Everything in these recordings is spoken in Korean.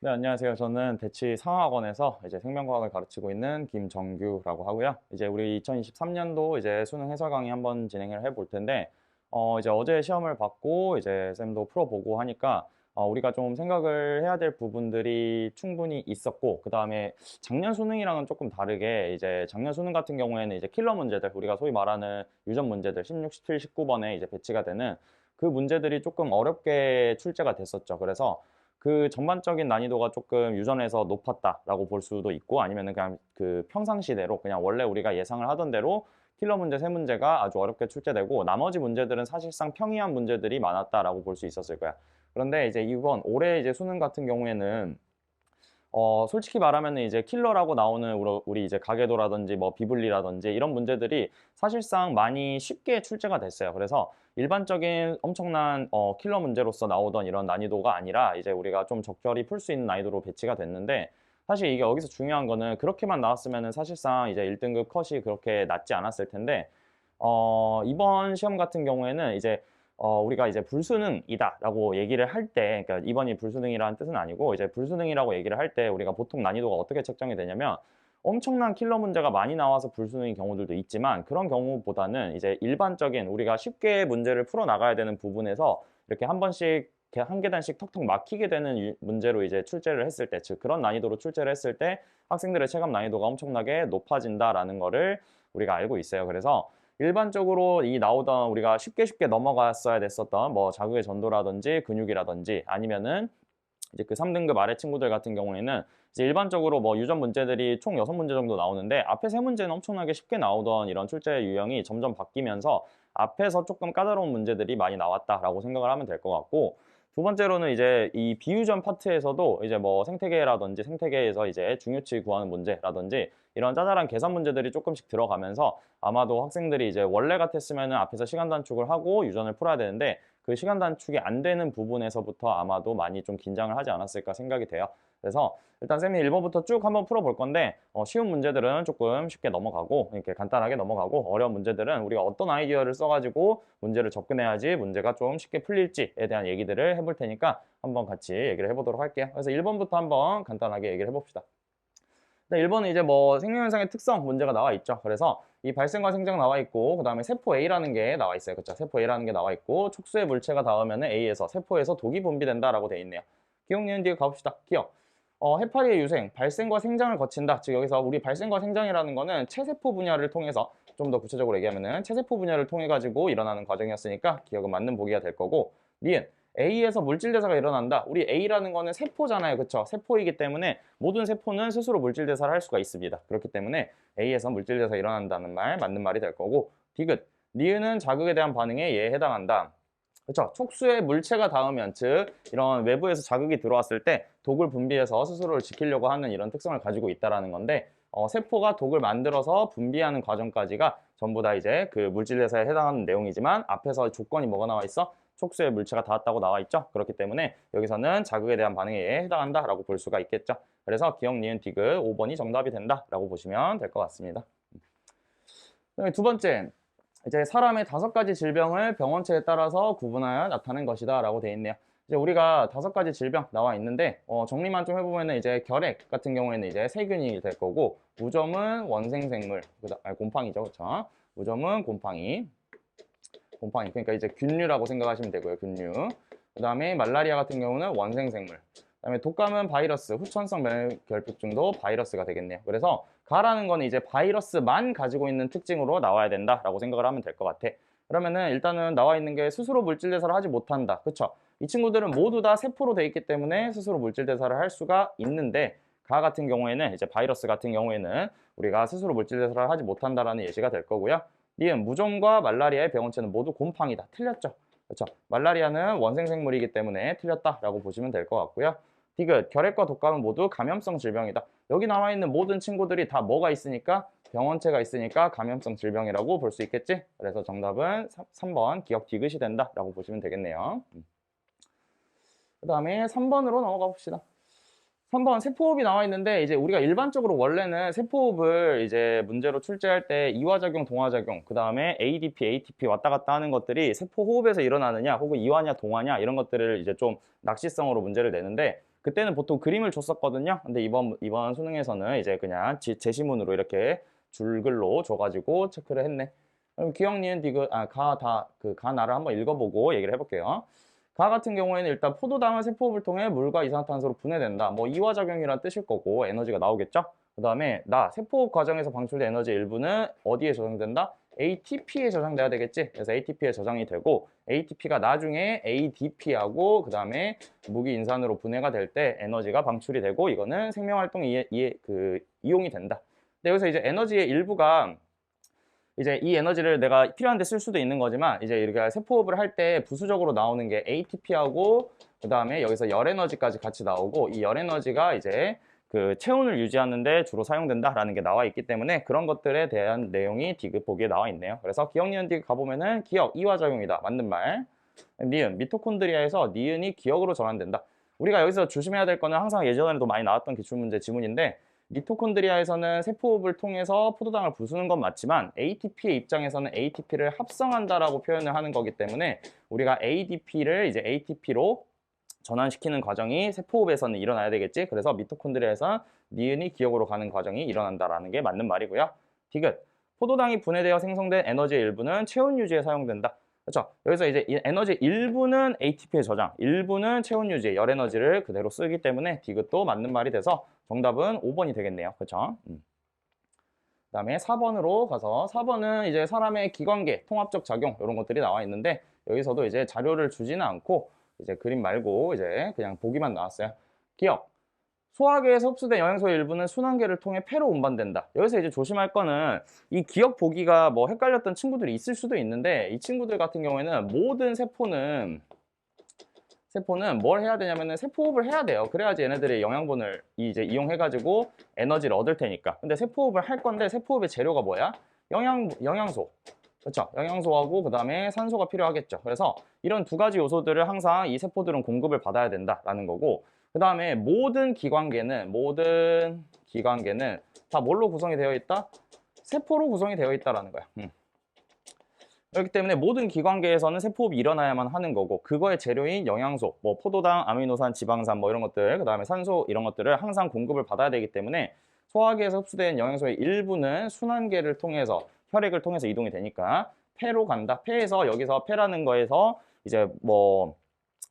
네, 안녕하세요. 저는 대치 상하학원에서 이제 생명과학을 가르치고 있는 김정규라고 하고요. 이제 우리 2023년도 이제 수능 해설 강의 한번 진행을 해볼 텐데, 이제 어제 시험을 받고 이제 쌤도 풀어보고 하니까, 우리가 좀 생각을 해야 될 부분들이 충분히 있었고, 그 다음에 작년 수능이랑은 조금 다르게 이제 작년 수능 같은 경우에는 이제 킬러 문제들, 우리가 소위 말하는 유전 문제들 16, 17, 19번에 이제 배치가 되는 그 문제들이 조금 어렵게 출제가 됐었죠. 그래서 그 전반적인 난이도가 조금 유전에서 높았다라고 볼 수도 있고 아니면은 그냥 그 평상시대로 그냥 원래 우리가 예상을 하던 대로 킬러 문제 세 문제가 아주 어렵게 출제되고 나머지 문제들은 사실상 평이한 문제들이 많았다라고 볼 수 있었을 거야. 그런데 이제 이번 올해 이제 수능 같은 경우에는 솔직히 말하면은 이제 킬러라고 나오는 우리 이제 가계도라든지 뭐 비분리라든지 이런 문제들이 사실상 많이 쉽게 출제가 됐어요. 그래서 일반적인 엄청난 킬러 문제로서 나오던 이런 난이도가 아니라 이제 우리가 좀 적절히 풀 수 있는 난이도로 배치가 됐는데 사실 이게 여기서 중요한 거는 그렇게만 나왔으면은 사실상 이제 1등급 컷이 그렇게 낮지 않았을 텐데 이번 시험 같은 경우에는 이제 우리가 이제 불수능이다라고 얘기를 할 때, 그러니까 이번이 불수능이라는 뜻은 아니고 이제 불수능이라고 얘기를 할 때 우리가 보통 난이도가 어떻게 책정이 되냐면 엄청난 킬러 문제가 많이 나와서 불수능인 경우들도 있지만 그런 경우보다는 이제 일반적인 우리가 쉽게 문제를 풀어 나가야 되는 부분에서 이렇게 한 번씩 이렇게 한 계단씩 턱턱 막히게 되는 문제로 이제 출제를 했을 때, 즉 그런 난이도로 출제를 했을 때 학생들의 체감 난이도가 엄청나게 높아진다라는 거를 우리가 알고 있어요. 그래서 일반적으로 이 나오던 우리가 쉽게 넘어갔어야 됐었던 뭐 자극의 전도라든지 근육이라든지 아니면은 이제 그 3등급 아래 친구들 같은 경우에는 이제 일반적으로 뭐 유전 문제들이 총 6문제 정도 나오는데 앞에 3문제는 엄청나게 쉽게 나오던 이런 출제 유형이 점점 바뀌면서 앞에서 조금 까다로운 문제들이 많이 나왔다라고 생각을 하면 될 것 같고 두 번째로는 이제 이 비유전 파트에서도 이제 뭐 생태계라든지 생태계에서 이제 중요치 구하는 문제라든지 이런 짜잘한 계산 문제들이 조금씩 들어가면서 아마도 학생들이 이제 원래 같았으면은 앞에서 시간 단축을 하고 유전을 풀어야 되는데 그 시간 단축이 안 되는 부분에서부터 아마도 많이 좀 긴장을 하지 않았을까 생각이 돼요. 그래서 일단 쌤이 1번부터 쭉 한번 풀어볼 건데 쉬운 문제들은 조금 쉽게 넘어가고 이렇게 간단하게 넘어가고 어려운 문제들은 우리가 어떤 아이디어를 써가지고 문제를 접근해야지 문제가 좀 쉽게 풀릴지에 대한 얘기들을 해볼 테니까 한번 같이 얘기를 해보도록 할게요. 그래서 1번부터 한번 간단하게 얘기를 해봅시다. 1번은 이제 뭐 생명현상의 특성 문제가 나와 있죠. 그래서 이 발생과 생장 나와 있고 그 다음에 세포 A라는 게 나와 있어요. 그렇죠? 세포 A라는 게 나와 있고 촉수의 물체가 닿으면 A에서 세포에서 독이 분비된다라고 돼 있네요. 기억, 니은, 뒤에 가봅시다. 기억. 해파리의 유생, 발생과 생장을 거친다. 즉 여기서 우리 발생과 생장이라는 거는 체세포 분야를 통해서 좀 더 구체적으로 얘기하면은 체세포 분야를 통해 가지고 일어나는 과정이었으니까 기억은 맞는 보기가 될 거고 니은 A에서 물질 대사가 일어난다. 우리 A라는 거는 세포잖아요. 그쵸? 세포이기 때문에 모든 세포는 스스로 물질 대사를 할 수가 있습니다. 그렇기 때문에 A에서 물질 대사가 일어난다는 말 맞는 말이 될 거고 디귿 니은은 자극에 대한 반응에 얘에 해당한다. 그렇죠. 촉수에 물체가 닿으면 즉 이런 외부에서 자극이 들어왔을 때 독을 분비해서 스스로를 지키려고 하는 이런 특성을 가지고 있다라는 건데 세포가 독을 만들어서 분비하는 과정까지가 전부 다 이제 그 물질 대사에 해당하는 내용이지만 앞에서 조건이 뭐가 나와 있어? 촉수에 물체가 닿았다고 나와 있죠. 그렇기 때문에 여기서는 자극에 대한 반응에 해당한다라고 볼 수가 있겠죠. 그래서 기억, 니은, 디귿 5번이 정답이 된다라고 보시면 될 것 같습니다. 그다음에 두 번째, 이제 사람의 5가지 질병을 병원체에 따라서 구분하여 나타낸 것이다 라고 되어 있네요. 이제 우리가 5가지 질병 나와 있는데 정리만 좀 해보면은 이제 결핵 같은 경우에는 이제 세균이 될 거고 무좀은 원생생물 곰팡이죠. 그렇죠? 무좀은 곰팡이 그러니까 이제 균류라고 생각하시면 되고요. 균류. 그 다음에 말라리아 같은 경우는 원생생물. 그 다음에 독감은 바이러스, 후천성 결핍증도 바이러스가 되겠네요. 그래서 가라는 거는 이제 바이러스만 가지고 있는 특징으로 나와야 된다라고 생각을 하면 될 것 같아. 그러면은 일단은 나와 있는 게 스스로 물질 대사를 하지 못한다. 그쵸? 이 친구들은 모두 다 세포로 돼 있기 때문에 스스로 물질 대사를 할 수가 있는데 가 같은 경우에는 이제 바이러스 같은 경우에는 우리가 스스로 물질 대사를 하지 못한다라는 예시가 될 거고요. 니은 무좀과 말라리아의 병원체는 모두 곰팡이다. 틀렸죠? 그렇죠? 말라리아는 원생생물이기 때문에 틀렸다라고 보시면 될 것 같고요. 디귿 결핵과 독감은 모두 감염성 질병이다. 여기 나와 있는 모든 친구들이 다 뭐가 있으니까 병원체가 있으니까 감염성 질병이라고 볼 수 있겠지? 그래서 정답은 3번 기억 디귿이 된다라고 보시면 되겠네요. 그 다음에 3번으로 넘어가 봅시다. 3번 세포호흡이 나와 있는데 이제 우리가 일반적으로 원래는 세포호흡을 이제 문제로 출제할 때 이화작용, 동화작용, 그 다음에 ADP, ATP 왔다 갔다 하는 것들이 세포호흡에서 일어나느냐 혹은 이화냐 동화냐 이런 것들을 이제 좀 낚시성으로 문제를 내는데 그때는 보통 그림을 줬었거든요. 근데 이번 수능에서는 이제 그냥 제시문으로 이렇게 줄글로 줘가지고 체크를 했네. 그럼 기억, 니은, 디귿, 가나를 한번 읽어보고 얘기를 해볼게요. 가 같은 경우에는 일단 포도당은 세포흡을 통해 물과 이산화탄소로 분해된다. 뭐 이화작용이란 뜻일 거고 에너지가 나오겠죠? 그 다음에 세포흡 과정에서 방출된 에너지 일부는 어디에 저장된다? ATP에 저장돼야 되겠지? 그래서 ATP에 저장이 되고 ATP가 나중에 ADP하고 그 다음에 무기인산으로 분해가 될 때 에너지가 방출이 되고 이거는 생명활동에 이용이 된다. 근데 여기서 이제 에너지의 일부가 이제 이 에너지를 내가 필요한 데 쓸 수도 있는 거지만 이제 이렇게 세포흡을 할 때 부수적으로 나오는 게 ATP하고 그 다음에 여기서 열 에너지까지 같이 나오고 이 열 에너지가 이제 그 체온을 유지하는 데 주로 사용된다라는 게 나와 있기 때문에 그런 것들에 대한 내용이 디귿 보기에 나와 있네요. 그래서 기억, 니은, 디귿 가보면은 기억, 이화작용이다. 맞는 말. 니은, 미토콘드리아에서 니은이 기억으로 전환된다. 우리가 여기서 조심해야 될 거는 항상 예전에도 많이 나왔던 기출문제 지문인데 미토콘드리아에서는 세포흡을 통해서 포도당을 부수는 건 맞지만 ATP의 입장에서는 ATP를 합성한다라고 표현을 하는 거기 때문에 우리가 ADP를 이제 ATP로 전환시키는 과정이 세포흡에서는 일어나야 되겠지. 그래서 미토콘드리아에서 니은이 기억으로 가는 과정이 일어난다라는 게 맞는 말이고요. 디귿, 포도당이 분해되어 생성된 에너지의 일부는 체온 유지에 사용된다. 그렇죠? 여기서 이제 이 에너지 일부는 ATP의 저장, 일부는 체온 유지, 열 에너지를 그대로 쓰기 때문에 디귿도 맞는 말이 돼서 정답은 5번이 되겠네요. 그렇죠? 그다음에 4번으로 가서 4번은 이제 사람의 기관계, 통합적 작용 이런 것들이 나와 있는데 여기서도 이제 자료를 주지는 않고 이제 그림 말고 이제 그냥 보기만 나왔어요. 기억. 소화계에서 흡수된 영양소의 일부는 순환계를 통해 폐로 운반된다. 여기서 이제 조심할 거는 이 기억 보기가 뭐 헷갈렸던 친구들이 있을 수도 있는데 이 친구들 같은 경우에는 모든 세포는 뭘 해야 되냐면은 세포흡을 해야 돼요. 그래야지 얘네들이 영양분을 이제 이용해가지고 에너지를 얻을 테니까. 근데 세포흡을 할 건데 세포흡의 재료가 뭐야? 영양소. 그렇죠? 영양소하고 그 다음에 산소가 필요하겠죠. 그래서 이런 두 가지 요소들을 항상 이 세포들은 공급을 받아야 된다라는 거고 그 다음에 모든 기관계는 다 뭘로 구성이 되어 있다? 세포로 구성이 되어 있다라는 거야. 그렇기 때문에 모든 기관계에서는 세포흡이 일어나야만 하는 거고 그거의 재료인 영양소, 뭐 포도당, 아미노산, 지방산 뭐 이런 것들, 그 다음에 산소 이런 것들을 항상 공급을 받아야 되기 때문에 소화기에서 흡수된 영양소의 일부는 순환계를 통해서 혈액을 통해서 이동이 되니까 폐로 간다. 폐에서 여기서 폐라는 거에서 이제 뭐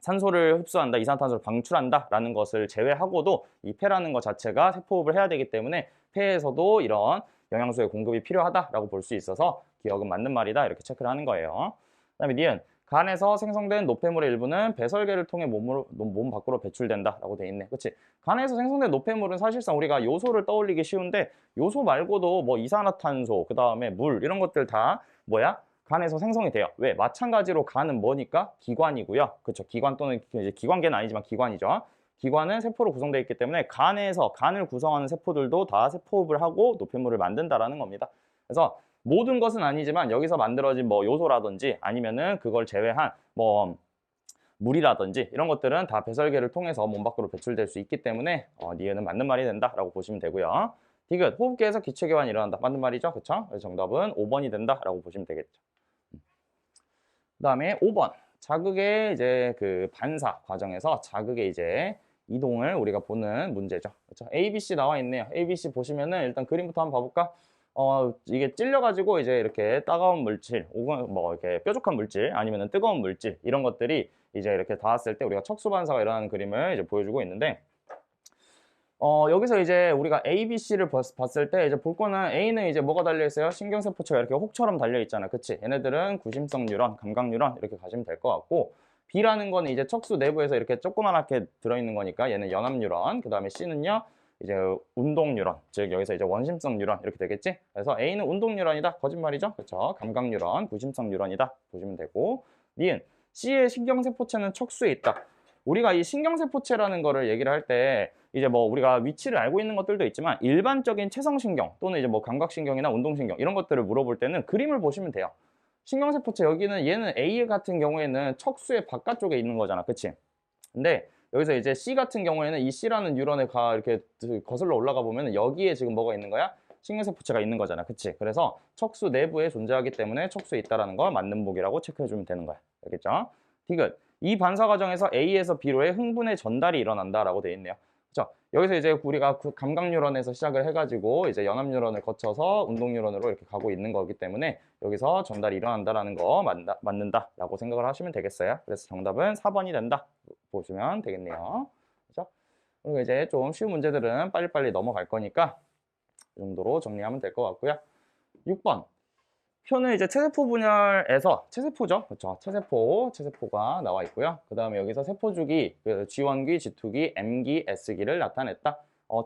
산소를 흡수한다, 이산화탄소를 방출한다 라는 것을 제외하고도 이 폐라는 것 자체가 세포흡을 해야 되기 때문에 폐에서도 이런 영양소의 공급이 필요하다라고 볼 수 있어서 기억은 맞는 말이다 이렇게 체크를 하는 거예요. 그다음에 니은, 간에서 생성된 노폐물의 일부는 배설계를 통해 몸 밖으로 배출된다라고 돼 있네. 그렇지? 간에서 생성된 노폐물은 사실상 우리가 요소를 떠올리기 쉬운데 요소 말고도 뭐 이산화탄소, 그다음에 물 이런 것들 다 뭐야? 간에서 생성이 돼요. 왜? 마찬가지로 간은 뭐니까? 기관이고요. 그렇죠? 기관 또는 이제 기관계는 아니지만 기관이죠. 기관은 세포로 구성되어 있기 때문에 간을 구성하는 세포들도 다 세포흡을 하고 노폐물을 만든다라는 겁니다. 그래서 모든 것은 아니지만 여기서 만들어진 뭐 요소라든지 아니면은 그걸 제외한 뭐 물이라든지 이런 것들은 다 배설계를 통해서 몸 밖으로 배출될 수 있기 때문에 니은은 맞는 말이 된다라고 보시면 되고요. 디귿, 호흡기에서 기체교환이 일어난다. 맞는 말이죠. 그렇죠? 그래서 정답은 5번이 된다라고 보시면 되겠죠. 그다음에 5번. 자극의 이제 그 반사 과정에서 자극의 이제 이동을 우리가 보는 문제죠. 그렇죠? ABC 나와 있네요. ABC 보시면은 일단 그림부터 한번 봐볼까? 이게 찔려가지고 이제 이렇게 따가운 물질, 혹은 뭐 이렇게 뾰족한 물질, 아니면은 뜨거운 물질 이런 것들이 이제 이렇게 닿았을 때 우리가 척수 반사가 일어나는 그림을 이제 보여주고 있는데, 여기서 이제 우리가 A, B, C를 봤을 때 이제 볼 거는 A는 이제 뭐가 달려 있어요? 신경세포체가 이렇게 혹처럼 달려 있잖아, 그치? 얘네들은 구심성 뉴런, 감각 뉴런 이렇게 가시면 될 것 같고, B라는 거는 이제 척수 내부에서 이렇게 조그맣게 들어있는 거니까 얘는 연합 뉴런, 그 다음에 C는요 이제 운동 뉴런, 즉 여기서 이제 원심성 뉴런 이렇게 되겠지? 그래서 A는 운동 뉴런이다, 거짓말이죠, 그렇죠? 감각 뉴런, 구심성 뉴런이다 보시면 되고, 니은 C의 신경세포체는 척수에 있다. 우리가 이 신경세포체라는 거를 얘기를 할 때 이제 뭐 우리가 위치를 알고 있는 것들도 있지만 일반적인 체성신경 또는 이제 뭐 감각신경이나 운동신경 이런 것들을 물어볼 때는 그림을 보시면 돼요. 신경세포체 여기는 얘는 A 같은 경우에는 척수의 바깥쪽에 있는 거잖아, 그치? 근데 여기서 이제 C 같은 경우에는 이 C라는 뉴런에 이렇게 거슬러 올라가 보면 여기에 지금 뭐가 있는 거야? 신경세포체가 있는 거잖아, 그치? 그래서 척수 내부에 존재하기 때문에 척수에 있다라는 거 맞는 복이라고 체크해주면 되는 거야, 알겠죠? 디귿, 이 반사 과정에서 A에서 B로의 흥분의 전달이 일어난다라고 되어 있네요. 그렇죠? 여기서 이제 우리가 그 감각 뉴런에서 시작을 해가지고 이제 연합 뉴런을 거쳐서 운동 뉴런으로 이렇게 가고 있는 거기 때문에 여기서 전달이 일어난다라는 거 맞는다라고 생각을 하시면 되겠어요. 그래서 정답은 4번이 된다 보시면 되겠네요. 그렇죠? 그리고 이제 좀 쉬운 문제들은 빨리빨리 넘어갈 거니까 이 정도로 정리하면 될 것 같고요. 6번. 표는 이제 체세포 분열에서 체세포죠. 그렇죠. 체세포가 나와 있고요. 그 다음에 여기서 세포주기, G1기, G2기, M기, S기를 나타냈다.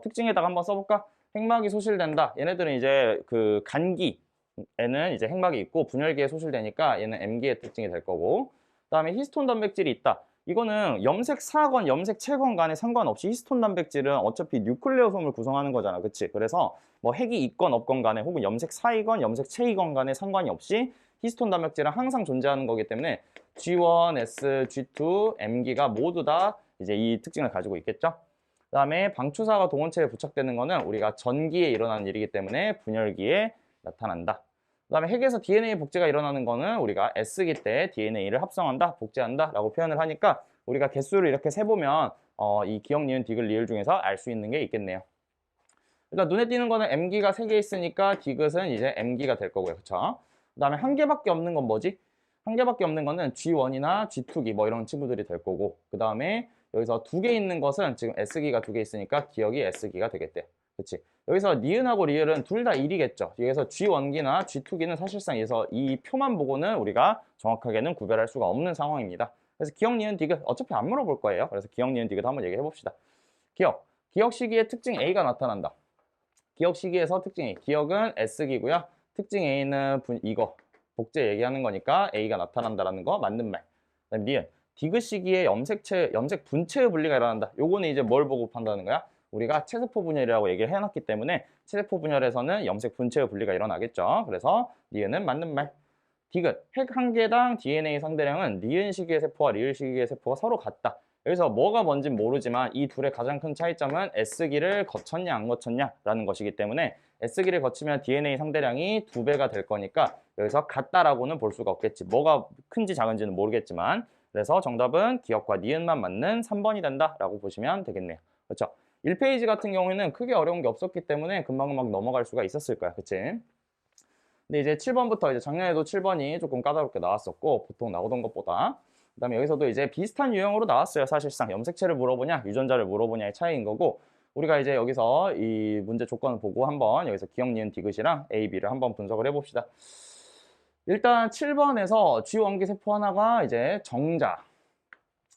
특징에다가 한번 써볼까? 핵막이 소실된다. 얘네들은 이제 그 간기에는 이제 핵막이 있고 분열기에 소실되니까 얘는 M기의 특징이 될 거고. 그 다음에 히스톤 단백질이 있다. 이거는 염색사건, 염색체건 간에 상관없이 히스톤 단백질은 어차피 뉴클레오솜을 구성하는 거잖아. 그치? 그래서 뭐 핵이 있건 없건 간에 혹은 염색사이건 염색체이건 간에 상관이 없이 히스톤 단백질은 항상 존재하는 거기 때문에 G1, S, G2, M기가 모두 다 이제 이 특징을 가지고 있겠죠. 그 다음에 방추사가 동원체에 부착되는 거는 우리가 전기에 일어나는 일이기 때문에 분열기에 나타난다. 그 다음에 핵에서 DNA 복제가 일어나는 거는 우리가 S기 때 DNA를 합성한다, 복제한다 라고 표현을 하니까 우리가 개수를 이렇게 세보면 이 기억, 니은, 디귿, 리을 중에서 알 수 있는 게 있겠네요. 일단 눈에 띄는 거는 M기가 3개 있으니까 디귿은 이제 M기가 될 거고요. 그쵸? 그 다음에 한 개밖에 없는 건 뭐지? 한 개밖에 없는 거는 G1이나 G2기 뭐 이런 친구들이 될 거고 그 다음에 여기서 2개 있는 것은 지금 S기가 2개 있으니까 기억이 S기가 되겠대. 그치? 여기서 니은하고 리을은 둘 다 1이겠죠. 여기서 G1기나 G2기는 사실상 여기서 이 표만 보고는 우리가 정확하게는 구별할 수가 없는 상황입니다. 그래서 기억, 니은, 디귿 어차피 안 물어볼 거예요. 그래서 기억, 니은, 디귿 한번 얘기해 봅시다. 기억 시기의 특징 A가 나타난다. 기억 시기에서 특징 A. 기억은 S기고요. 특징 A는 이거 복제 얘기하는 거니까 A가 나타난다라는 거 맞는 말. 그다음 니은 디귿 시기에 염색 분체의 분리가 일어난다. 요거는 이제 뭘 보고 판단하는 거야? 우리가 체세포 분열이라고 얘기를 해놨기 때문에 체세포 분열에서는 염색 분체의 분리가 일어나겠죠. 그래서 니은은 맞는 말. 디귿 핵 한 개당 DNA 상대량은 니은 시기의 세포와 리을 시기의 세포가 서로 같다. 여기서 뭐가 뭔진 모르지만 이 둘의 가장 큰 차이점은 S기를 거쳤냐 안 거쳤냐라는 것이기 때문에 S기를 거치면 DNA 상대량이 2배가 될 거니까 여기서 같다라고는 볼 수가 없겠지. 뭐가 큰지 작은지는 모르겠지만 그래서 정답은 기억과 니은만 맞는 3번이 된다라고 보시면 되겠네요. 그렇죠? 1페이지 같은 경우에는 크게 어려운 게 없었기 때문에 금방금방 넘어갈 수가 있었을 거야. 그치? 근데 이제 7번부터 이제 작년에도 7번이 조금 까다롭게 나왔었고 보통 나오던 것보다 그 다음에 여기서도 이제 비슷한 유형으로 나왔어요. 사실상 염색체를 물어보냐 유전자를 물어보냐의 차이인 거고 우리가 이제 여기서 이 문제 조건을 보고 한번 여기서 기억, 니은, 디귿이랑 A, B를 한번 분석을 해봅시다. 일단 7번에서 G1기 세포 하나가 이제 정자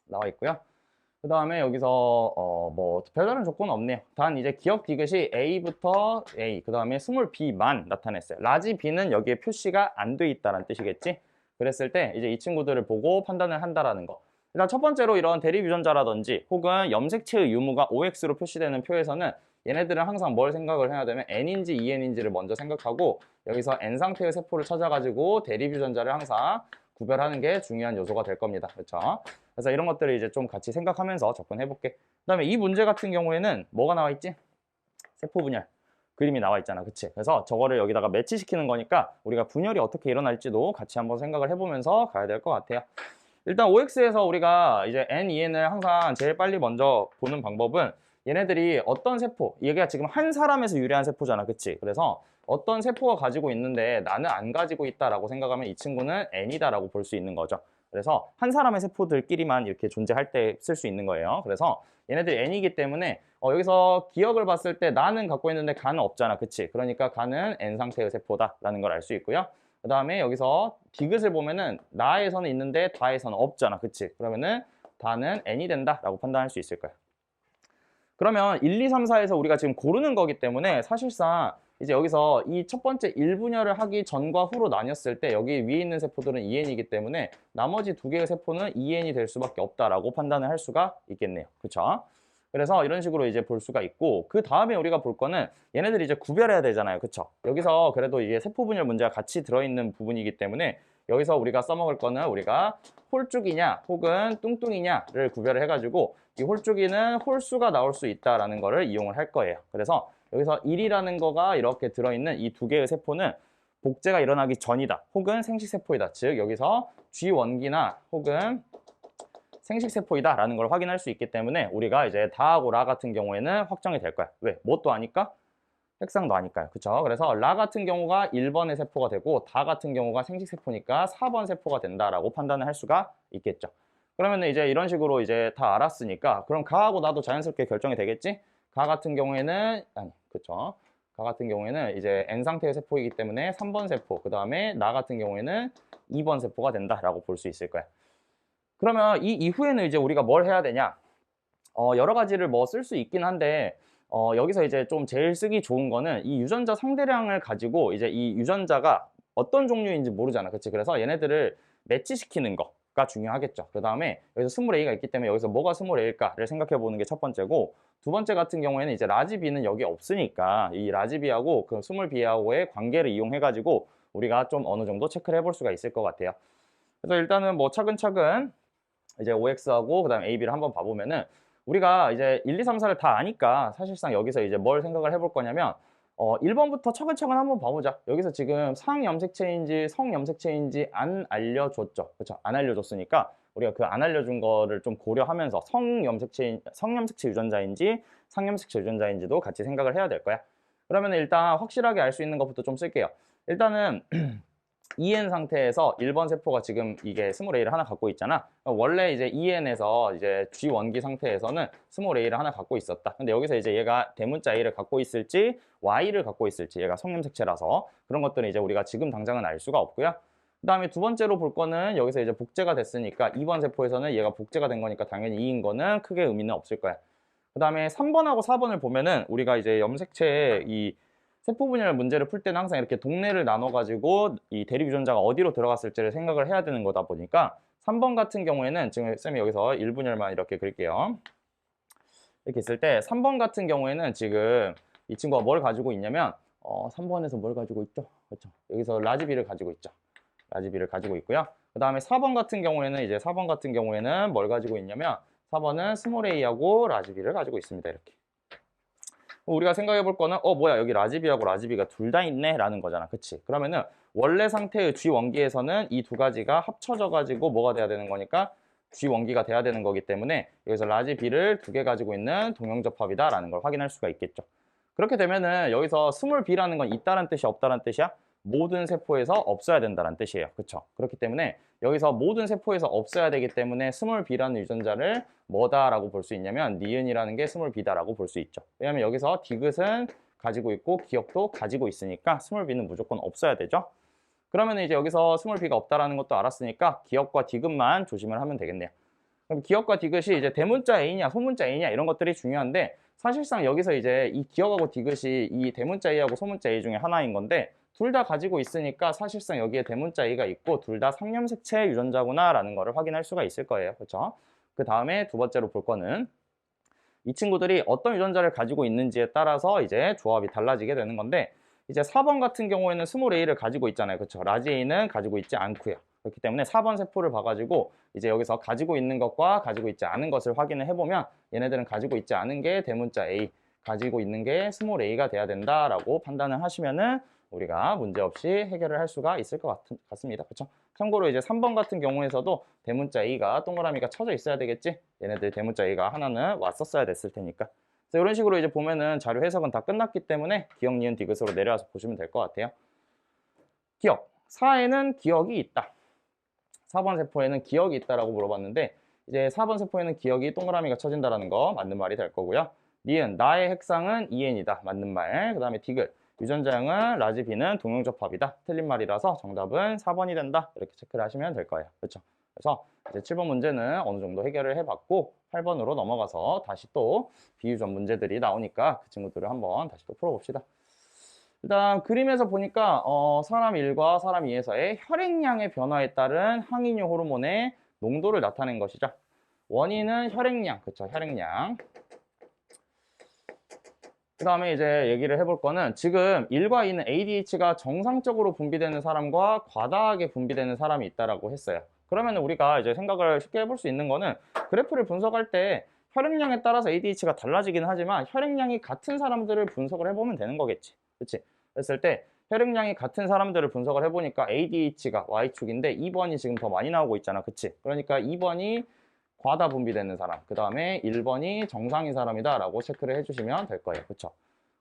나와 있고요. 그 다음에 여기서 뭐 별다른 조건은 없네요. 단 이제 기억 디귿이 A부터 A, 그 다음에 스몰 B만 나타냈어요. 라지 B는 여기에 표시가 안 돼 있다는 뜻이겠지? 그랬을 때 이제 이 친구들을 보고 판단을 한다라는 거. 일단 첫 번째로 이런 대립 유전자라든지 혹은 염색체의 유무가 OX로 표시되는 표에서는 얘네들은 항상 뭘 생각을 해야 되면 N인지 EN인지를 먼저 생각하고 여기서 N 상태의 세포를 찾아가지고 대립 유전자를 항상 구별하는 게 중요한 요소가 될 겁니다. 그렇죠? 그래서 이런 것들을 이제 좀 같이 생각하면서 접근해 볼게. 그 다음에 이 문제 같은 경우에는 뭐가 나와 있지? 세포 분열. 그림이 나와 있잖아. 그치? 그래서 저거를 여기다가 매치시키는 거니까 우리가 분열이 어떻게 일어날지도 같이 한번 생각을 해보면서 가야 될 것 같아요. 일단 OX에서 우리가 이제 N, EN을 항상 제일 빨리 먼저 보는 방법은 얘네들이 어떤 세포, 얘가 지금 한 사람에서 유래한 세포잖아. 그치? 그래서 어떤 세포가 가지고 있는데 나는 안 가지고 있다라고 생각하면 이 친구는 N이다라고 볼 수 있는 거죠. 그래서 한 사람의 세포들끼리만 이렇게 존재할 때 쓸 수 있는 거예요. 그래서 얘네들이 N이기 때문에 여기서 기억을 봤을 때 나는 갖고 있는데 가는 없잖아. 그치? 그러니까 가는 N 상태의 세포다라는 걸 알 수 있고요. 그 다음에 여기서 디귿을 보면은 나에서는 있는데 다에서는 없잖아. 그치? 그러면은 다는 N이 된다라고 판단할 수 있을 거야. 그러면 1, 2, 3, 4에서 우리가 지금 고르는 거기 때문에 사실상 이제 여기서 이 첫 번째 1분열을 하기 전과 후로 나뉘었을 때 여기 위에 있는 세포들은 EN이기 때문에 나머지 두 개의 세포는 EN이 될 수밖에 없다라고 판단을 할 수가 있겠네요. 그렇죠? 그래서 이런 식으로 이제 볼 수가 있고 그 다음에 우리가 볼 거는 얘네들이 이제 구별해야 되잖아요. 그렇죠? 여기서 그래도 이게 세포 분열 문제가 같이 들어있는 부분이기 때문에 여기서 우리가 써먹을 거는 우리가 홀쭉이냐 혹은 뚱뚱이냐를 구별을 해가지고 이 홀쭉이는 홀수가 나올 수 있다라는 거를 이용을 할 거예요. 그래서 여기서 1이라는 거가 이렇게 들어있는 이 두 개의 세포는 복제가 일어나기 전이다 혹은 생식세포이다. 즉 여기서 G1기나 혹은 생식세포이다라는 걸 확인할 수 있기 때문에 우리가 이제 다하고 라 같은 경우에는 확정이 될 거야. 왜? 뭣도 아니까? 핵상도 아니까요. 그쵸? 그래서 라 같은 경우가 1번의 세포가 되고 다 같은 경우가 생식세포니까 4번 세포가 된다라고 판단을 할 수가 있겠죠. 그러면 이제 이런 식으로 이제 다 알았으니까 그럼 가하고 나도 자연스럽게 결정이 되겠지? 가 같은 경우에는 그쵸? 가 같은 경우에는 이제 N 상태의 세포이기 때문에 3번 세포, 그 다음에 나 같은 경우에는 2번 세포가 된다라고 볼 수 있을 거야. 그러면 이 이후에는 이제 우리가 뭘 해야 되냐? 여러 가지를 뭐 쓸 수 있긴 한데 여기서 이제 좀 제일 쓰기 좋은 거는 이 유전자 상대량을 가지고 이제 이 유전자가 어떤 종류인지 모르잖아. 그치? 그래서 얘네들을 매치시키는 거가 중요하겠죠. 그 다음에 여기서 20A가 있기 때문에 여기서 뭐가 20A일까를 생각해 보는 게 첫 번째고, 두 번째 같은 경우에는 이제 라지비는 여기 없으니까 이 라지비하고 그 20B하고의 관계를 이용해 가지고 우리가 좀 어느 정도 체크를 해볼 수가 있을 것 같아요. 그래서 일단은 뭐 차근차근 이제 OX하고 그 다음에 AB를 한번 봐보면은 우리가 이제 1, 2, 3, 4를 다 아니까 사실상 여기서 이제 뭘 생각을 해볼 거냐면 1번부터 차근차근 한번 봐보자. 여기서 지금 상염색체인지 성염색체인지 안 알려줬죠. 그렇죠? 안 알려줬으니까 우리가 그 안 알려준 거를 좀 고려하면서 성염색체 유전자인지 상염색체 유전자인지도 같이 생각을 해야 될 거야. 그러면 일단 확실하게 알 수 있는 것부터 좀 쓸게요. 일단은 EN 상태에서 1번 세포가 지금 이게 20A를 하나 갖고 있잖아. 원래 이제 EN에서 이제 G 원기 상태에서는 20A를 하나 갖고 있었다. 근데 여기서 이제 얘가 대문자 A를 갖고 있을지 Y를 갖고 있을지, 얘가 성염색체라서 그런 것들은 이제 우리가 지금 당장은 알 수가 없고요. 그 다음에 두 번째로 볼 거는 여기서 이제 복제가 됐으니까 2번 세포에서는 얘가 복제가 된 거니까 당연히 2인 거는 크게 의미는 없을 거야. 그 다음에 3번하고 4번을 보면은 우리가 이제 염색체의 이 세포 분열 문제를 풀 때는 항상 이렇게 동네를 나눠가지고 이 대립 유전자가 어디로 들어갔을지를 생각을 해야 되는 거다 보니까 3번 같은 경우에는 지금 쌤이 여기서 1분열만 이렇게 그릴게요. 이렇게 있을 때 3번 같은 경우에는 지금 이 친구가 뭘 가지고 있냐면 3번에서 뭘 가지고 있죠? 그렇죠. 여기서 라즈비를 가지고 있죠. 라즈비를 가지고 있고요. 그 다음에 4번 같은 경우에는 이제 4번 같은 경우에는 뭘 가지고 있냐면 4번은 스몰 a하고 라즈비를 가지고 있습니다. 이렇게. 우리가 생각해 볼 거는 뭐야, 여기 라즈비하고 라즈비가 둘 다 있네 라는 거잖아. 그치? 그러면은 원래 상태의 G 원기에서는 이 두 가지가 합쳐져 가지고 뭐가 돼야 되는 거니까 G 원기가 돼야 되는 거기 때문에 여기서 라즈비를 두 개 가지고 있는 동형접합이다 라는 걸 확인할 수가 있겠죠. 그렇게 되면은 여기서 스몰 b라는 건 있다는 뜻이 없다는 뜻이야? 모든 세포에서 없어야 된다는 뜻이에요. 그렇죠? 그렇기 때문에 여기서 모든 세포에서 없어야 되기 때문에 스몰 b라는 유전자를 뭐다라고 볼 수 있냐면 니은이라는 게 스몰 b다라고 볼 수 있죠. 왜냐하면 여기서 디귿은 가지고 있고 기억도 가지고 있으니까 스몰 b는 무조건 없어야 되죠. 그러면 이제 여기서 스몰 b가 없다라는 것도 알았으니까 기억과 디귿만 조심을 하면 되겠네요. 그럼 기억과 디귿이 이제 대문자 A냐 소문자 A냐 이런 것들이 중요한데, 사실상 여기서 이제 이 기억하고 디귿이 이 대문자 A하고 소문자 A 중에 하나인 건데 둘 다 가지고 있으니까 사실상 여기에 대문자 A가 있고 둘 다 상염색체 유전자구나 라는 거를 확인할 수가 있을 거예요. 그렇죠? 그 다음에 두 번째로 볼 거는 이 친구들이 어떤 유전자를 가지고 있는지에 따라서 이제 조합이 달라지게 되는 건데, 이제 4번 같은 경우에는 스몰 a를 가지고 있잖아요. 그렇죠? 라지 a는 가지고 있지 않고요. 그렇기 때문에 4번 세포를 봐가지고 이제 여기서 가지고 있는 것과 가지고 있지 않은 것을 확인을 해보면 얘네들은 가지고 있지 않은 게 대문자 A, 가지고 있는 게 스몰 a가 돼야 된다라고 판단을 하시면은 우리가 문제없이 해결을 할 수가 있을 것 같습니다. 그렇죠? 참고로 이제 3번 같은 경우에서도 대문자 A가 동그라미가 쳐져 있어야 되겠지? 얘네들 대문자 A가 하나는 왔었어야 됐을 테니까. 그래서 이런 식으로 이제 보면은 자료 해석은 다 끝났기 때문에 기억, 니은, 디귿으로 내려와서 보시면 될 것 같아요. 기억. 4에는 기억이 있다. 4번 세포에는 기억이 있다라고 물어봤는데 이제 4번 세포에는 기억이 동그라미가 쳐진다라는 거 맞는 말이 될 거고요. 니은, 나의 핵상은 EN이다. 맞는 말. 그 다음에 디귿. 유전자형은 라지 B는 동형접합이다. 틀린 말이라서 정답은 4번이 된다. 이렇게 체크를 하시면 될 거예요. 그렇죠? 그래서 이제 7번 문제는 어느 정도 해결을 해봤고 8번으로 넘어가서 다시 또 비유전 문제들이 나오니까 그 친구들을 한번 다시 또 풀어봅시다. 일단 그림에서 보니까 사람 1과 사람 2에서의 혈액량의 변화에 따른 항이뇨 호르몬의 농도를 나타낸 것이죠. 원인은 혈액량, 그렇죠? 혈액량. 그 다음에 이제 얘기를 해볼 거는 지금 1과 2는 ADH가 정상적으로 분비되는 사람과 과다하게 분비되는 사람이 있다라고 했어요. 그러면 우리가 이제 생각을 쉽게 해볼 수 있는 거는 그래프를 분석할 때 혈액량에 따라서 ADH가 달라지긴 하지만 혈액량이 같은 사람들을 분석을 해보면 되는 거겠지. 그렇지? 그랬을 때 혈액량이 같은 사람들을 분석을 해보니까 ADH가 Y축인데 2번이 지금 더 많이 나오고 있잖아. 그치? 그러니까 2번이 과다 분비되는 사람, 그 다음에 1번이 정상인 사람이다 라고 체크를 해주시면 될 거예요. 그쵸?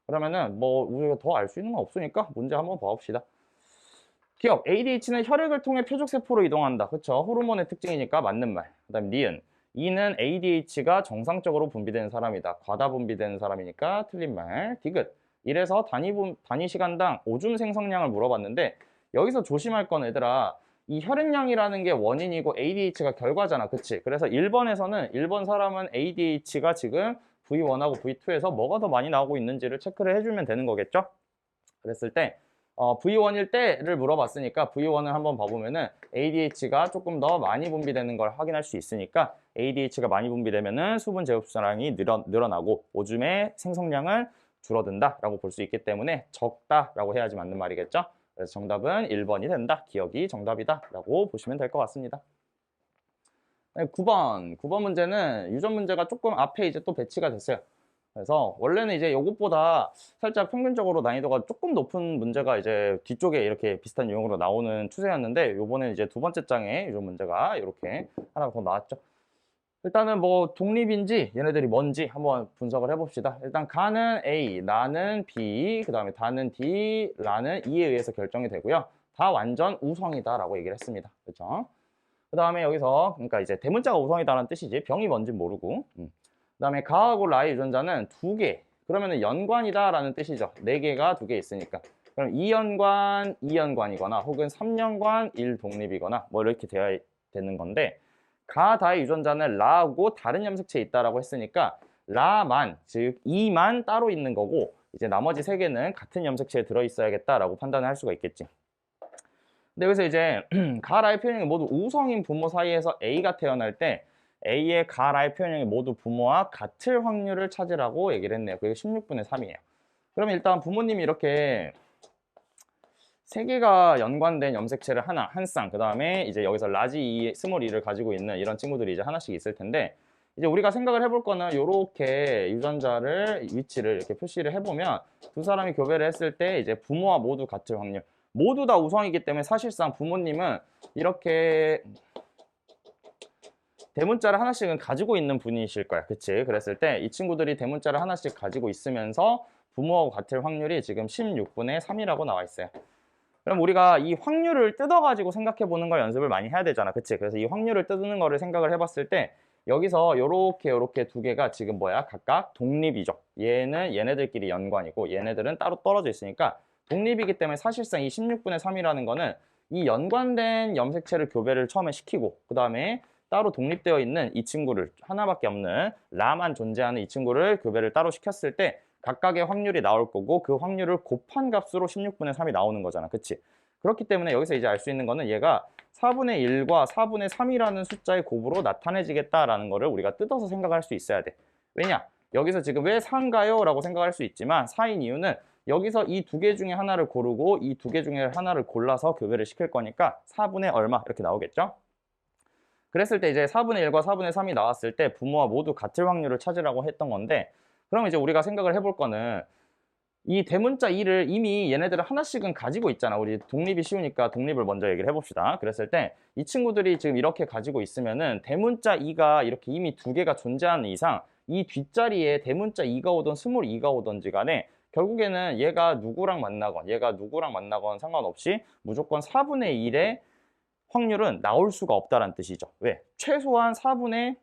그러면은 뭐 우리가 더 알 수 있는 건 없으니까 문제 한번 봐봅시다. 기억, ADH는 혈액을 통해 표적세포로 이동한다. 그쵸? 호르몬의 특징이니까 맞는 말. 그 다음 니은, 이는 ADH가 정상적으로 분비되는 사람이다. 과다 분비되는 사람이니까 틀린 말. 디귿, 이래서 단위 시간당 오줌 생성량을 물어봤는데 여기서 조심할 건 얘들아, 이 혈액량이라는 게 원인이고 ADH가 결과잖아. 그치? 그래서 1번에서는 1번 사람은 ADH가 지금 V1하고 V2에서 뭐가 더 많이 나오고 있는지를 체크를 해주면 되는 거겠죠? 그랬을 때 V1일 때를 물어봤으니까 V1을 한번 봐보면은 ADH가 조금 더 많이 분비되는 걸 확인할 수 있으니까 ADH가 많이 분비되면은 수분 제흡수량이 늘어나고 오줌의 생성량은 줄어든다라고 볼 수 있기 때문에 적다라고 해야지 맞는 말이겠죠? 그래서 정답은 1번이 된다. 기억이 정답이다라고 보시면 될 것 같습니다. 네, 9번 문제는 유전 문제가 조금 앞에 이제 또 배치가 됐어요. 그래서 원래는 이제 요것보다 살짝 평균적으로 난이도가 조금 높은 문제가 이제 뒤쪽에 이렇게 비슷한 유형으로 나오는 추세였는데 요번에 이제 두 번째 장에 유전 문제가 이렇게 하나가 더 나왔죠. 일단은 뭐 독립인지 얘네들이 뭔지 한번 분석을 해봅시다. 일단 가는 A, 나는 B, 그 다음에 다는 D, 라는 E에 의해서 결정이 되고요. 다 완전 우성이다라고 얘기를 했습니다. 그렇죠? 그 다음에 여기서 그러니까 이제 대문자가 우성이다라는 뜻이지 병이 뭔지 모르고 그 다음에 가하고 라의 유전자는 2개 그러면은 연관이다라는 뜻이죠. 4개가 2개 있으니까 그럼 2연관, 2연관이거나 혹은 3연관, 1독립이거나 뭐 이렇게 되어야 되는 건데 가, 다의 유전자는 라하고 다른 염색체에 있다라고 했으니까 라만, 즉 2만 따로 있는 거고 이제 나머지 3개는 같은 염색체에 들어있어야겠다라고 판단을 할 수가 있겠지. 근데 여기서 이제 가라의 표현형이 모두 우성인 부모 사이에서 A가 태어날 때 A의 가라의 표현형이 모두 부모와 같을 확률을 찾으라고 얘기를 했네요. 그게 16분의 3이에요. 그러면 일단 부모님이 이렇게 3개가 연관된 염색체를 한 쌍, 그 다음에 이제 여기서 라지 2, 스몰 2를 가지고 있는 이런 친구들이 이제 하나씩 있을 텐데 이제 우리가 생각을 해볼 거는 이렇게 유전자를 위치를 이렇게 표시를 해보면 두 사람이 교배를 했을 때 이제 부모와 모두 같을 확률 모두 다 우성이기 때문에 사실상 부모님은 이렇게 대문자를 하나씩은 가지고 있는 분이실 거야. 그치? 그랬을 때 이 친구들이 대문자를 하나씩 가지고 있으면서 부모하고 같을 확률이 지금 16분의 3이라고 나와 있어요. 그럼 우리가 이 확률을 뜯어가지고 생각해 보는 걸 연습을 많이 해야 되잖아. 그치? 그래서 이 확률을 뜯는 거를 생각을 해봤을 때 여기서 요렇게 두 개가 지금 뭐야? 각각 독립이죠. 얘는 얘네들끼리 연관이고 얘네들은 따로 떨어져 있으니까 독립이기 때문에 사실상 이 16분의 3이라는 거는 이 연관된 염색체를 교배를 처음에 시키고 그 다음에 따로 독립되어 있는 이 친구를 하나밖에 없는 라만 존재하는 이 친구를 교배를 따로 시켰을 때 각각의 확률이 나올 거고 그 확률을 곱한 값으로 16분의 3이 나오는 거잖아. 그치? 그렇기 때문에 여기서 이제 알 수 있는 거는 얘가 4분의 1과 4분의 3이라는 숫자의 곱으로 나타내지겠다라는 거를 우리가 뜯어서 생각할 수 있어야 돼. 왜냐? 여기서 지금 왜 4인가요? 라고 생각할 수 있지만 4인 이유는 여기서 이 두 개 중에 하나를 고르고 이 두 개 중에 하나를 골라서 교배를 시킬 거니까 4분의 얼마 이렇게 나오겠죠? 그랬을 때 이제 4분의 1과 4분의 3이 나왔을 때 부모와 모두 같을 확률을 찾으라고 했던 건데 그럼 이제 우리가 생각을 해볼 거는 이 대문자 2를 이미 얘네들을 하나씩은 가지고 있잖아. 우리 독립이 쉬우니까 독립을 먼저 얘기를 해봅시다. 그랬을 때 이 친구들이 지금 이렇게 가지고 있으면은 대문자 2가 이렇게 이미 2개가 존재하는 이상 이 뒷자리에 대문자 2가 오든 스몰 2가 오든지 간에 결국에는 얘가 누구랑 만나건 상관없이 무조건 4분의 1의 확률은 나올 수가 없다는 뜻이죠. 왜? 최소한 4분의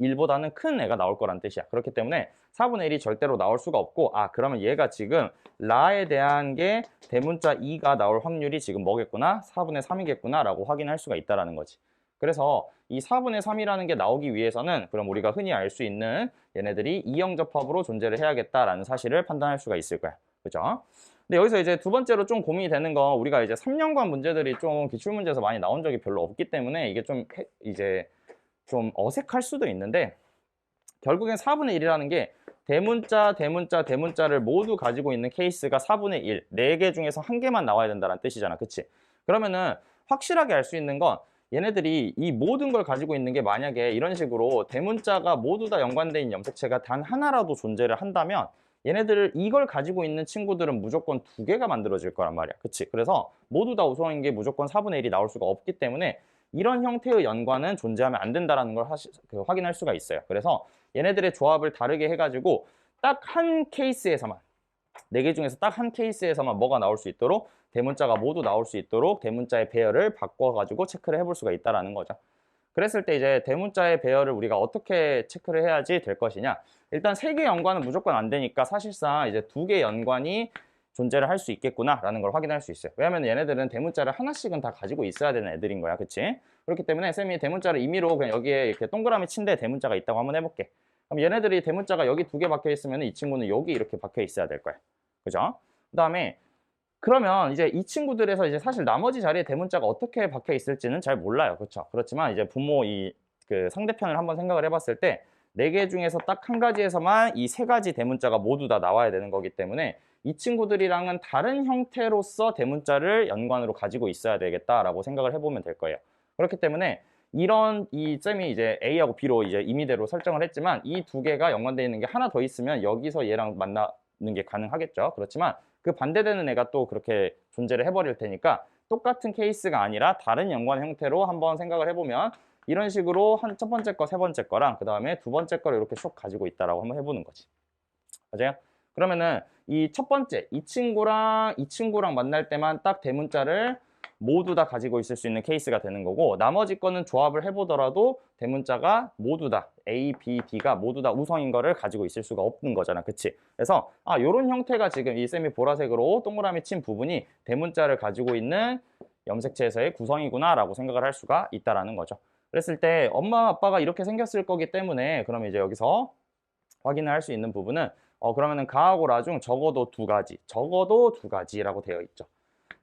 1보다는 큰 애가 나올 거란 뜻이야. 그렇기 때문에 4분의 1이 절대로 나올 수가 없고 그러면 얘가 지금 라에 대한 게 대문자 2가 나올 확률이 지금 뭐겠구나? 4분의 3이겠구나 라고 확인할 수가 있다는 거지. 그래서 이 4분의 3이라는 게 나오기 위해서는 그럼 우리가 흔히 알 수 있는 얘네들이 이형접합으로 존재를 해야겠다라는 사실을 판단할 수가 있을 거야. 그죠? 근데 여기서 이제 두 번째로 좀 고민이 되는 건 우리가 이제 3년간 문제들이 좀 기출문제에서 많이 나온 적이 별로 없기 때문에 이게 좀 좀 어색할 수도 있는데 결국엔 4분의 1이라는 게 대문자를 모두 가지고 있는 케이스가 4분의 1, 4개 중에서 1개만 나와야 된다는 뜻이잖아. 그치? 그러면은 확실하게 알 수 있는 건 얘네들이 이 모든 걸 가지고 있는 게 만약에 이런 식으로 대문자가 모두 다 연관되어 있는 염색체가 단 하나라도 존재를 한다면 얘네들 이걸 가지고 있는 친구들은 무조건 2개가 만들어질 거란 말이야. 그치? 그래서 모두 다 우성인 게 무조건 4분의 1이 나올 수가 없기 때문에 이런 형태의 연관은 존재하면 안 된다라는 걸 확인할 수가 있어요. 그래서 얘네들의 조합을 다르게 해가지고 딱 한 케이스에서만, 4개 중에서 딱 한 케이스에서만 뭐가 나올 수 있도록, 대문자가 모두 나올 수 있도록 대문자의 배열을 바꿔가지고 체크를 해볼 수가 있다라는 거죠. 그랬을 때 이제 대문자의 배열을 우리가 어떻게 체크를 해야지 될 것이냐. 일단 3개 연관은 무조건 안 되니까 사실상 이제 2개 연관이 존재를 할 수 있겠구나라는 걸 확인할 수 있어요. 왜냐하면 얘네들은 대문자를 하나씩은 다 가지고 있어야 되는 애들인 거야. 그치? 그렇기 때문에 쌤이 대문자를 임의로 그냥 여기에 이렇게 동그라미 친 데 대문자가 있다고 한번 해볼게. 그럼 얘네들이 대문자가 여기 2개 박혀 있으면 이 친구는 여기 이렇게 박혀 있어야 될 거야. 그죠? 그 다음에 그러면 이제 이 친구들에서 이제 사실 나머지 자리에 대문자가 어떻게 박혀 있을지는 잘 몰라요. 그렇죠? 그렇지만 이제 부모 그 상대편을 한번 생각을 해봤을 때 4개 중에서 딱 한 가지에서만 이 3가지 대문자가 모두 다 나와야 되는 거기 때문에 이 친구들이랑은 다른 형태로서 대문자를 연관으로 가지고 있어야 되겠다라고 생각을 해보면 될 거예요. 그렇기 때문에 이 쌤이 이제 A하고 B로 이제 임의대로 설정을 했지만 이 2개가 연관되어 있는 게 하나 더 있으면 여기서 얘랑 만나는 게 가능하겠죠. 그렇지만 그 반대되는 애가 또 그렇게 존재를 해버릴 테니까 똑같은 케이스가 아니라 다른 연관 형태로 한번 생각을 해보면 이런 식으로 첫 번째 거, 3번째 거랑 그 다음에 2번째 거를 이렇게 쭉 가지고 있다라고 한번 해보는 거지. 맞아요? 그러면은 이 첫 번째, 이 친구랑 만날 때만 딱 대문자를 모두 다 가지고 있을 수 있는 케이스가 되는 거고 나머지 거는 조합을 해보더라도 대문자가 모두 다 A, B, D가 모두 다 우성인 거를 가지고 있을 수가 없는 거잖아. 그치? 그래서 요런 형태가 지금 이 쌤이 보라색으로 동그라미 친 부분이 대문자를 가지고 있는 염색체에서의 구성이구나 라고 생각을 할 수가 있다라는 거죠. 그랬을 때 엄마 아빠가 이렇게 생겼을 거기 때문에 그러면 이제 여기서 확인을 할 수 있는 부분은 그러면은 가하고 라 중 적어도 2가지라고 되어 있죠.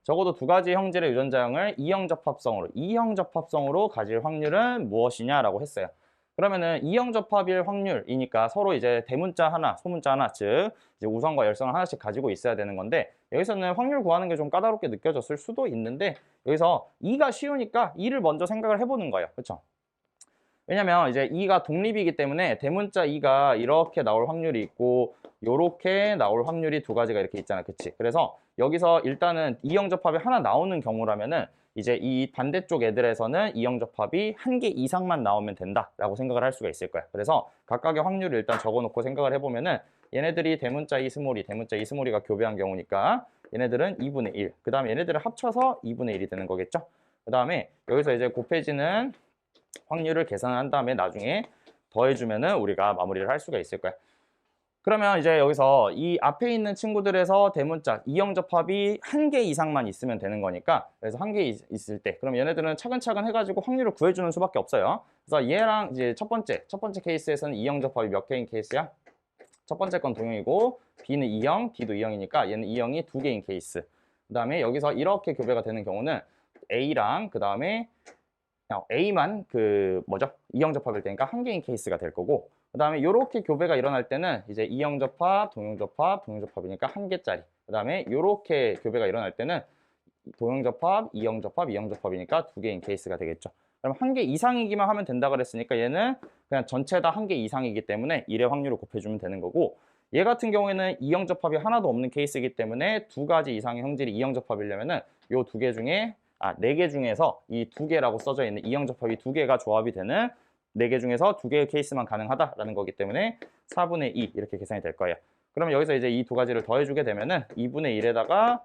적어도 2가지 형질의 유전자형을 이형 접합성으로 가질 확률은 무엇이냐라고 했어요. 그러면은 이형 접합일 확률이니까 서로 이제 대문자 하나, 소문자 하나, 즉 이제 우성과 열성을 하나씩 가지고 있어야 되는 건데 여기서는 확률 구하는 게 좀 까다롭게 느껴졌을 수도 있는데 여기서 2가 쉬우니까 2를 먼저 생각을 해보는 거예요. 그렇죠? 왜냐면 이제 2가 독립이기 때문에 대문자 2가 이렇게 나올 확률이 있고 요렇게 나올 확률이 2가지가 이렇게 있잖아. 그치? 그래서 여기서 일단은 이형 접합이 하나 나오는 경우라면은 이제 이 반대쪽 애들에서는 이형 접합이 1개 이상만 나오면 된다라고 생각을 할 수가 있을 거야. 그래서 각각의 확률을 일단 적어놓고 생각을 해보면은 얘네들이 대문자 대문자 이스몰이가 교배한 경우니까 얘네들은 2분의 1. 그 다음에 얘네들을 합쳐서 2분의 1이 되는 거겠죠? 그 다음에 여기서 이제 곱해지는 확률을 계산한 다음에 나중에 더해주면은 우리가 마무리를 할 수가 있을 거야. 그러면 이제 여기서 이 앞에 있는 친구들에서 대문자 이형 접합이 1개 이상만 있으면 되는 거니까 그래서 1개 있을 때 그럼 얘네들은 차근차근 해가지고 확률을 구해주는 수밖에 없어요. 그래서 얘랑 이제 첫 번째 케이스에서는 이형 접합이 몇 개인 케이스야? 첫 번째 건 동형이고 B는 2형, D도 2형이니까 얘는 2형이 2개인 케이스. 그 다음에 여기서 이렇게 교배가 되는 경우는 A랑 그 다음에 A만 이형 접합일 테니까 1개인 케이스가 될 거고 그 다음에 이렇게 교배가 일어날 때는 이제 이형 접합, 동형 접합이니까 1개짜리 그 다음에 이렇게 교배가 일어날 때는 동형 접합, 이형 접합이니까 2개인 케이스가 되겠죠. 그럼 1개 이상이기만 하면 된다 그랬으니까 얘는 그냥 전체 다 1개 이상이기 때문에 1의 확률을 곱해주면 되는 거고 얘 같은 경우에는 이형 접합이 하나도 없는 케이스이기 때문에 2가지 이상의 형질이 이형 접합이려면은 요 2개 중에 4개 중에서 이 2개라고 써져 있는 이형 접합이 2개가 조합이 되는 4개 중에서 2개의 케이스만 가능하다라는 거기 때문에 4분의 2 이렇게 계산이 될 거예요. 그러면 여기서 이제 이 2가지를 더해주게 되면은 2분의 1에다가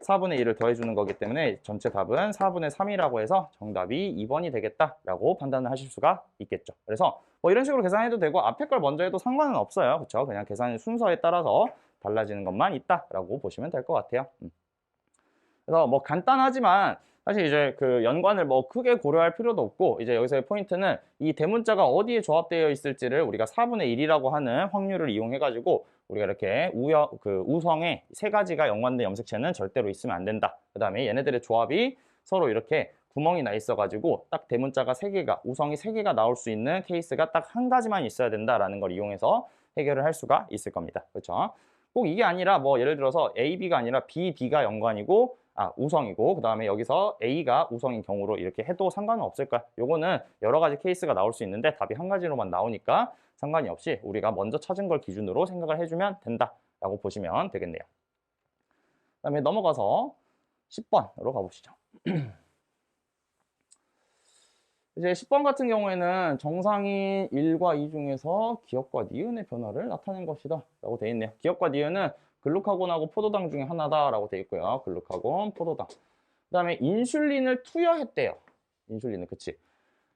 4분의 1을 더해주는 거기 때문에 전체 답은 4분의 3이라고 해서 정답이 2번이 되겠다라고 판단을 하실 수가 있겠죠. 그래서 뭐 이런 식으로 계산해도 되고 앞에 걸 먼저 해도 상관은 없어요. 그렇죠? 그냥 계산 순서에 따라서 달라지는 것만 있다라고 보시면 될 것 같아요. 그래서 뭐 간단하지만 사실 이제 그 연관을 뭐 크게 고려할 필요도 없고 이제 여기서의 포인트는 이 대문자가 어디에 조합되어 있을지를 우리가 4분의 1이라고 하는 확률을 이용해 가지고 우리가 이렇게 우성의 3가지가 연관된 염색체는 절대로 있으면 안 된다. 그 다음에 얘네들의 조합이 서로 이렇게 구멍이 나 있어 가지고 딱 대문자가 3개가 우성이 3개가 나올 수 있는 케이스가 딱 1가지만 있어야 된다라는 걸 이용해서 해결을 할 수가 있을 겁니다. 그렇죠? 꼭 이게 아니라 뭐 예를 들어서 A, B가 아니라 B, D가 연관이고 우성이고 그 다음에 여기서 A가 우성인 경우로 이렇게 해도 상관은 없을 거야. 요거는 여러 가지 케이스가 나올 수 있는데 답이 1가지로만 나오니까 상관이 없이 우리가 먼저 찾은 걸 기준으로 생각을 해주면 된다라고 보시면 되겠네요. 그 다음에 넘어가서 10번으로 가보시죠. 이제 10번 같은 경우에는 정상인 1과 2 중에서 기억과 니은의 변화를 나타낸 것이다 라고 되어 있네요. 기억과 니은은 글루카곤하고 포도당 중에 하나다 라고 되어 있고요. 글루카곤, 포도당. 그 다음에 인슐린을 투여했대요. 인슐린을, 그치?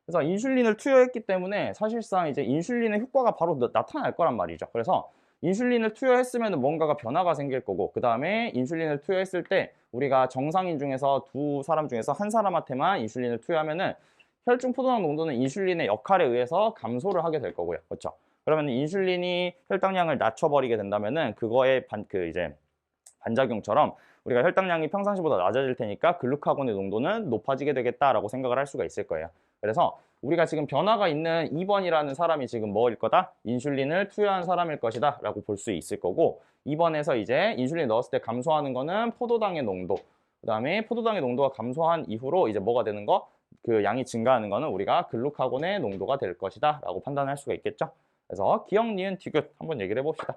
그래서 인슐린을 투여했기 때문에 사실상 이제 인슐린의 효과가 바로 나타날 거란 말이죠. 그래서 인슐린을 투여했으면 뭔가가 변화가 생길 거고, 그 다음에 인슐린을 투여했을 때 우리가 정상인 중에서 두 사람 중에서 한 사람한테만 인슐린을 투여하면은 혈중 포도당 농도는 인슐린의 역할에 의해서 감소를 하게 될 거고요. 그렇죠? 그러면 인슐린이 혈당량을 낮춰버리게 된다면은 그거의 반작용처럼 우리가 혈당량이 평상시보다 낮아질 테니까 글루카곤의 농도는 높아지게 되겠다라고 생각을 할 수가 있을 거예요. 그래서 우리가 지금 변화가 있는 2번이라는 사람이 지금 뭐일 거다? 인슐린을 투여한 사람일 것이다 라고 볼 수 있을 거고, 2번에서 이제 인슐린 넣었을 때 감소하는 거는 포도당의 농도, 그 다음에 포도당의 농도가 감소한 이후로 이제 뭐가 되는 거? 그 양이 증가하는 거는 우리가 글루카곤의 농도가 될 것이다 라고 판단할 수가 있겠죠. 그래서 기억, 니은, 디귿 한번 얘기를 해봅시다.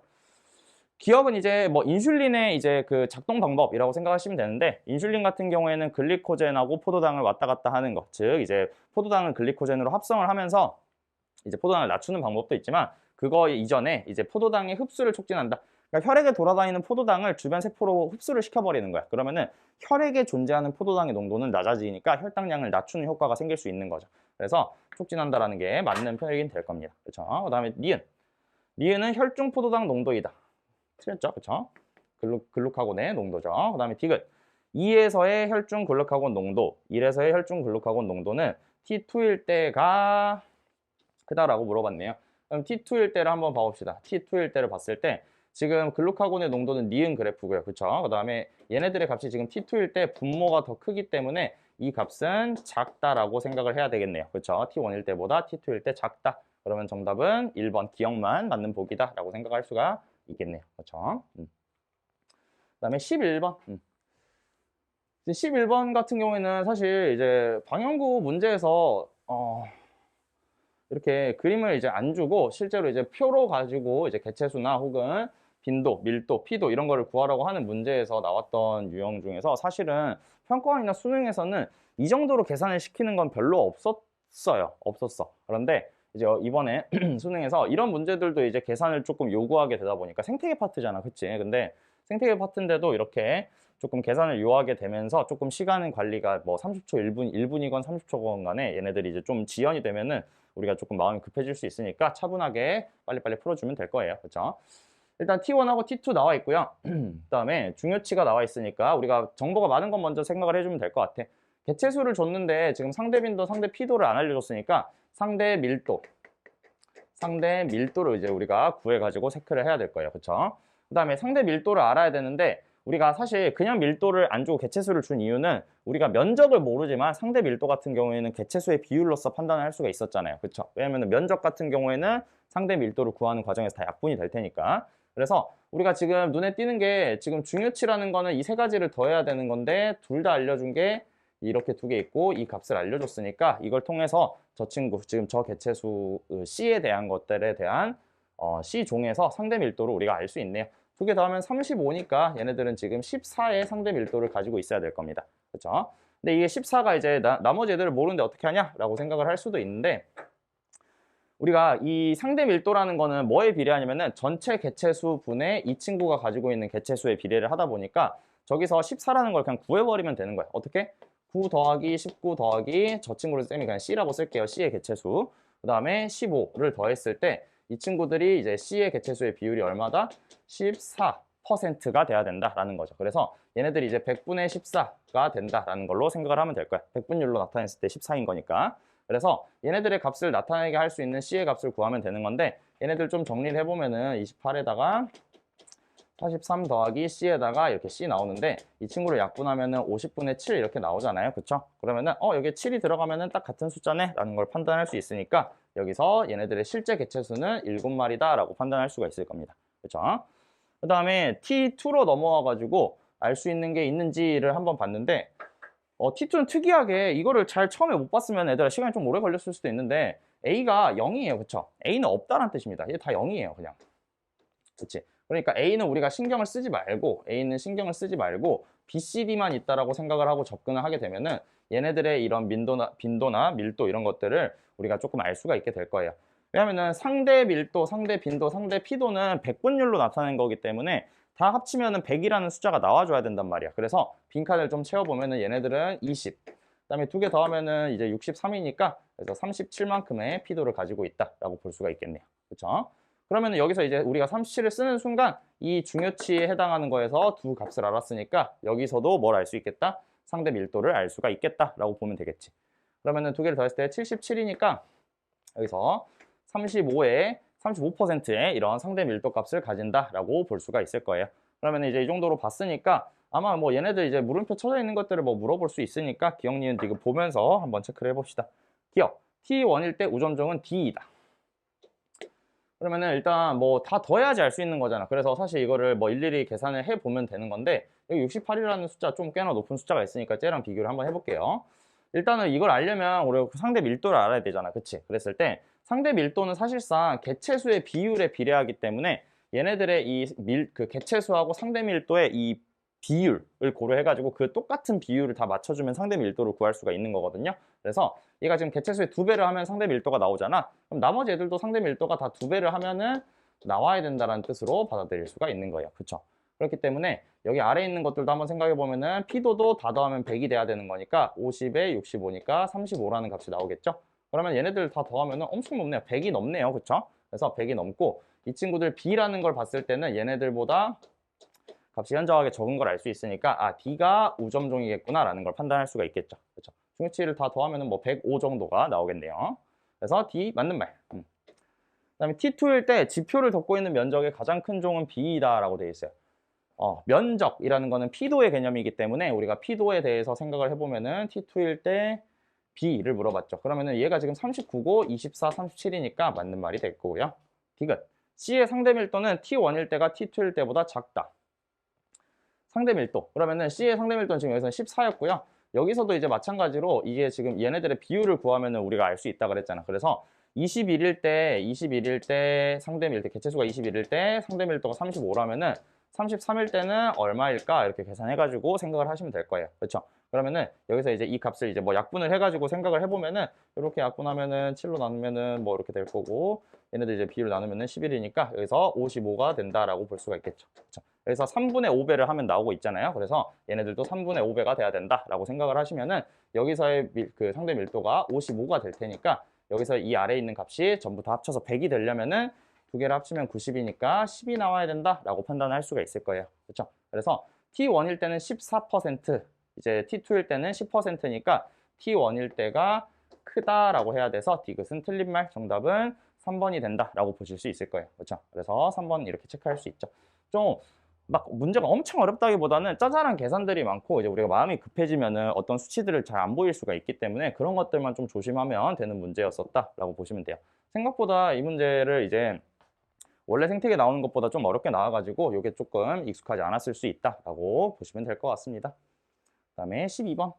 기억은 이제 뭐 인슐린의 이제 그 작동 방법이라고 생각하시면 되는데, 인슐린 같은 경우에는 글리코젠하고 포도당을 왔다 갔다 하는 것, 즉 이제 포도당을 글리코젠으로 합성을 하면서 이제 포도당을 낮추는 방법도 있지만, 그거 이전에 이제 포도당의 흡수를 촉진한다. 그러니까 혈액에 돌아다니는 포도당을 주변 세포로 흡수를 시켜버리는 거야. 그러면은 혈액에 존재하는 포도당의 농도는 낮아지니까 혈당량을 낮추는 효과가 생길 수 있는 거죠. 그래서 촉진한다라는 게 맞는 표현이 될 겁니다. 그렇죠? 그다음에 니은. 니은은 혈중 포도당 농도이다. 틀렸죠? 그렇죠? 글루카곤의 농도죠. 그다음에 디귿. 2에서의 혈중 글루카곤 농도, 1에서의 혈중 글루카곤 농도는 T2일 때가 크다라고 물어봤네요. 그럼 T2일 때를 한번 봐봅시다. T2일 때를 봤을 때 지금 글루카곤의 농도는 니은 그래프고요. 그렇죠? 그다음에 얘네들의 값이 지금 T2일 때 분모가 더 크기 때문에 이 값은 작다라고 생각을 해야 되겠네요. 그렇죠? T1일 때보다 T2일 때 작다. 그러면 정답은 1번 기억만 맞는 보기다라고 생각할 수가 있겠네요. 그렇죠? 그다음에 11번. 11번 같은 경우에는 사실 이제 방영구 문제에서 이렇게 그림을 이제 안 주고 실제로 이제 표로 가지고 이제 개체수나 혹은 빈도, 밀도, 피도 이런 거를 구하라고 하는 문제에서 나왔던 유형 중에서 사실은 평가원이나 수능에서는 이 정도로 계산을 시키는 건 별로 없었어. 그런데 이제 이번에 수능에서 이런 문제들도 이제 계산을 조금 요구하게 되다 보니까 생태계 파트잖아, 그치? 근데 생태계 파트인데도 이렇게 조금 계산을 요하게 되면서 조금 시간 관리가 뭐 30초, 1분이건 30초건 간에 얘네들이 이제 좀 지연이 되면은 우리가 조금 마음이 급해질 수 있으니까 차분하게 빨리빨리 풀어주면 될 거예요. 그렇죠? 일단 T1하고 T2 나와 있고요. 그다음에 중요치가 나와 있으니까 우리가 정보가 많은 건 먼저 생각을 해주면 될 것 같아. 개체수를 줬는데 지금 상대 빈도, 상대 피도를 안 알려줬으니까 상대 밀도를 이제 우리가 구해가지고 체크를 해야 될 거예요. 그렇죠? 그다음에 상대 밀도를 알아야 되는데 우리가 사실 그냥 밀도를 안 주고 개체수를 준 이유는 우리가 면적을 모르지만 상대 밀도 같은 경우에는 개체수의 비율로서 판단을 할 수가 있었잖아요. 그렇죠? 왜냐하면 면적 같은 경우에는 상대 밀도를 구하는 과정에서 다 약분이 될 테니까. 그래서 우리가 지금 눈에 띄는 게 지금 중요치라는 거는 이 세 가지를 더해야 되는 건데 둘 다 알려준 게 이렇게 두 개 있고 이 값을 알려줬으니까 이걸 통해서 저 친구 지금 저 개체수 C에 대한 것들에 대한 C종에서 상대 밀도를 우리가 알 수 있네요. 두 개 더하면 35니까 얘네들은 지금 14의 상대 밀도를 가지고 있어야 될 겁니다. 그렇죠? 근데 이게 14가 이제 나머지 애들을 모르는데 어떻게 하냐라고 생각을 할 수도 있는데 우리가 이 상대 밀도라는 거는 뭐에 비례하냐면은 전체 개체수 분의 이 친구가 가지고 있는 개체수에 비례를 하다 보니까 저기서 14라는 걸 그냥 구해버리면 되는 거예요. 어떻게? 9 더하기 19 더하기 저 친구를 쌤이 그냥 C라고 쓸게요. C의 개체수. 그 다음에 15를 더했을 때 이 친구들이 이제 C의 개체수의 비율이 얼마다? 14%가 돼야 된다라는 거죠. 그래서 얘네들이 이제 100분의 14가 된다라는 걸로 생각을 하면 될 거야. 100분율로 나타냈을 때 14인 거니까. 그래서 얘네들의 값을 나타내게 할 수 있는 C의 값을 구하면 되는 건데 얘네들 좀 정리를 해보면은 28에다가 43 더하기 C에다가 이렇게 C 나오는데 이 친구를 약분하면은 50분의 7 이렇게 나오잖아요. 그쵸? 그러면은 여기에 7이 들어가면은 딱 같은 숫자네 라는 걸 판단할 수 있으니까 여기서 얘네들의 실제 개체수는 7마리다 라고 판단할 수가 있을 겁니다. 그쵸? 그 다음에 T2로 넘어와 가지고 알 수 있는 게 있는지를 한번 봤는데 T2는 특이하게 이거를 잘 처음에 못 봤으면 애들아 시간이 좀 오래 걸렸을 수도 있는데 A가 0이에요. 그쵸? A는 없다는 뜻입니다. 이게 다 0이에요. 그냥. 그치? 그러니까 A는 우리가 신경을 쓰지 말고 B, C, D만 있다라고 생각을 하고 접근을 하게 되면은 얘네들의 이런 빈도나 밀도 이런 것들을 우리가 조금 알 수가 있게 될 거예요. 왜냐면은 상대 밀도, 상대 빈도, 상대 피도는 백분율로 나타낸 거기 때문에 다 합치면은 100이라는 숫자가 나와줘야 된단 말이야. 그래서 빈칸을 좀 채워보면은 얘네들은 20, 그다음에 두 개 더하면은 이제 63이니까 그래서 37만큼의 피도를 가지고 있다라고 볼 수가 있겠네요. 그렇죠? 그러면 여기서 이제 우리가 37을 쓰는 순간 이 중요치에 해당하는 거에서 두 값을 알았으니까 여기서도 뭘 알 수 있겠다? 상대 밀도를 알 수가 있겠다라고 보면 되겠지. 그러면은 두 개를 더했을 때 77이니까 여기서 35%의 이런 상대 밀도 값을 가진다라고 볼 수가 있을 거예요. 그러면 이제 이 정도로 봤으니까 아마 뭐 얘네들 이제 물음표 쳐져 있는 것들을 뭐 물어볼 수 있으니까 기억, 니은, 디귿 보면서 한번 체크를 해봅시다. 기억, T1일 때 우점종은 D이다. 그러면은 일단 뭐 다 더해야지 알 수 있는 거잖아. 그래서 사실 이거를 뭐 일일이 계산을 해보면 되는 건데 여기 68이라는 숫자 좀 꽤나 높은 숫자가 있으니까 쟤랑 비교를 한번 해볼게요. 일단은 이걸 알려면 우리가 상대 밀도를 알아야 되잖아. 그치? 그랬을 때 상대 밀도는 사실상 개체수의 비율에 비례하기 때문에 얘네들의 그 개체수하고 상대 밀도의 이 비율을 고려해가지고 그 똑같은 비율을 다 맞춰주면 상대 밀도를 구할 수가 있는 거거든요. 그래서 얘가 지금 개체수의 2배를 하면 상대 밀도가 나오잖아. 그럼 나머지 애들도 상대 밀도가 다 2배를 하면은 나와야 된다는 뜻으로 받아들일 수가 있는 거예요. 그쵸? 그렇기 때문에 여기 아래에 있는 것들도 한번 생각해 보면은 피도도 다 더하면 100이 돼야 되는 거니까 50에 65니까 35라는 값이 나오겠죠? 그러면 얘네들 다 더하면은 엄청 높네요. 100이 넘네요. 그쵸? 그래서 100이 넘고 이 친구들 B라는 걸 봤을 때는 얘네들보다 값이 현저하게 적은 걸 알 수 있으니까 아 D가 우점종이겠구나 라는 걸 판단할 수가 있겠죠. 그렇죠? 중요치를 다 더하면 뭐 105 정도가 나오겠네요. 그래서 D 맞는 말. 그다음에 T2일 때 지표를 덮고 있는 면적의 가장 큰 종은 B이다라고 되어 있어요. 면적이라는 거는 피도의 개념이기 때문에 우리가 피도에 대해서 생각을 해보면은 T2일 때 B를 물어봤죠. 그러면은 얘가 지금 39고 24, 37이니까 맞는 말이 될 거고요. 디귿. C의 상대 밀도는 T1일 때가 T2일 때보다 작다. 상대 밀도. 그러면은 C의 상대 밀도는 지금 여기서는 14였고요. 여기서도 이제 마찬가지로 이게 지금 얘네들의 비율을 구하면은 우리가 알 수 있다 그랬잖아. 그래서 21일 때 상대 밀도, 개체수가 21일 때 상대 밀도가 35라면은 33일 때는 얼마일까? 이렇게 계산해가지고 생각을 하시면 될 거예요. 그렇죠? 그러면은 여기서 이제 이 값을 이제 뭐 약분을 해가지고 생각을 해보면은 이렇게 약분하면은 7로 나누면은 뭐 이렇게 될 거고 얘네들 이제 비율 나누면은 11이니까 여기서 55가 된다라고 볼 수가 있겠죠. 그렇죠? 그래서 3분의 5배를 하면 나오고 있잖아요. 그래서 얘네들도 3분의 5배가 돼야 된다라고 생각을 하시면은 여기서의 그 상대 밀도가 55가 될 테니까 여기서 이 아래에 있는 값이 전부 다 합쳐서 100이 되려면은 두 개를 합치면 90이니까 10이 나와야 된다라고 판단할 수가 있을 거예요. 그렇죠? 그래서 T1일 때는 14%, 이제 T2일 때는 10%니까 T1일 때가 크다라고 해야 돼서 디귿은 틀린 말, 정답은 3번이 된다라고 보실 수 있을 거예요. 그렇죠? 그래서 3번 이렇게 체크할 수 있죠. 좀 막 문제가 엄청 어렵다기보다는 짜잘한 계산들이 많고 이제 우리가 마음이 급해지면은 어떤 수치들을 잘 안 보일 수가 있기 때문에 그런 것들만 좀 조심하면 되는 문제였었다라고 보시면 돼요. 생각보다 이 문제를 이제 원래 생태계 나오는 것보다 좀 어렵게 나와가지고 이게 조금 익숙하지 않았을 수 있다라고 보시면 될 것 같습니다. 그다음에 12번.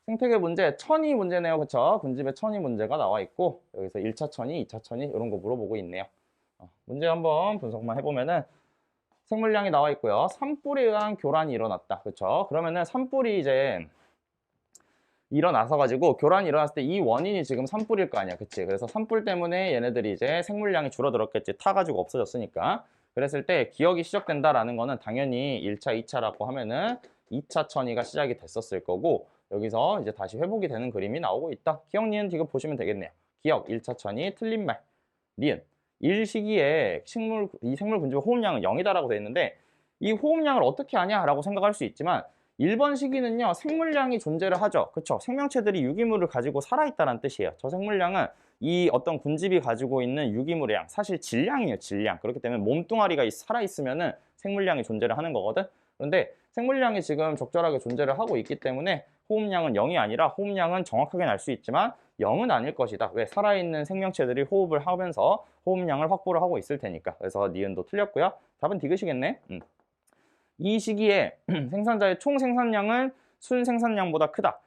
생태계 문제, 천이 문제네요. 그쵸? 군집에 천이 문제가 나와 있고 여기서 1차 천이, 2차 천이 이런 거 물어보고 있네요. 문제 한번 분석만 해보면은 생물량이 나와 있고요. 산불에 의한 교란이 일어났다. 그렇죠? 그러면은 산불이 이제 일어나서 가지고 교란이 일어났을 때 이 원인이 지금 산불일 거 아니야. 그치? 그래서 산불 때문에 얘네들이 이제 생물량이 줄어들었겠지. 타가지고 없어졌으니까. 그랬을 때 기억이 시작된다라는 거는 당연히 1차, 2차라고 하면은 2차 천이가 시작이 됐었을 거고 여기서 이제 다시 회복이 되는 그림이 나오고 있다. 기억, 니은, 디귿 보시면 되겠네요. 기억, 1차 천이 틀린 말. 니은. 일 시기에 이 생물 군집의 호흡량은 0이다라고 되어 있는데 이 호흡량을 어떻게 하냐라고 생각할 수 있지만 1번 시기는요 생물량이 존재를 하죠. 그렇죠? 생명체들이 유기물을 가지고 살아있다는 뜻이에요. 저 생물량은 이 어떤 군집이 가지고 있는 유기물의 양, 사실 질량이에요. 질량. 그렇기 때문에 몸뚱아리가 살아있으면은 생물량이 존재를 하는 거거든. 그런데 생물량이 지금 적절하게 존재를 하고 있기 때문에 호흡량은 0이 아니라 호흡량은 정확하게 날 수 있지만 0은 아닐 것이다. 왜? 살아있는 생명체들이 호흡을 하면서 호흡량을 확보를 하고 있을 테니까. 그래서 니은도 틀렸고요. 답은 디귿이겠네. 이 시기에 생산자의 총 생산량은 순 생산량보다 크다.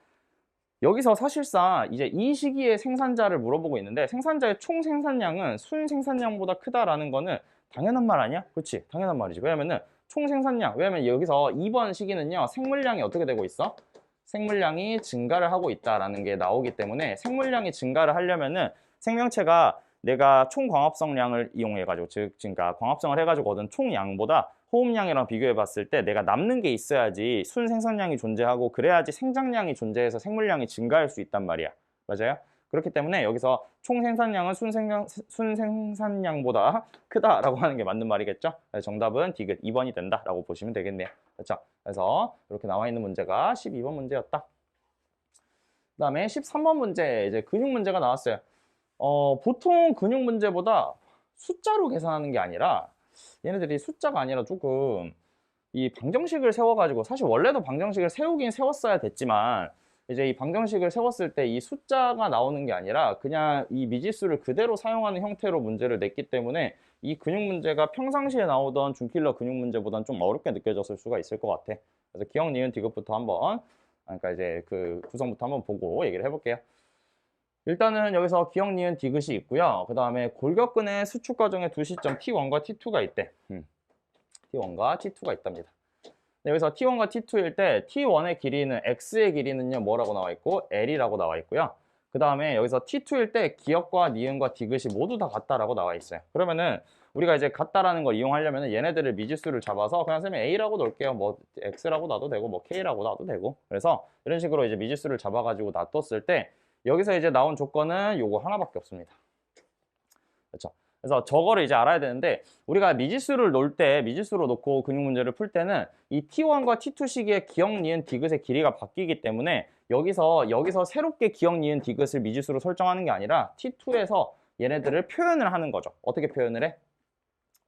여기서 사실상 이제 이 시기에 생산자를 물어보고 있는데 생산자의 총 생산량은 순 생산량보다 크다라는 거는 당연한 말 아니야? 그렇지? 당연한 말이지. 왜냐면은 총 생산량, 왜냐면 여기서 2번 시기는요 생물량이 어떻게 되고 있어? 생물량이 증가를 하고 있다라는 게 나오기 때문에 생물량이 증가를 하려면은 생명체가 내가 총 광합성량을 이용해가지고 즉 그러니까 광합성을 해가지고 얻은 총량보다 호흡량이랑 비교해 봤을 때 내가 남는 게 있어야지 순생산량이 존재하고 그래야지 생장량이 존재해서 생물량이 증가할 수 있단 말이야. 맞아요? 그렇기 때문에 여기서 총 생산량은 순생산량보다 크다라고 하는 게 맞는 말이겠죠? 그래서 정답은 디귿 2번이 된다라고 보시면 되겠네요. 그렇죠? 그래서 이렇게 나와 있는 문제가 12번 문제였다. 그다음에 13번 문제 이제 근육 문제가 나왔어요. 보통 근육 문제보다 숫자로 계산하는 게 아니라 얘네들이 숫자가 아니라 조금 이 방정식을 세워가지고 사실 원래도 방정식을 세우긴 세웠어야 됐지만 이제 이 방정식을 세웠을 때 이 숫자가 나오는 게 아니라 그냥 이 미지수를 그대로 사용하는 형태로 문제를 냈기 때문에 이 근육 문제가 평상시에 나오던 준킬러 근육 문제보다는 좀 어렵게 느껴졌을 수가 있을 것 같아. 그래서 기억, 니은, 디귿부터 한번 그러니까 이제 그 구성부터 한번 보고 얘기를 해볼게요. 일단은 여기서 기억, 니은, 디귿이 있고요. 그 다음에 골격근의 수축 과정의 두 시점 T1과 T2가 있대. T1과 T2가 있답니다. 여기서 T1과 T2일 때 T1의 길이는 X의 길이는요 뭐라고 나와 있고 L이라고 나와 있고요. 그 다음에 여기서 T2일 때 기억과 니은과 디귿이 모두 다 같다라고 나와 있어요. 그러면은 우리가 이제 같다라는 걸 이용하려면 얘네들을 미지수를 잡아서 그냥 선생님 A라고 놓을게요. 뭐 X라고 놔도 되고 뭐 K라고 놔도 되고. 그래서 이런 식으로 이제 미지수를 잡아가지고 놔뒀을 때 여기서 이제 나온 조건은 요거 하나밖에 없습니다. 그렇죠? 그래서 저거를 이제 알아야 되는데 우리가 미지수를 놓을 때 미지수로 놓고 근육 문제를 풀 때는 이 T1과 T2 시기의 기억, 니은, 디귿의 길이가 바뀌기 때문에 여기서 새롭게 기억, 니은, 디귿을 미지수로 설정하는 게 아니라 T2에서 얘네들을 표현을 하는 거죠. 어떻게 표현을 해?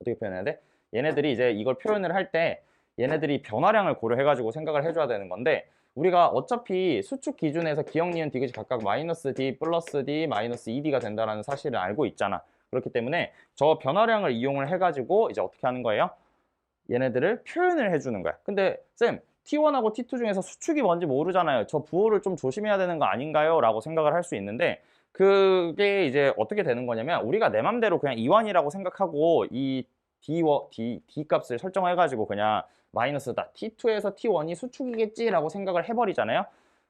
어떻게 표현해야 돼? 얘네들이 이제 이걸 표현을 할 때 얘네들이 변화량을 고려해가지고 생각을 해줘야 되는 건데 우리가 어차피 수축 기준에서 기억, 니은, 디귿이 각각 마이너스 D, 플러스 D, 마이너스 2D가 된다는 사실을 알고 있잖아. 그렇기 때문에 저 변화량을 이용을 해가지고 이제 어떻게 하는 거예요? 얘네들을 표현을 해주는 거야. 근데 쌤, T1하고 T2 중에서 수축이 뭔지 모르잖아요. 저 부호를 좀 조심해야 되는 거 아닌가요? 라고 생각을 할 수 있는데 그게 이제 어떻게 되는 거냐면 우리가 내 맘대로 그냥 이완이라고 생각하고 이 D 값을 설정해가지고 그냥 마이너스다. T2에서 T1이 수축이겠지라고 생각을 해버리잖아요.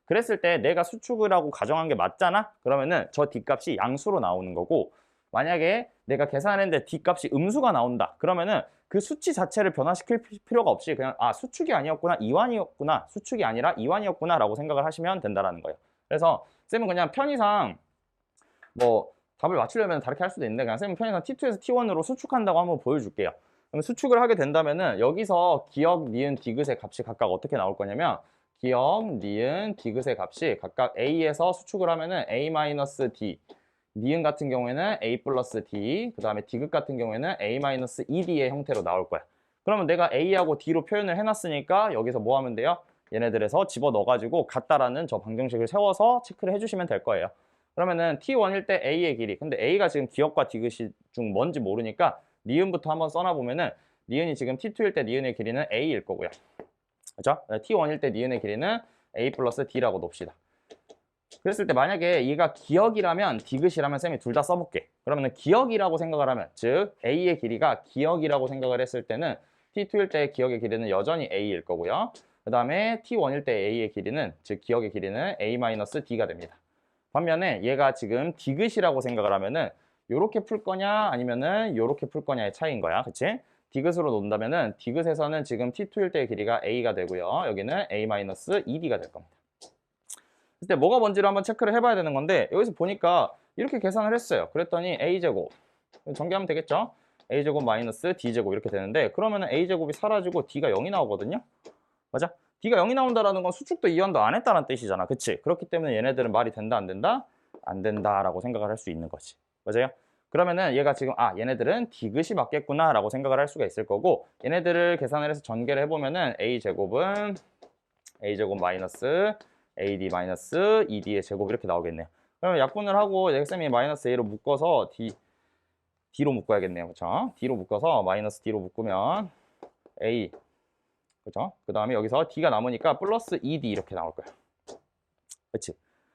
그랬을 때 내가 수축을 하고 가정한 게 맞잖아? 그러면은 저 D 값이 양수로 나오는 거고 만약에 내가 계산했는데 D 값이 음수가 나온다. 그러면은 그 수치 자체를 변화시킬 필요가 없이 그냥 아 수축이 아니었구나 이완이었구나 수축이 아니라 이완이었구나 라고 생각을 하시면 된다라는 거예요. 그래서 쌤은 그냥 편의상 뭐 답을 맞추려면 다르게 할 수도 있는데 그냥 쌤은 편의상 T2에서 T1으로 수축한다고 한번 보여줄게요. 그럼 수축을 하게 된다면은 여기서 기억, 니은, 디귿의 값이 각각 어떻게 나올 거냐면 기억, 니은, 디귿의 값이 각각 A에서 수축을 하면은 A-D 니은 같은 경우에는 A 플러스 D, 그 다음에 디귿 같은 경우에는 A 마이너스 2D의 형태로 나올 거야. 그러면 내가 A하고 D로 표현을 해놨으니까 여기서 뭐 하면 돼요? 얘네들에서 집어넣어가지고 같다라는 저 방정식을 세워서 체크를 해주시면 될 거예요. 그러면은 T1일 때 A의 길이, 근데 A가 지금 기억과 디귿이 중 뭔지 모르니까 니은부터 한번 써놔보면은 니은이 지금 T2일 때 니은의 길이는 A일 거고요. 그렇죠? T1일 때 니은의 길이는 A 플러스 D라고 놉시다. 그랬을 때 만약에 얘가 기억이라면 디귿이라면 쌤이 둘 다 써볼게. 그러면 기억이라고 생각을 하면 즉 A의 길이가 기억이라고 생각을 했을 때는 T2일 때 기억의 길이는 여전히 A일 거고요. 그 다음에 T1일 때 A의 길이는 즉 기억의 길이는 A-D가 됩니다. 반면에 얘가 지금 디귿이라고 생각을 하면은 요렇게 풀 거냐 아니면은 요렇게 풀 거냐의 차이인 거야. 그치? 디귿으로 놓는다면은 디귿에서는 지금 T2일 때의 길이가 A가 되고요. 여기는 A-2D가 될 겁니다. 그때 뭐가 뭔지를 한번 체크를 해봐야 되는 건데 여기서 보니까 이렇게 계산을 했어요. 그랬더니 A제곱 전개하면 되겠죠? A제곱 마이너스 D제곱 이렇게 되는데 그러면은 A제곱이 사라지고 D가 0이 나오거든요? 맞아? D가 0이 나온다라는 건 수축도 이완도 안 했다는 뜻이잖아. 그치? 그렇기 때문에 얘네들은 말이 된다 안 된다? 안 된다라고 생각을 할 수 있는 거지. 맞아요? 그러면은 얘가 지금 얘네들은 디귿이 맞겠구나 라고 생각을 할 수가 있을 거고 얘네들을 계산을 해서 전개를 해보면은 A제곱은 A제곱 마이너스 AD 마이너스 ED의 제곱 이렇게 나오겠네요. 그러면 약분을 하고 쌤이 마이너스 A로 묶어서 D로 묶어야겠네요. 그렇죠? D로 묶어서 마이너스 D로 묶으면 A 그렇죠? 그 다음에 여기서 D가 남으니까 플러스 ED 이렇게 나올 거예요. 그렇지?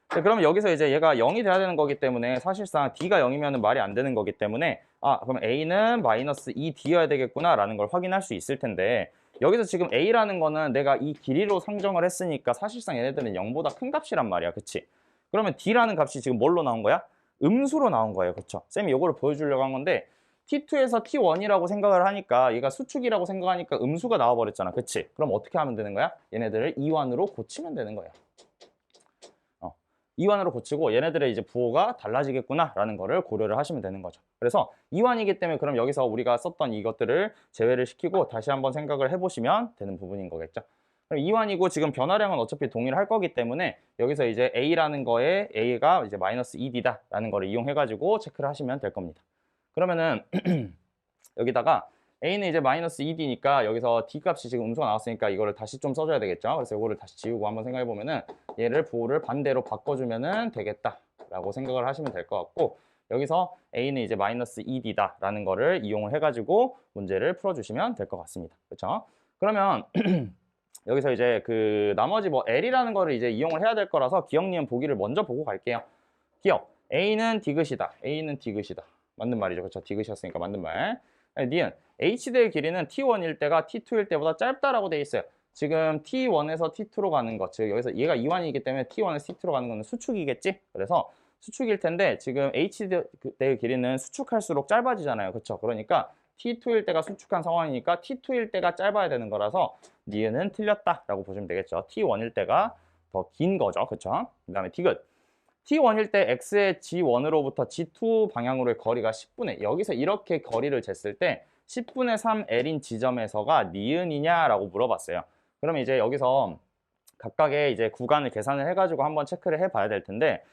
그러면 여기서 이제 얘가 0이 돼야 되는 거기 때문에 사실상 D가 0이면 말이 안 되는 거기 때문에 그럼 A는 마이너스 2D여야 되겠구나 라는 걸 확인할 수 있을 텐데 여기서 지금 a라는 거는 내가 이 길이로 상정을 했으니까 사실상 얘네들은 0보다 큰 값이란 말이야. 그치? 그러면 d라는 값이 지금 뭘로 나온 거야? 음수로 나온 거예요. 그쵸? 쌤이 요거를 보여주려고 한 건데 T2에서 T1이라고 생각을 하니까 얘가 수축이라고 생각하니까 음수가 나와버렸잖아. 그치? 그럼 어떻게 하면 되는 거야? 얘네들을 이완으로 고치면 되는 거야. 이완으로 고치고 얘네들의 이제 부호가 달라지겠구나 라는 거를 고려를 하시면 되는 거죠. 그래서 이완이기 때문에 그럼 여기서 우리가 썼던 이것들을 제외를 시키고 다시 한번 생각을 해보시면 되는 부분인 거겠죠. 그럼 이완이고 지금 변화량은 어차피 동일할 거기 때문에 여기서 이제 A라는 거에 A가 이제 마이너스 2D다 라는 거를 이용해가지고 체크를 하시면 될 겁니다. 그러면은 여기다가 A는 이제 마이너스 2D니까 여기서 D 값이 지금 음수가 나왔으니까 이거를 다시 좀 써줘야 되겠죠. 그래서 이거를 다시 지우고 한번 생각해보면은 얘를 부호를 반대로 바꿔주면은 되겠다라고 생각을 하시면 될 것 같고 여기서 A는 이제 마이너스 2D다 라는 거를 이용을 해가지고 문제를 풀어주시면 될 것 같습니다. 그렇죠? 그러면 여기서 이제 그 나머지 뭐 L이라는 거를 이제 이용을 해야 될 거라서 기억, 니은 보기를 먼저 보고 갈게요. 기억, A는 디귿이다. A는 디귿이다. 맞는 말이죠. 그렇죠? 디귿이었으니까 맞는 말. 니은, HD의 길이는 T1일 때가 T2일 때보다 짧다라고 돼 있어요. 지금 T1에서 T2로 가는 것, 즉 여기서 얘가 이완이기 때문에 T1에서 T2로 가는 거는 수축이겠지? 그래서 수축일 텐데 지금 HD의 길이는 수축할수록 짧아지잖아요. 그렇죠? 그러니까 T2일 때가 수축한 상황이니까 T2일 때가 짧아야 되는 거라서 니은은 틀렸다라고 보시면 되겠죠. T1일 때가 더 긴 거죠. 그렇죠? 그 다음에 디귿. T1일 때 X의 G1으로부터 G2 방향으로의 거리가 10분의 여기서 이렇게 거리를 쟀을 때 10분의 3L인 지점에서가 니은이냐라고 물어봤어요. 그러면 이제 여기서 각각의 이제 구간을 계산을 해가지고 한번 체크를 해봐야 될 텐데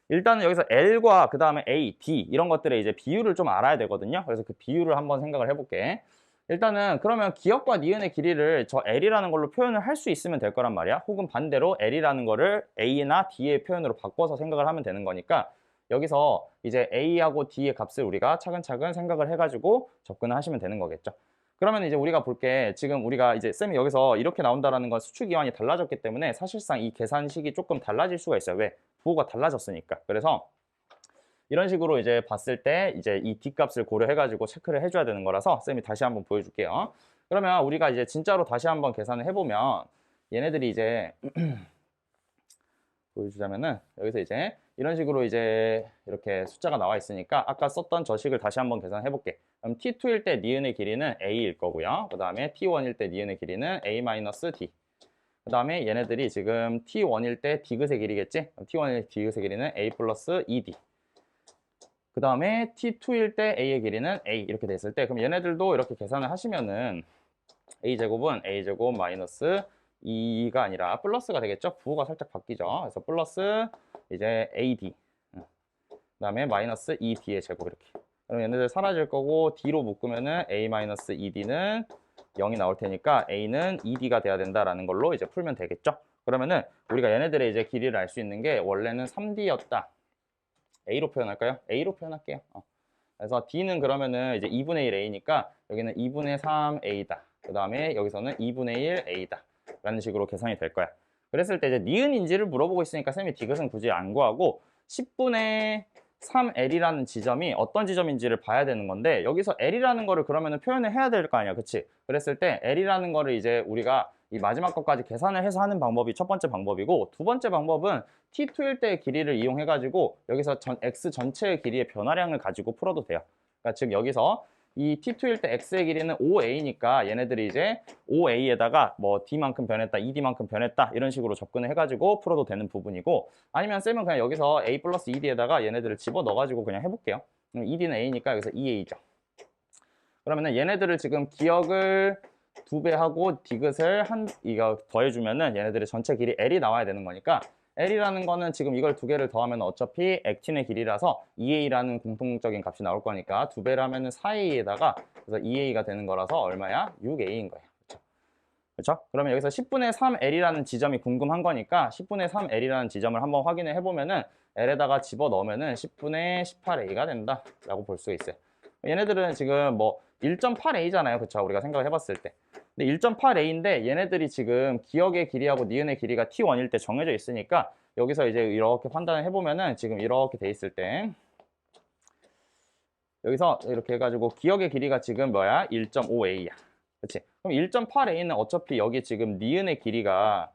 일단은 여기서 L과 그 다음에 A, D 이런 것들의 이제 비율을 좀 알아야 되거든요. 그래서 그 비율을 한번 생각을 해볼게. 일단은 그러면 기역과 니은의 길이를 저 L이라는 걸로 표현을 할 수 있으면 될 거란 말이야. 혹은 반대로 L이라는 거를 A나 D의 표현으로 바꿔서 생각을 하면 되는 거니까 여기서 이제 A하고 D의 값을 우리가 차근차근 생각을 해가지고 접근을 하시면 되는 거겠죠. 그러면 이제 우리가 볼게 지금 우리가 이제 쌤이 여기서 이렇게 나온다라는 건 수축 이완이 달라졌기 때문에 사실상 이 계산식이 조금 달라질 수가 있어요. 왜? 부호가 달라졌으니까. 그래서 이런 식으로 이제 봤을 때 이제 이 D값을 고려해가지고 체크를 해줘야 되는 거라서 쌤이 다시 한번 보여줄게요. 그러면 우리가 이제 진짜로 다시 한번 계산을 해보면 얘네들이 이제 보여주자면은 여기서 이제 이런 식으로 이제 이렇게 숫자가 나와 있으니까 아까 썼던 저 식을 다시 한번 계산해 볼게. 그럼 T2일 때 니은의 길이는 A일 거고요. 그 다음에 T1일 때 니은의 길이는 A-D. 그 다음에 얘네들이 지금 T1일 때 디귿의 길이겠지? T1일 때 디귿의 길이는 A 플러스 2D. 그 다음에 T2일 때 A의 길이는 A 이렇게 됐을 때 그럼 얘네들도 이렇게 계산을 하시면은 A제곱은 A제곱 마이너스 2가 아니라 플러스가 되겠죠? 부호가 살짝 바뀌죠. 그래서 플러스 이제 AD 그 다음에 마이너스 2D의 제곱 이렇게 그럼 얘네들 사라질 거고 D로 묶으면은 A 마이너스 2D는 0이 나올 테니까 A는 2D가 돼야 된다라는 걸로 이제 풀면 되겠죠? 그러면은 우리가 얘네들의 이제 길이를 알 수 있는 게 원래는 3D였다. A로 표현할까요? A로 표현할게요. 그래서 D는 그러면은 이제 2분의 1 A니까 여기는 2분의 3 A다. 그 다음에 여기서는 2분의 1 A다. 라는 식으로 계산이 될 거야. 그랬을 때 이제 니은인지를 물어보고 있으니까 쌤이 디귿은 굳이 안 구하고 10분의 3L이라는 지점이 어떤 지점인지를 봐야 되는 건데 여기서 L이라는 거를 그러면은 표현을 해야 될 거 아니야. 그치? 그랬을 때 L이라는 거를 이제 우리가 이 마지막 것까지 계산을 해서 하는 방법이 첫 번째 방법이고 두 번째 방법은 T2일 때의 길이를 이용해 가지고 여기서 X 전체의 길이의 변화량을 가지고 풀어도 돼요. 그러니까 즉 여기서 이 T2일 때 X의 길이는 5A니까 얘네들이 이제 5A에다가 뭐 D만큼 변했다, 2D만큼 변했다 이런 식으로 접근을 해가지고 풀어도 되는 부분이고 아니면 쌤은 그냥 여기서 A 플러스 2D에다가 얘네들을 집어넣어가지고 그냥 해볼게요. 2D는 A니까 여기서 2A죠. 그러면은 얘네들을 지금 기억을 2배 하고 디귿을 이거 더해주면은 얘네들의 전체 길이 L이 나와야 되는 거니까 L이라는 거는 지금 이걸 두 개를 더하면 어차피 액틴의 길이라서 2A라는 공통적인 값이 나올 거니까 2배를 하면은 4A에다가 그래서 2A가 되는 거라서 얼마야? 6A인 거야. 그렇죠? 그러면 여기서 10분의 3L이라는 지점이 궁금한 거니까 10분의 3L이라는 지점을 한번 확인을 해보면은 L에다가 집어넣으면은 10분의 18A가 된다라고 볼 수 있어요. 얘네들은 지금 뭐 1.8A잖아요. 그쵸? 우리가 생각을 해봤을 때. 근데 1.8A인데 얘네들이 지금 기역의 길이하고 니은의 길이가 T1일 때 정해져 있으니까 여기서 이제 이렇게 판단을 해보면은 지금 이렇게 돼 있을 때 여기서 이렇게 해가지고 기역의 길이가 지금 뭐야? 1.5A야. 그렇지? 그럼 1.8a는 어차피 여기 지금 니은의 길이가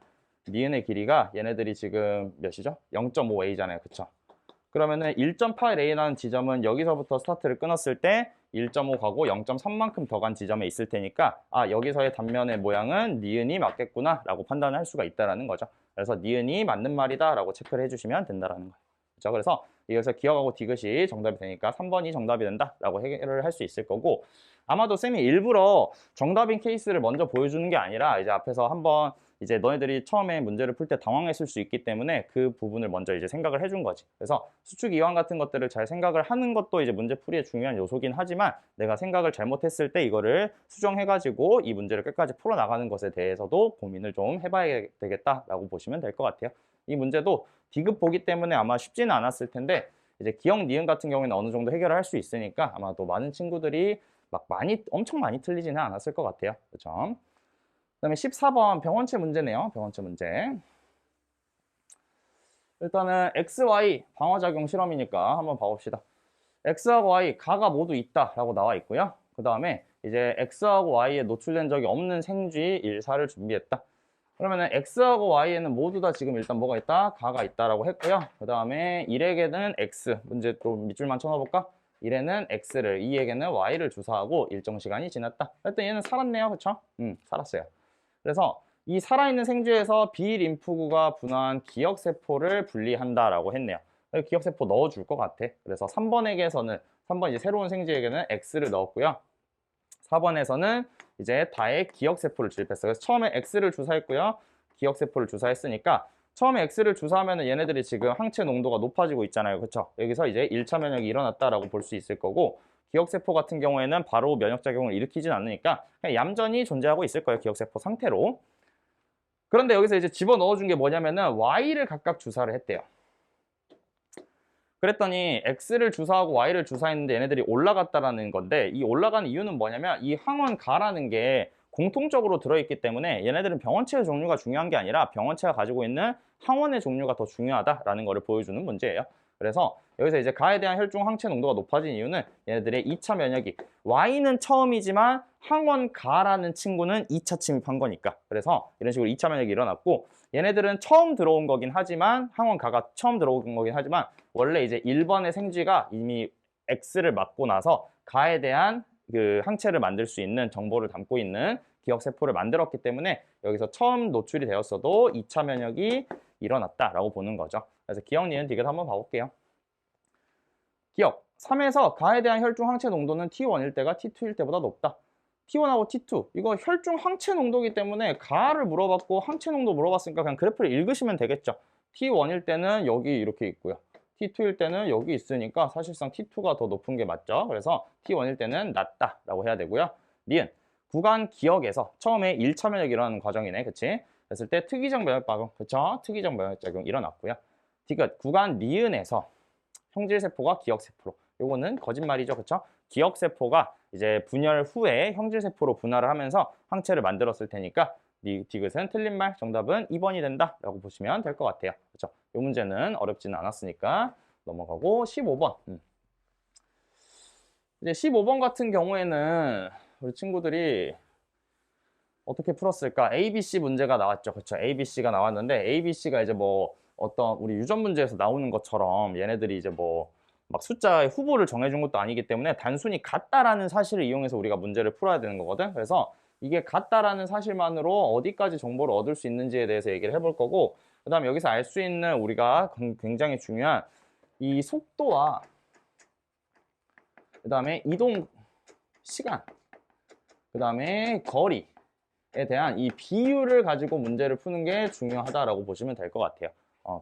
얘네들이 지금 몇이죠? 0.5a잖아요. 그쵸? 그러면은 1.8a라는 지점은 여기서부터 스타트를 끊었을 때 1.5 가고 0.3만큼 더 간 지점에 있을 테니까 아 여기서의 단면의 모양은 니은이 맞겠구나 라고 판단을 할 수가 있다라는 거죠. 그래서 니은이 맞는 말이다 라고 체크를 해주시면 된다라는 거예요. 그렇죠? 그래서 여기서 기억하고 디귿이 정답이 되니까 3번이 정답이 된다 라고 해결을 할 수 있을 거고 아마도 쌤이 일부러 정답인 케이스를 먼저 보여주는 게 아니라 이제 앞에서 한번 이제 너희들이 처음에 문제를 풀 때 당황했을 수 있기 때문에 그 부분을 먼저 이제 생각을 해준 거지. 그래서 수축 이완 같은 것들을 잘 생각을 하는 것도 이제 문제 풀이의 중요한 요소긴 하지만 내가 생각을 잘못했을 때 이거를 수정해가지고 이 문제를 끝까지 풀어나가는 것에 대해서도 고민을 좀 해봐야 되겠다라고 보시면 될 것 같아요. 이 문제도 디귿 보기 때문에 아마 쉽지는 않았을 텐데 이제 기억, 니은 같은 경우에는 어느 정도 해결을 할 수 있으니까 아마도 많은 친구들이 막 엄청 많이 틀리지는 않았을 것 같아요. 그렇죠? 그다음에 14번 병원체 문제네요. 병원체 문제. 일단은 X, Y 방화작용 실험이니까 한번 봐봅시다. X하고 Y 가가 모두 있다라고 나와 있고요. 그 다음에 이제 X하고 Y에 노출된 적이 없는 생쥐 1사를 준비했다. 그러면은 X하고 Y에는 모두 다 지금 일단 뭐가 있다? 가가 있다라고 했고요. 그 다음에 1에게는 X, 문제 또 밑줄만 쳐놔볼까? 1에는 X를, 2에게는 Y를 주사하고 일정 시간이 지났다. 일단 얘는 살았네요. 그쵸? 살았어요. 그래서 이 살아있는 생쥐에서 비림프구가 분화한 기억세포를 분리한다라고 했네요. 기억세포 넣어줄 것 같아. 그래서 3번에게서는 3번 이제 새로운 생쥐에게는 X를 넣었고요. 4번에서는 이제 다의 기억세포를 주입했어요. 그래서 처음에 X를 주사했고요. 기억세포를 주사했으니까 처음에 X를 주사하면 얘네들이 지금 항체 농도가 높아지고 있잖아요. 그렇죠? 여기서 이제 1차 면역이 일어났다라고 볼 수 있을 거고 기억세포 같은 경우에는 바로 면역작용을 일으키진 않으니까 그냥 얌전히 존재하고 있을 거예요. 기억세포 상태로. 그런데 여기서 이제 집어넣어준 게 뭐냐면은 Y를 각각 주사를 했대요. 그랬더니 X를 주사하고 Y를 주사했는데 얘네들이 올라갔다라는 건데 이 올라가는 이유는 뭐냐면 이 항원 가라는 게 공통적으로 들어있기 때문에 얘네들은 병원체의 종류가 중요한 게 아니라 병원체가 가지고 있는 항원의 종류가 더 중요하다라는 것을 보여주는 문제예요. 그래서 여기서 이제 가에 대한 혈중 항체 농도가 높아진 이유는 얘네들의 2차 면역이 Y는 처음이지만 항원 가라는 친구는 2차 침입한 거니까 그래서 이런 식으로 2차 면역이 일어났고 얘네들은 처음 들어온 거긴 하지만 항원 가가 처음 들어온 거긴 하지만 원래 이제 1번의 생쥐가 이미 X를 맞고 나서 가에 대한 그 항체를 만들 수 있는 정보를 담고 있는 기억세포를 만들었기 때문에 여기서 처음 노출이 되었어도 2차 면역이 일어났다라고 보는 거죠. 그래서 기억, 니은, 디귿 한번 봐볼게요. 기억, 3에서 가에 대한 혈중 항체 농도는 T1일 때가 T2일 때보다 높다. T1하고 T2, 이거 혈중 항체 농도이기 때문에 가를 물어봤고 항체 농도 물어봤으니까 그냥 그래프를 읽으시면 되겠죠. T1일 때는 여기 이렇게 있고요. T2일 때는 여기 있으니까 사실상 T2가 더 높은 게 맞죠. 그래서 T1일 때는 낮다라고 해야 되고요. 니은, 구간 기억에서 처음에 1차 면역이 일어나는 과정이네. 그치? 그랬을 때 특이적 면역작용, 그쵸? 특이적 면역작용 일어났고요. 디귿, 구간 니은에서 형질세포가 기억세포로. 요거는 거짓말이죠. 그쵸? 기억세포가 이제 분열 후에 형질세포로 분할을 하면서 항체를 만들었을 테니까 디귿은 틀린 말, 정답은 2번이 된다라고 보시면 될 것 같아요. 그렇죠? 이 문제는 어렵지는 않았으니까 넘어가고 15번. 이제 15번 같은 경우에는 우리 친구들이 어떻게 풀었을까? ABC 문제가 나왔죠. 그렇죠? ABC가 나왔는데 ABC가 이제 뭐 어떤 우리 유전 문제에서 나오는 것처럼 얘네들이 이제 뭐 막 숫자의 후보를 정해준 것도 아니기 때문에 단순히 같다라는 사실을 이용해서 우리가 문제를 풀어야 되는 거거든. 그래서 이게 같다라는 사실만으로 어디까지 정보를 얻을 수 있는지에 대해서 얘기를 해볼 거고 그 다음에 여기서 알 수 있는 우리가 굉장히 중요한 이 속도와 그 다음에 이동 시간 그 다음에 거리에 대한 이 비율을 가지고 문제를 푸는 게 중요하다라고 보시면 될 것 같아요.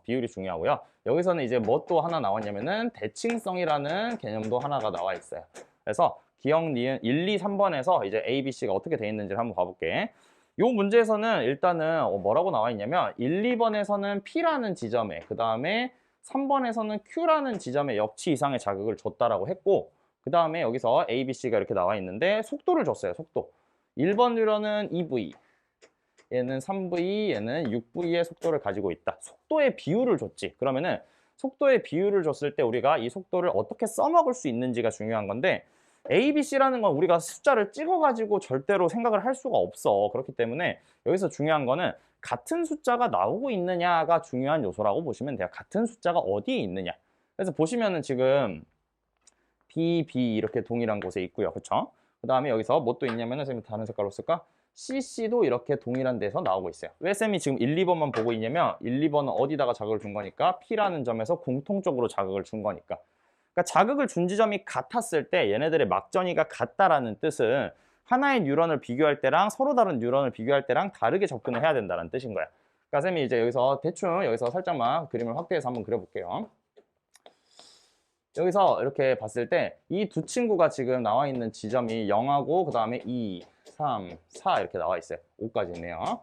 비율이 중요하고요. 여기서는 이제 뭐 또 하나 나왔냐면은 대칭성이라는 개념도 하나가 나와 있어요. 그래서 기억, 니은 1, 2, 3번에서 이제 A, B, C가 어떻게 돼 있는지를 한번 봐볼게. 요 문제에서는 일단은 뭐라고 나와 있냐면 1, 2번에서는 P라는 지점에 그 다음에 3번에서는 Q라는 지점에 역치 이상의 자극을 줬다라고 했고 그 다음에 여기서 A, B, C가 이렇게 나와 있는데 속도를 줬어요. 속도. 1번 뉴런은 2V 얘는 3V, 얘는 6V의 속도를 가지고 있다. 속도의 비율을 줬지. 그러면은 속도의 비율을 줬을 때 우리가 이 속도를 어떻게 써먹을 수 있는지가 중요한 건데 A, B, C라는 건 우리가 숫자를 찍어가지고 절대로 생각을 할 수가 없어. 그렇기 때문에 여기서 중요한 거는 같은 숫자가 나오고 있느냐가 중요한 요소라고 보시면 돼요. 같은 숫자가 어디에 있느냐. 그래서 보시면은 지금 B, B 이렇게 동일한 곳에 있고요. 그쵸? 그 다음에 여기서 뭐 또 있냐면은 선생님 다른 색깔로 쓸까? CC도 이렇게 동일한 데서 나오고 있어요. 왜 쌤이 지금 1, 2번만 보고 있냐면 1, 2번은 어디다가 자극을 준 거니까 P라는 점에서 공통적으로 자극을 준 거니까. 그러니까 자극을 준 지점이 같았을 때 얘네들의 막전이가 같다라는 뜻은 하나의 뉴런을 비교할 때랑 서로 다른 뉴런을 비교할 때랑 다르게 접근을 해야 된다는 뜻인 거야. 그러니까 쌤이 이제 여기서 대충 여기서 살짝만 그림을 확대해서 한번 그려볼게요. 여기서 이렇게 봤을 때 이 두 친구가 지금 나와 있는 지점이 0하고 그 다음에 2, 3, 4 이렇게 나와 있어요. 5까지 있네요.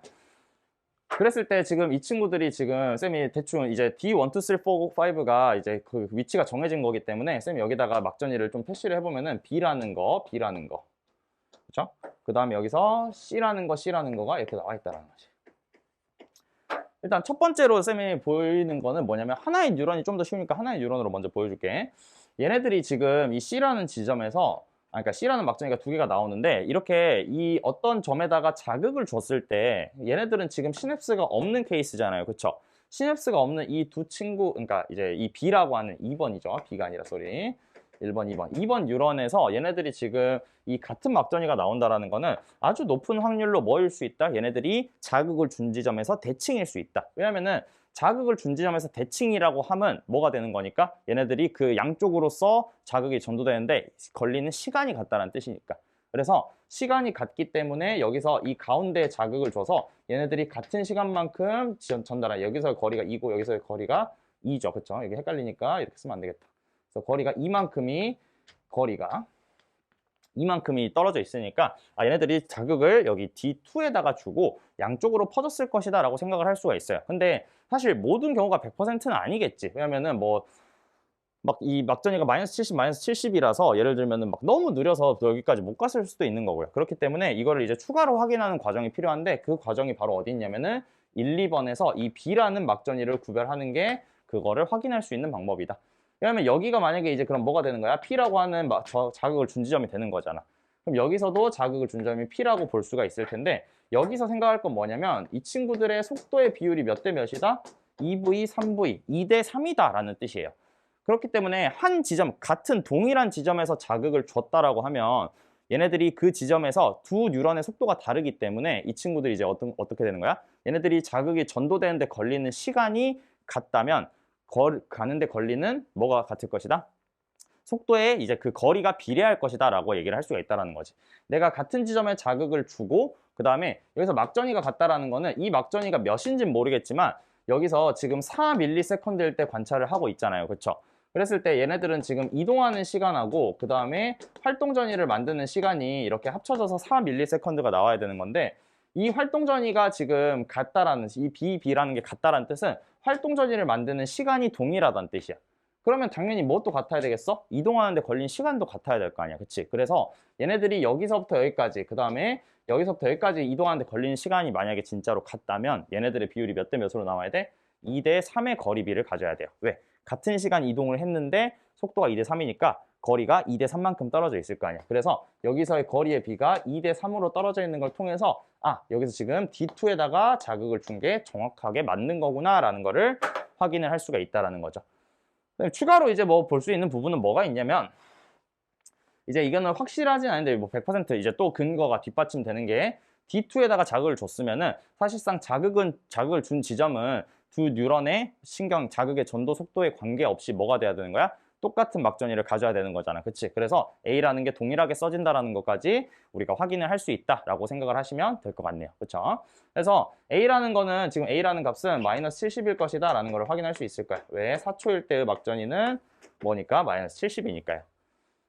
그랬을 때 지금 이 친구들이 지금 쌤이 대충 이제 D1, 2, 3, 4, 5가 이제 그 위치가 정해진 거기 때문에 쌤이 여기다가 막전이를 좀 표시를 해보면은 B라는 거, B라는 거. 그렇죠? 그 다음에 여기서 C라는 거, C라는 거가 이렇게 나와 있다는 거지. 일단 첫 번째로 쌤이 보이는 거는 뭐냐면 하나의 뉴런이 좀 더 쉬우니까 하나의 뉴런으로 먼저 보여줄게. 얘네들이 지금 이 C라는 지점에서 그러니까 C라는 막전이가 두 개가 나오는데 이렇게 이 어떤 점에다가 자극을 줬을 때 얘네들은 지금 시냅스가 없는 케이스잖아요. 그렇죠? 시냅스가 없는 이 두 친구 그러니까 이제 이 B라고 하는 2번이죠. B가 아니라 쏘리. 1번, 2번. 2번 뉴런에서 얘네들이 지금 이 같은 막전이가 나온다라는 거는 아주 높은 확률로 뭐일 수 있다? 얘네들이 자극을 준 지점에서 대칭일 수 있다. 왜냐면은 자극을 준 지점에서 대칭이라고 하면 뭐가 되는 거니까 얘네들이 그 양쪽으로서 자극이 전도되는데 걸리는 시간이 같다는 뜻이니까. 그래서 시간이 같기 때문에 여기서 이 가운데에 자극을 줘서 얘네들이 같은 시간만큼 전달한 여기서의 거리가 2고 여기서의 거리가 2죠. 그쵸? 이게 헷갈리니까 이렇게 쓰면 안 되겠다. 그래서 거리가 이만큼이 떨어져 있으니까 얘네들이 자극을 여기 D2에다가 주고 양쪽으로 퍼졌을 것이다 라고 생각을 할 수가 있어요. 근데 사실 모든 경우가 100%는 아니겠지. 왜냐면은 뭐 막 이 막전이가 마이너스 70, 마이너스 70이라서 예를 들면은 막 너무 느려서 여기까지 못 갔을 수도 있는 거고요. 그렇기 때문에 이거를 이제 추가로 확인하는 과정이 필요한데 그 과정이 바로 어디 있냐면은 1, 2번에서 이 B라는 막전이를 구별하는 게 그거를 확인할 수 있는 방법이다. 왜냐면 여기가 만약에 이제 그럼 뭐가 되는 거야? P라고 하는 자극을 준 지점이 되는 거잖아. 그럼 여기서도 자극을 준 점이 P라고 볼 수가 있을 텐데 여기서 생각할 건 뭐냐면 이 친구들의 속도의 비율이 몇 대 몇이다? 2V, 3V, 2대 3이다 라는 뜻이에요. 그렇기 때문에 한 지점, 같은 동일한 지점에서 자극을 줬다라고 하면 얘네들이 그 지점에서 두 뉴런의 속도가 다르기 때문에 이 친구들이 이제 어떻게 되는 거야? 얘네들이 자극이 전도되는데 걸리는 시간이 같다면 가는데 걸리는 뭐가 같을 것이다? 속도에 이제 그 거리가 비례할 것이다 라고 얘기를 할 수가 있다는 거지. 내가 같은 지점에 자극을 주고 그 다음에 여기서 막전이가 같다라는 거는 이 막전이가 몇인지는 모르겠지만 여기서 지금 4ms일 때 관찰을 하고 있잖아요. 그렇죠? 그랬을 때 얘네들은 지금 이동하는 시간하고 그 다음에 활동전이를 만드는 시간이 이렇게 합쳐져서 4ms가 나와야 되는 건데 이 활동전이가 지금 같다라는 이 BB라는 게 같다라는 뜻은 활동전이를 만드는 시간이 동일하다는 뜻이야. 그러면 당연히 뭣도 같아야 되겠어? 이동하는데 걸린 시간도 같아야 될 거 아니야. 그치? 그래서 얘네들이 여기서부터 여기까지 그 다음에 여기서부터 여기까지 이동하는데 걸리는 시간이 만약에 진짜로 같다면 얘네들의 비율이 몇 대 몇으로 나와야 돼? 2대 3의 거리비를 가져야 돼요. 왜? 같은 시간 이동을 했는데 속도가 2대 3이니까 거리가 2대 3만큼 떨어져 있을 거 아니야. 그래서 여기서의 거리의 비가 2대 3으로 떨어져 있는 걸 통해서 여기서 지금 D2에다가 자극을 준 게 정확하게 맞는 거구나 라는 거를 확인을 할 수가 있다는 거죠. 추가로 이제 뭐 볼 수 있는 부분은 뭐가 있냐면 이제 이거는 확실하진 않은데 뭐 100% 이제 또 근거가 뒷받침되는 게 D2에다가 자극을 줬으면은 사실상 자극을 준 지점은 두 뉴런의 자극의 전도 속도에 관계없이 뭐가 돼야 되는 거야? 똑같은 막전이를 가져야 되는 거잖아. 그치? 그래서 A라는 게 동일하게 써진다라는 것까지 우리가 확인을 할 수 있다라고 생각을 하시면 될 것 같네요. 그쵸? 그래서 A라는 거는 지금 A라는 값은 마이너스 70일 것이다 라는 걸 확인할 수 있을 거야. 왜? 4초일 때의 막전이는 뭐니까? 마이너스 70이니까요.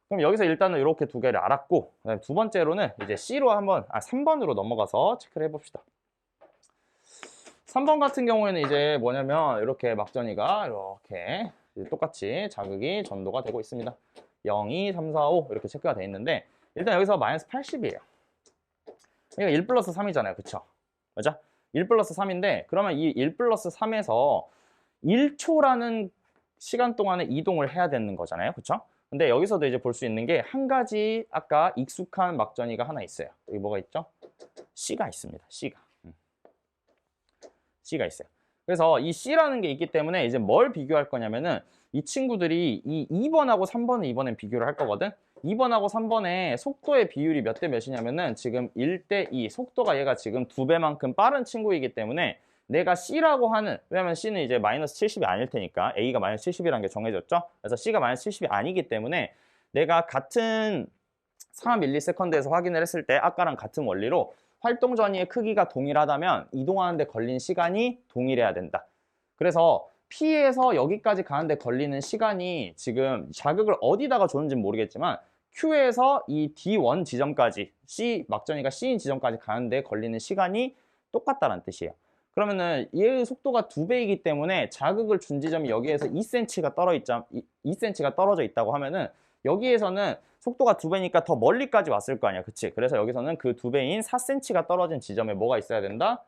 그럼 여기서 일단은 이렇게 두 개를 알았고 그다음에 두 번째로는 이제 C로 한번 3번으로 넘어가서 체크를 해봅시다. 3번 같은 경우에는 이제 뭐냐면 이렇게 막전이가 이렇게 똑같이 자극이 전도가 되고 있습니다. 0, 2, 3, 4, 5 이렇게 체크가 되어 있는데 일단 여기서 마이너스 80이에요. 그러니까 1 플러스 3이잖아요. 그쵸? 맞아? 1 플러스 3인데 그러면 이 1 플러스 3에서 1초라는 시간 동안에 이동을 해야 되는 거잖아요. 그쵸? 근데 여기서도 이제 볼 수 있는 게 한 가지 아까 익숙한 막전이가 하나 있어요. 여기 뭐가 있죠? C가 있습니다. C가. C가 있어요. 그래서 이 C라는 게 있기 때문에 이제 뭘 비교할 거냐면은 이 친구들이 이 2번하고 3번을 이번엔 비교를 할 거거든. 2번하고 3번의 속도의 비율이 몇 대 몇이냐면은 지금 1대 2. 속도가 얘가 지금 2배만큼 빠른 친구이기 때문에 내가 C라고 하는, 왜냐면 C는 이제 마이너스 70이 아닐 테니까 A가 마이너스 70이라는 게 정해졌죠. 그래서 C가 마이너스 70이 아니기 때문에 내가 같은 4ms에서 확인을 했을 때 아까랑 같은 원리로 활동 전이의 크기가 동일하다면 이동하는데 걸린 시간이 동일해야 된다. 그래서 P에서 여기까지 가는데 걸리는 시간이 지금 자극을 어디다가 줬는지는 모르겠지만 Q에서 이 D1 지점까지 C 막전이가 C인 지점까지 가는데 걸리는 시간이 똑같다는 뜻이에요. 그러면은 얘의 속도가 2배이기 때문에 자극을 준 지점이 여기에서 2cm가 2cm가 떨어져 있다고 하면은 여기에서는 속도가 2배니까 더 멀리까지 왔을 거 아니야. 그치? 그래서 여기서는 그 2배인 4cm가 떨어진 지점에 뭐가 있어야 된다?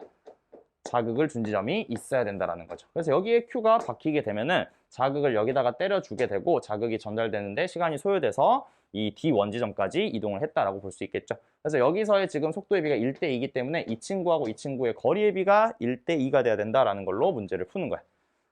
자극을 준 지점이 있어야 된다라는 거죠. 그래서 여기에 Q가 박히게 되면은 자극을 여기다가 때려주게 되고 자극이 전달되는데 시간이 소요돼서 이 D1 지점까지 이동을 했다라고 볼 수 있겠죠. 그래서 여기서의 지금 속도의 비가 1대 2이기 때문에 이 친구하고 이 친구의 거리의 비가 1대 2가 돼야 된다라는 걸로 문제를 푸는 거야.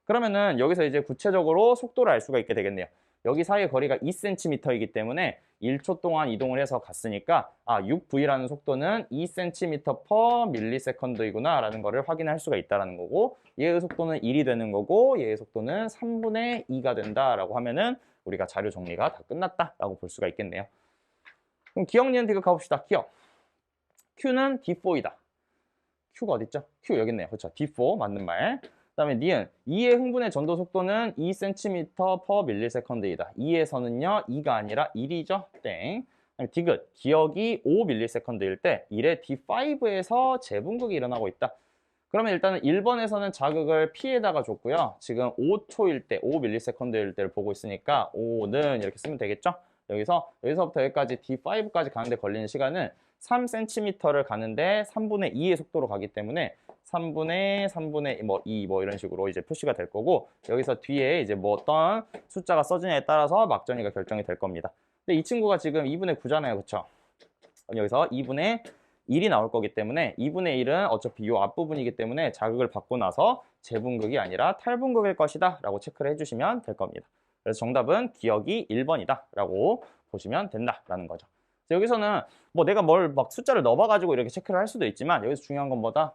그러면은 여기서 이제 구체적으로 속도를 알 수가 있게 되겠네요. 여기 사이의 거리가 2cm이기 때문에 1초 동안 이동을 해서 갔으니까 6V라는 속도는 2cm/ms이구나 라는 거를 확인할 수가 있다는 거고, 얘의 속도는 1이 되는 거고 얘의 속도는 3분의 2가 된다라고 하면은 우리가 자료 정리가 다 끝났다라고 볼 수가 있겠네요. 그럼 기억, 니은, 디귿 가봅시다. 기억. Q는 D4이다. Q가 어딨죠? Q 여기 있네요. 그렇죠. D4 맞는 말. 그다음에 니은 2의 흥분의 전도 속도는 2cm/ms이다. 2에서는요 2가 아니라 1이죠. 땡. 디귿 기억이 5ms일 때 1의 D5에서 재분극이 일어나고 있다. 그러면 일단은 1번에서는 자극을 P에다가 줬고요. 지금 5초일 때, 5ms일 때를 보고 있으니까 5는 이렇게 쓰면 되겠죠? 여기서부터 여기까지 D5까지 가는데 걸리는 시간은 3cm를 가는데 3분의 2의 속도로 가기 때문에 3분의 2 뭐 이런 식으로 이제 표시가 될 거고, 여기서 뒤에 이제 뭐 어떤 숫자가 써지냐에 따라서 막전이가 결정이 될 겁니다. 근데 이 친구가 지금 2분의 9잖아요. 그쵸? 여기서 2분의 1이 나올 거기 때문에 2분의 1은 어차피 이 앞부분이기 때문에 자극을 받고 나서 재분극이 아니라 탈분극일 것이다 라고 체크를 해주시면 될 겁니다. 그래서 정답은 기억이 1번이다 라고 보시면 된다라는 거죠. 여기서는 뭐 내가 뭘 막 숫자를 넣어봐가지고 이렇게 체크를 할 수도 있지만 여기서 중요한 건 뭐다?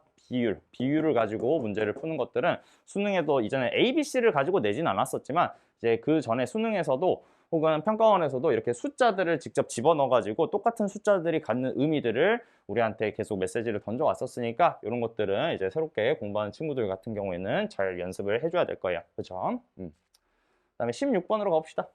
비율을 가지고 문제를 푸는 것들은 수능에도 이전에 A, B, C를 가지고 내진 않았었지만 이제 그 전에 수능에서도 혹은 평가원에서도 이렇게 숫자들을 직접 집어넣어가지고 똑같은 숫자들이 갖는 의미들을 우리한테 계속 메시지를 던져왔었으니까 이런 것들은 이제 새롭게 공부하는 친구들 같은 경우에는 잘 연습을 해줘야 될 거예요. 그렇죠? 그다음에 16번으로 가봅시다.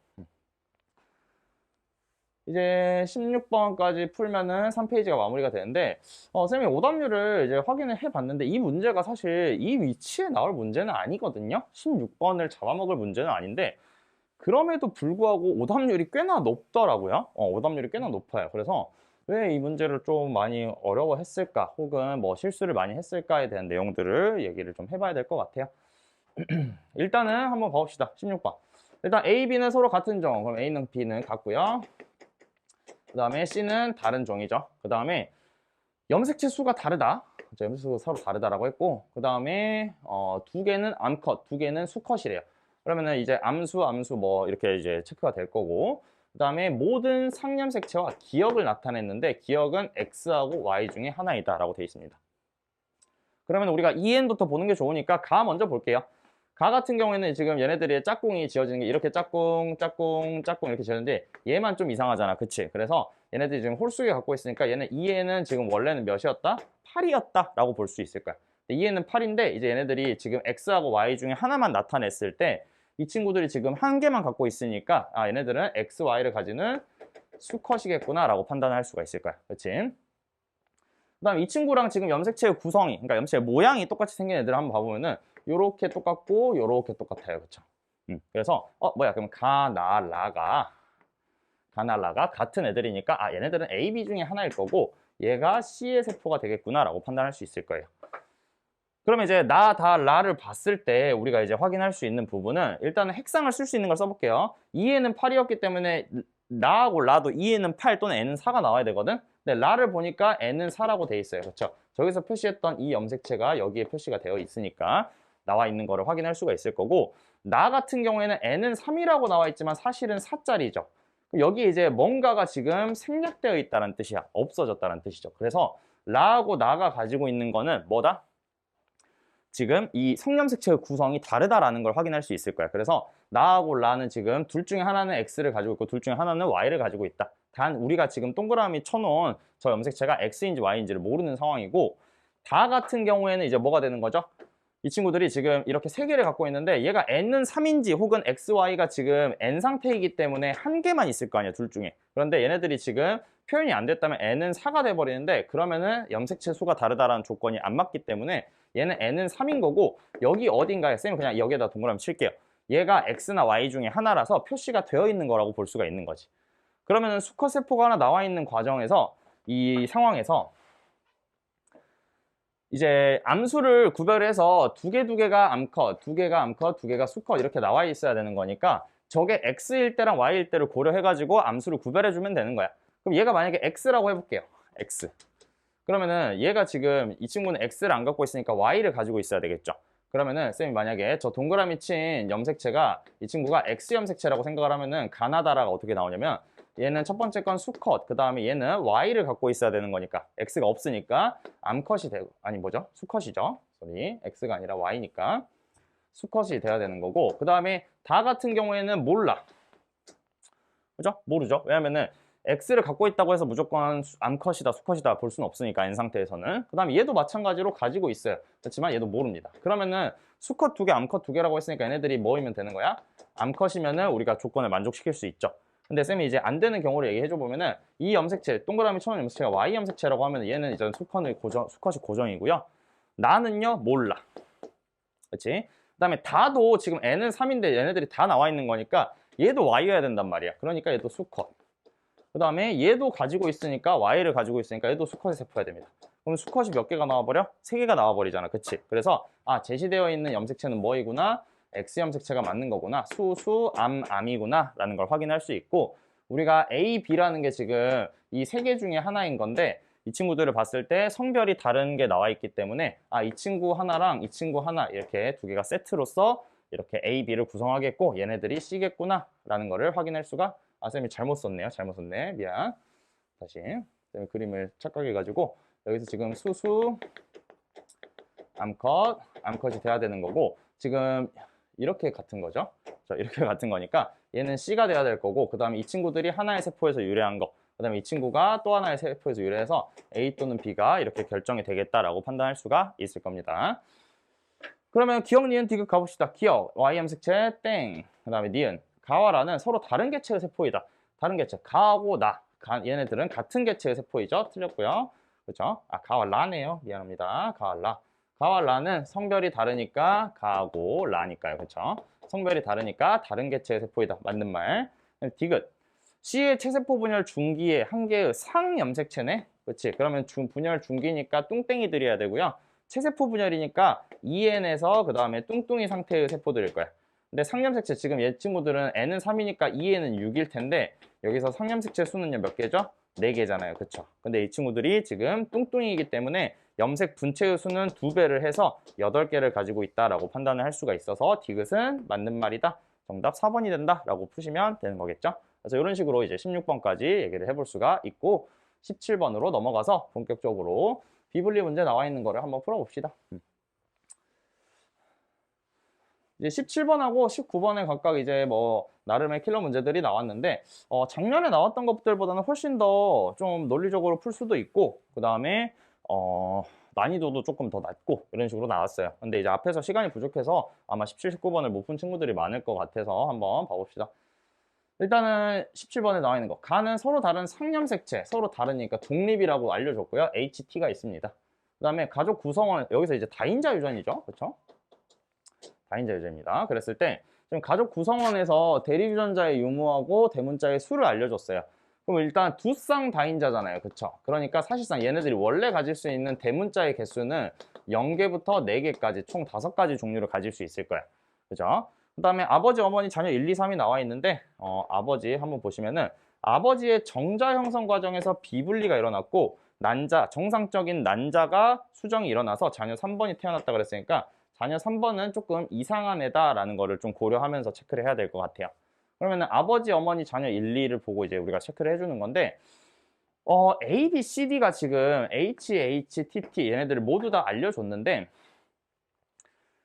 이제 16번까지 풀면은 3페이지가 마무리가 되는데 선생님이 오답률을 이제 확인을 해봤는데 이 문제가 사실 이 위치에 나올 문제는 아니거든요. 16번을 잡아먹을 문제는 아닌데 그럼에도 불구하고 오답률이 꽤나 높더라고요. 오답률이 꽤나 높아요. 그래서 왜 이 문제를 좀 많이 어려워했을까 혹은 뭐 실수를 많이 했을까에 대한 내용들을 얘기를 좀 해봐야 될 것 같아요. 일단은 한번 봐봅시다. 16번. 일단 A, B는 서로 같은 종. 그럼 A는 B는 같고요. 그 다음에 C는 다른 종이죠. 그 다음에 염색체 수가 다르다. 염색체 수가 서로 다르다라고 했고, 그 다음에 두 개는 암컷, 두 개는 수컷이래요. 그러면은 이제 암수 뭐 이렇게 이제 체크가 될 거고, 그 다음에 모든 상염색체와 기억을 나타냈는데 기억은 X하고 Y 중에 하나이다라고 되어 있습니다. 그러면 우리가 EN부터 보는 게 좋으니까 가 먼저 볼게요. 가 같은 경우에는 지금 얘네들의 짝꿍이 지어지는 게 이렇게 짝꿍 이렇게 지었는데 얘만 좀 이상하잖아. 그치? 그래서 얘네들이 지금 홀수개 갖고 있으니까 얘는 2에는 지금 원래는 몇이었다? 8이었다 라고 볼 수 있을 거야. 2에는 8인데 이제 얘네들이 지금 X하고 Y 중에 하나만 나타냈을 때 이 친구들이 지금 한 개만 갖고 있으니까 얘네들은 X, Y를 가지는 수컷이겠구나 라고 판단할 수가 있을 거야. 그치? 그 다음에 이 친구랑 지금 염색체의 구성이, 그러니까 염색체 모양이 똑같이 생긴 애들 한번 봐보면은 요렇게 똑같고 요렇게 똑같아요. 그쵸? 그래서 그럼 가나라가 같은 애들이니까 얘네들은 A, B 중에 하나일 거고 얘가 C의 세포가 되겠구나 라고 판단할 수 있을 거예요. 그러면 이제 나, 다, 라를 봤을 때 우리가 이제 확인할 수 있는 부분은 일단은 핵상을 쓸 수 있는 걸 써볼게요. 2에는 8이었기 때문에 나하고 라도 2에는 8 또는 n은 4가 나와야 되거든. 근데 라를 보니까 n은 4라고 돼 있어요. 그렇죠? 저기서 표시했던 이 염색체가 여기에 표시가 되어 있으니까 나와 있는 거를 확인할 수가 있을 거고, 나 같은 경우에는 n은 3이라고 나와 있지만 사실은 4짜리죠. 여기 이제 뭔가가 지금 생략되어 있다는 뜻이야. 없어졌다는 뜻이죠. 그래서 라하고 나가 가지고 있는 거는 뭐다? 지금 이 성염색체의 구성이 다르다라는 걸 확인할 수 있을 거야. 그래서 나하고 라는 지금 둘 중에 하나는 X를 가지고 있고 둘 중에 하나는 Y를 가지고 있다. 단 우리가 지금 동그라미 쳐놓은 저 염색체가 X인지 Y인지를 모르는 상황이고, 다 같은 경우에는 이제 뭐가 되는 거죠? 이 친구들이 지금 이렇게 세 개를 갖고 있는데 얘가 n은 3인지 혹은 xy가 지금 n 상태이기 때문에 한 개만 있을 거 아니야, 둘 중에. 그런데 얘네들이 지금 표현이 안 됐다면 n은 4가 돼버리는데, 그러면은 염색체 수가 다르다라는 조건이 안 맞기 때문에 얘는 n은 3인 거고, 여기 어딘가에 쌤이 그냥 여기에다 동그라미 칠게요. 얘가 x나 y 중에 하나라서 표시가 되어 있는 거라고 볼 수가 있는 거지. 그러면은 수컷 세포가 하나 나와 있는 과정에서, 이 상황에서 이제 암수를 구별해서 두 개가 암컷, 두 개가 암컷, 두 개가 수컷 이렇게 나와 있어야 되는 거니까 저게 X일 때랑 Y일 때를 고려해가지고 암수를 구별해주면 되는 거야. 그럼 얘가 만약에 X라고 해볼게요. X. 그러면은 얘가 지금 이 친구는 X를 안 갖고 있으니까 Y를 가지고 있어야 되겠죠. 그러면은 쌤이 만약에 저 동그라미 친 염색체가 이 친구가 X 염색체라고 생각을 하면은 가나다라가 어떻게 나오냐면, 얘는 첫 번째 건 수컷, 그 다음에 얘는 Y를 갖고 있어야 되는 거니까 X가 없으니까 암컷이 되고, 아니 뭐죠? 수컷이죠. 소리. X가 아니라 Y니까 수컷이 돼야 되는 거고, 그 다음에 다 같은 경우에는 몰라. 그죠? 모르죠? 왜냐면은 X를 갖고 있다고 해서 무조건 암컷이다, 수컷이다 볼 수는 없으니까 N 상태에서는. 그 다음에 얘도 마찬가지로 가지고 있어요. 그렇지만 얘도 모릅니다. 그러면은 수컷 두 개, 암컷 두 개라고 했으니까 얘네들이 뭐이면 되는 거야? 암컷이면은 우리가 조건을 만족시킬 수 있죠. 근데 쌤이 이제 안 되는 경우를 얘기해줘 보면은, 이 염색체, 동그라미 쳐놓은 염색체가 Y 염색체라고 하면 얘는 이제 수컷이 고정이고요. 나는요, 몰라. 그렇지? 그 다음에 다도 지금 N은 3인데 얘네들이 다 나와 있는 거니까 얘도 Y여야 된단 말이야. 그러니까 얘도 수컷. 그 다음에 얘도 가지고 있으니까, Y를 가지고 있으니까 얘도 수컷의 세포야 됩니다. 그럼 수컷이 몇 개가 나와버려? 3개가 나와버리잖아. 그치? 그래서 제시되어 있는 염색체는 뭐이구나? X 염색체가 맞는 거구나. 암이구나 라는 걸 확인할 수 있고, 우리가 A, B라는 게 지금 이 3개 중에 하나인 건데, 이 친구들을 봤을 때 성별이 다른 게 나와 있기 때문에 이 친구 하나랑 이 친구 하나 이렇게 두 개가 세트로서 이렇게 A, B를 구성하겠고 얘네들이 C겠구나 라는 거를 확인할 수가. 쌤이 잘못 썼네요. 잘못 썼네. 미안. 다시 쌤이 그림을 착각해가지고 여기서 지금 암컷이 돼야 되는 거고, 지금 이렇게 같은 거죠. 이렇게 같은 거니까 얘는 C가 돼야 될 거고, 그 다음에 이 친구들이 하나의 세포에서 유래한 거, 그 다음에 이 친구가 또 하나의 세포에서 유래해서 A 또는 B가 이렇게 결정이 되겠다라고 판단할 수가 있을 겁니다. 그러면 기억, 니은, 디귿 가봅시다. 기억, Y 염색체 땡. 그 다음에 니은, 가와 라는 서로 다른 개체의 세포이다. 다른 개체, 가하고 나. 얘네들은 같은 개체의 세포이죠. 틀렸고요. 그렇죠? 가와 라네요. 미안합니다. 가와 라. 가와 라는 성별이 다르니까 가하고 라니까요. 그렇죠? 성별이 다르니까 다른 개체의 세포이다. 맞는 말. 디귿, C의 체세포 분열 중기의 한 개의 상염색체네. 그렇지? 그러면 분열 중기니까 뚱땡이들이어야 되고요. 체세포 분열이니까 EN에서 그 다음에 뚱뚱이 상태의 세포들일 거야. 근데 상염색체, 지금 얘 친구들은 N은 3이니까 EN은 6일 텐데 여기서 상염색체 수는요 몇 개죠? 4개잖아요. 그쵸? 근데 이 친구들이 지금 뚱뚱이기 때문에 염색 분체의 수는 2배를 해서 8개를 가지고 있다라고 판단을 할 수가 있어서 디귿은 맞는 말이다. 정답 4번이 된다 라고 푸시면 되는 거겠죠? 그래서 이런 식으로 이제 16번까지 얘기를 해볼 수가 있고, 17번으로 넘어가서 본격적으로 비분리 문제 나와 있는 거를 한번 풀어봅시다. 이제 17번하고 19번에 각각 이제 뭐 나름의 킬러 문제들이 나왔는데, 작년에 나왔던 것들보다는 훨씬 더 좀 논리적으로 풀 수도 있고, 그 다음에 난이도도 조금 더 낮고 이런 식으로 나왔어요. 근데 이제 앞에서 시간이 부족해서 아마 17, 19번을 못 푼 친구들이 많을 것 같아서 한번 봐봅시다. 일단은 17번에 나와 있는 거, 가는 서로 다른 상염색체, 서로 다르니까 독립이라고 알려줬고요. HT가 있습니다. 그 다음에 가족 구성원, 여기서 이제 다인자 유전이죠. 그렇죠? 다인자 유전입니다. 그랬을 때 지금 가족 구성원에서 대립 유전자의 유무하고 대문자의 수를 알려줬어요. 그럼 일단 두 쌍 다인자잖아요. 그쵸? 그러니까 사실상 얘네들이 원래 가질 수 있는 대문자의 개수는 0개부터 4개까지 총 5가지 종류를 가질 수 있을 거야. 그죠? 그 다음에 아버지, 어머니, 자녀 1, 2, 3이 나와 있는데 아버지 한번 보시면은 아버지의 정자 형성 과정에서 비분리가 일어났고 난자, 정상적인 난자가 수정이 일어나서 자녀 3번이 태어났다 그랬으니까 자녀 3번은 조금 이상한 애다라는 거를 좀 고려하면서 체크를 해야 될 것 같아요. 그러면은 아버지, 어머니, 자녀 1, 2를 보고 이제 우리가 체크를 해주는 건데 A, B, C, D가 지금 H, H, T, T 얘네들을 모두 다 알려줬는데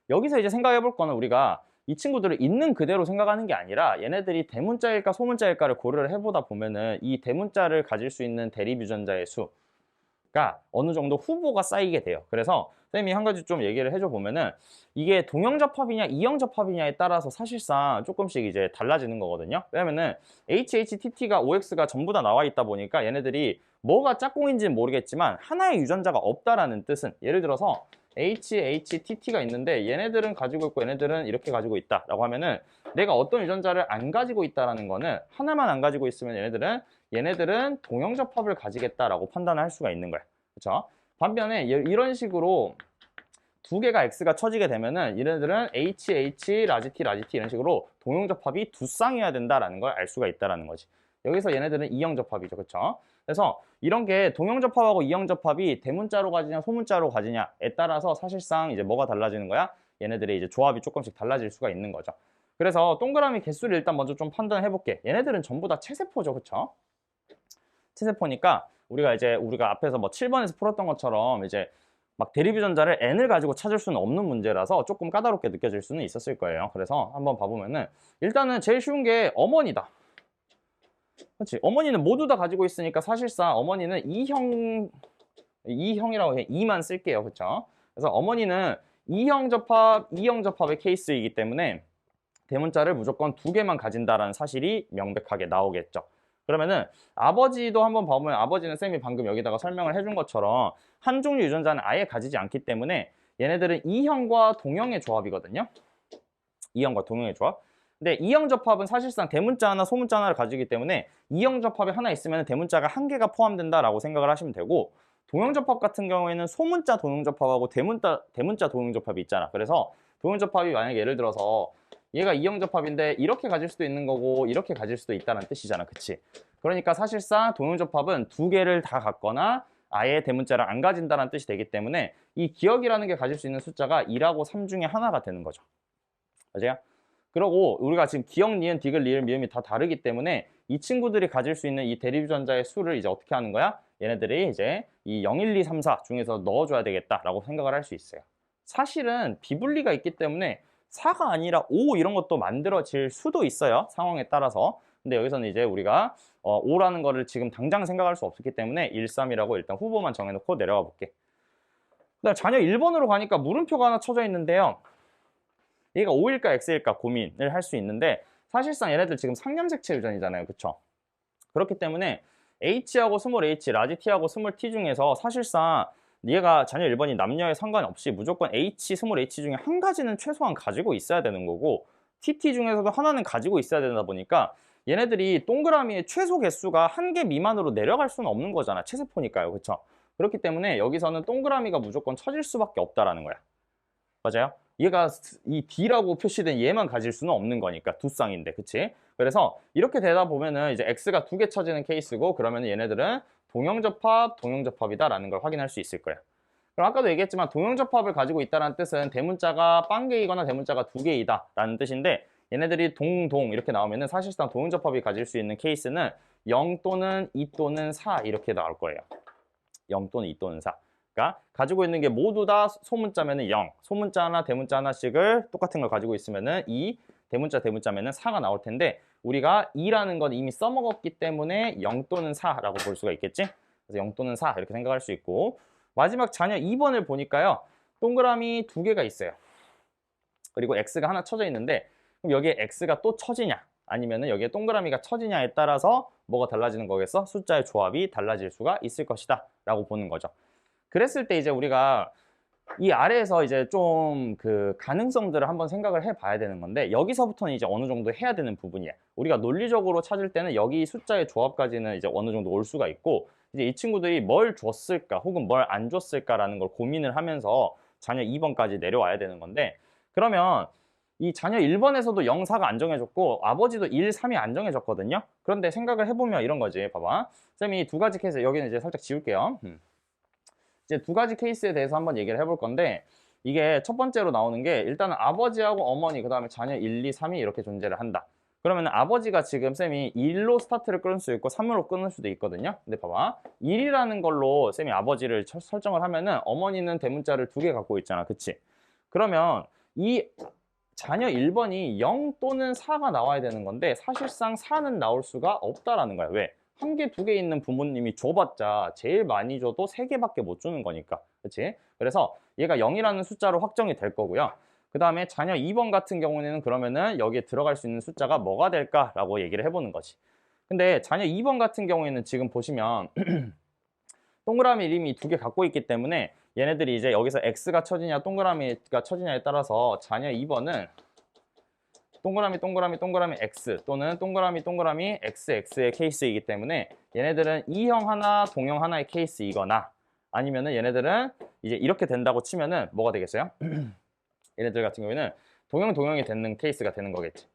여기서 이제 생각해 볼 거는 우리가 이 친구들을 있는 그대로 생각하는 게 아니라 얘네들이 대문자일까 소문자일까를 고려를 해보다 보면은 이 대문자를 가질 수 있는 대립 유전자의 수가 어느 정도 후보가 쌓이게 돼요. 그래서 쌤이 한 가지 좀 얘기를 해줘 보면은 이게 동형접합이냐 이형접합이냐에 따라서 사실상 조금씩 이제 달라지는 거거든요. 왜냐면은 HHTT가 OX가 전부 다 나와 있다 보니까 얘네들이 뭐가 짝꿍인지는 모르겠지만 하나의 유전자가 없다라는 뜻은 예를 들어서 HHTT가 있는데 얘네들은 가지고 있고 얘네들은 이렇게 가지고 있다라고 하면은 내가 어떤 유전자를 안 가지고 있다라는 거는 하나만 안 가지고 있으면 얘네들은 동형접합을 가지겠다라고 판단을 할 수가 있는 거야. 그렇죠? 반면에 이런 식으로 두 개가 X가 쳐지게 되면은 얘네들은 HH, 라지 T 이런 식으로 동형접합이 두 쌍이어야 된다라는 걸 알 수가 있다라는 거지. 여기서 얘네들은 이형접합이죠. 그렇죠? 그래서 이런 게 동형접합하고 이형접합이 대문자로 가지냐 소문자로 가지냐에 따라서 사실상 이제 뭐가 달라지는 거야? 얘네들의 이제 조합이 조금씩 달라질 수가 있는 거죠. 그래서 동그라미 개수를 일단 먼저 좀 판단해 볼게. 얘네들은 전부 다 체세포죠. 그렇죠? 체세포니까 우리가 앞에서 뭐 7번에서 풀었던 것처럼 이제 막 대립 유전자를 n을 가지고 찾을 수는 없는 문제라서 조금 까다롭게 느껴질 수는 있었을 거예요. 그래서 한번 봐보면은 일단은 제일 쉬운 게 어머니다. 그렇지? 어머니는 모두 다 가지고 있으니까 사실상 어머니는 2형이라고 해. 2만 쓸게요. 그렇죠? 그래서 어머니는 이형접합의 케이스이기 때문에 대문자를 무조건 2개만 가진다라는 사실이 명백하게 나오겠죠. 그러면은 아버지도 한번 봐보면 아버지는 쌤이 방금 여기다가 설명을 해준 것처럼 한 종류 유전자는 아예 가지지 않기 때문에 얘네들은 이형과 동형의 조합이거든요. 이형과 동형의 조합. 근데 이형 접합은 사실상 대문자 하나, 소문자 하나를 가지기 때문에 이형 접합이 하나 있으면 대문자가 한 개가 포함된다라고 생각을 하시면 되고 동형 접합 같은 경우에는 소문자 동형 접합하고 대문자 동형 접합이 있잖아. 그래서 동형 접합이 만약에 예를 들어서 얘가 이형 접합인데 이렇게 가질 수도 있는 거고 이렇게 가질 수도 있다는 뜻이잖아. 그치? 그러니까 사실상 동형 접합은 2개를 다 갖거나 아예 대문자를 안 가진다는 뜻이 되기 때문에 이 기억이라는 게 가질 수 있는 숫자가 2하고 3 중에 하나가 되는 거죠. 맞아요? 그리고 우리가 지금 기억, 니은, 디귿, 리을, 미음이 다 다르기 때문에 이 친구들이 가질 수 있는 이 대립 유전자의 수를 이제 어떻게 하는 거야? 얘네들이 이제 이 0, 1, 2, 3, 4 중에서 넣어줘야 되겠다라고 생각을 할 수 있어요. 사실은 비분리가 있기 때문에 4가 아니라 5 이런 것도 만들어질 수도 있어요. 상황에 따라서. 근데 여기서는 이제 우리가 5라는 거를 지금 당장 생각할 수 없기 때문에 1, 3이라고 일단 후보만 정해놓고 내려가 볼게. 그다음 자녀 1번으로 가니까 물음표가 하나 쳐져 있는데요. 얘가 O일까 X일까 고민을 할 수 있는데 사실상 얘네들 지금 상염색체 유전이잖아요. 그쵸? 그렇기 때문에 H하고 스몰 H, 라지 T하고 스몰 T 중에서 사실상 얘가 자녀 1번이 남녀에 상관없이 무조건 H, 스몰 H 중에 한 가지는 최소한 가지고 있어야 되는 거고 TT 중에서도 하나는 가지고 있어야 되다 보니까 얘네들이 동그라미의 최소 개수가 1개 미만으로 내려갈 수는 없는 거잖아. 체세포니까요. 그쵸? 그렇기 때문에 여기서는 동그라미가 무조건 쳐질 수밖에 없다라는 거야. 맞아요? 얘가 이 D라고 표시된 얘만 가질 수는 없는 거니까 두 쌍인데, 그치? 그래서 이렇게 되다 보면은 이제 X가 2개 쳐지는 케이스고 그러면 얘네들은 동형접합이다라는 걸 확인할 수 있을 거야. 그럼 아까도 얘기했지만 동형접합을 가지고 있다는 뜻은 대문자가 빵개이거나 대문자가 2개이다라는 뜻인데 얘네들이 동동 이렇게 나오면은 사실상 동형접합이 가질 수 있는 케이스는 0 또는 2 또는 4 이렇게 나올 거예요. 0 또는 2 또는 4. 그러니까 가지고 있는 게 모두 다 소문자면은 0, 소문자 하나, 대문자 하나씩을 똑같은 걸 가지고 있으면은 2, 대문자면은 4가 나올 텐데 우리가 2라는 건 이미 써먹었기 때문에 0 또는 4라고 볼 수가 있겠지? 그래서 0 또는 4 이렇게 생각할 수 있고 마지막 자녀 2번을 보니까요. 동그라미 2개가 있어요. 그리고 X가 하나 쳐져 있는데 그럼 여기에 X가 또 쳐지냐 아니면은 여기에 동그라미가 쳐지냐에 따라서 뭐가 달라지는 거겠어? 숫자의 조합이 달라질 수가 있을 것이다 라고 보는 거죠. 그랬을 때 이제 우리가 이 아래에서 이제 좀 그 가능성들을 한번 생각을 해 봐야 되는 건데 여기서부터는 이제 어느 정도 해야 되는 부분이야. 우리가 논리적으로 찾을 때는 여기 숫자의 조합까지는 이제 어느 정도 올 수가 있고 이제 이 친구들이 뭘 줬을까 혹은 뭘 안 줬을까라는 걸 고민을 하면서 자녀 2번까지 내려와야 되는 건데 그러면 이 자녀 1번에서도 0, 4가 안 정해졌고 아버지도 1, 3이 안 정해졌거든요. 그런데 생각을 해보면 이런 거지. 봐봐. 쌤이 두 가지 케이스 여기는 이제 살짝 지울게요. 이제 두 가지 케이스에 대해서 한번 얘기를 해볼 건데 이게 첫 번째로 나오는 게 일단은 아버지하고 어머니 그다음에 자녀 1, 2, 3이 이렇게 존재를 한다. 그러면 아버지가 지금 쌤이 1로 스타트를 끊을 수 있고 3으로 끊을 수도 있거든요. 근데 봐봐. 1이라는 걸로 쌤이 아버지를 설정을 하면은 어머니는 대문자를 두 개 갖고 있잖아. 그치? 그러면 이 자녀 1번이 0 또는 4가 나와야 되는 건데 사실상 4는 나올 수가 없다라는 거야. 왜? 한 개, 두 개 있는 부모님이 줘봤자 제일 많이 줘도 세 개밖에 못 주는 거니까. 그치? 그래서 얘가 0이라는 숫자로 확정이 될 거고요. 그 다음에 자녀 2번 같은 경우에는 그러면은 여기에 들어갈 수 있는 숫자가 뭐가 될까라고 얘기를 해보는 거지. 근데 자녀 2번 같은 경우에는 지금 보시면 동그라미 이름이 두 개 갖고 있기 때문에 얘네들이 이제 여기서 X가 쳐지냐 동그라미가 쳐지냐에 따라서 자녀 2번은 동그라미 동그라미 동그라미 X 또는 동그라미 동그라미 XX의 케이스이기 때문에 얘네들은 E형 하나 동형 하나의 케이스이거나 아니면은 얘네들은 이제 이렇게 된다고 치면은 뭐가 되겠어요? 얘네들 같은 경우에는 동형 동형이 되는 케이스가 되는 거겠지.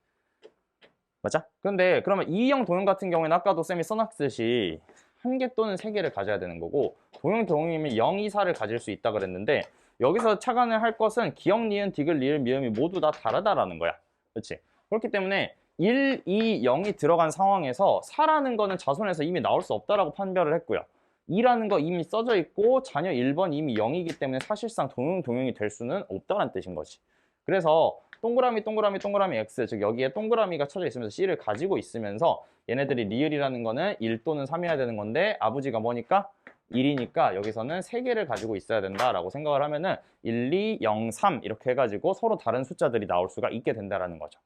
맞아? 그런데 그러면 E형 동형 같은 경우에는 아까도 쌤이 써놨듯이 한 개 또는 세 개를 가져야 되는 거고 동형 동형이면 0, 2, 4를 가질 수 있다 그랬는데 여기서 착안을 할 것은 기역, 니은, 디귿, 리을, 미음이 모두 다 다르다라는 거야. 그렇지? 그렇기 때문에 1, 2, 0이 들어간 상황에서 4라는 거는 자손에서 이미 나올 수 없다라고 판별을 했고요. 2라는 거 이미 써져 있고 자녀 1번 이미 0이기 때문에 사실상 동형 동형이 될 수는 없다는 뜻인 거지. 그래서 동그라미 동그라미 동그라미 X 즉 여기에 동그라미가 쳐져 있으면서 C를 가지고 있으면서 얘네들이 리을이라는 거는 1 또는 3이어야 되는 건데 아버지가 뭐니까? 1이니까 여기서는 3개를 가지고 있어야 된다라고 생각을 하면은 1, 2, 0, 3 이렇게 해가지고 서로 다른 숫자들이 나올 수가 있게 된다라는 거죠.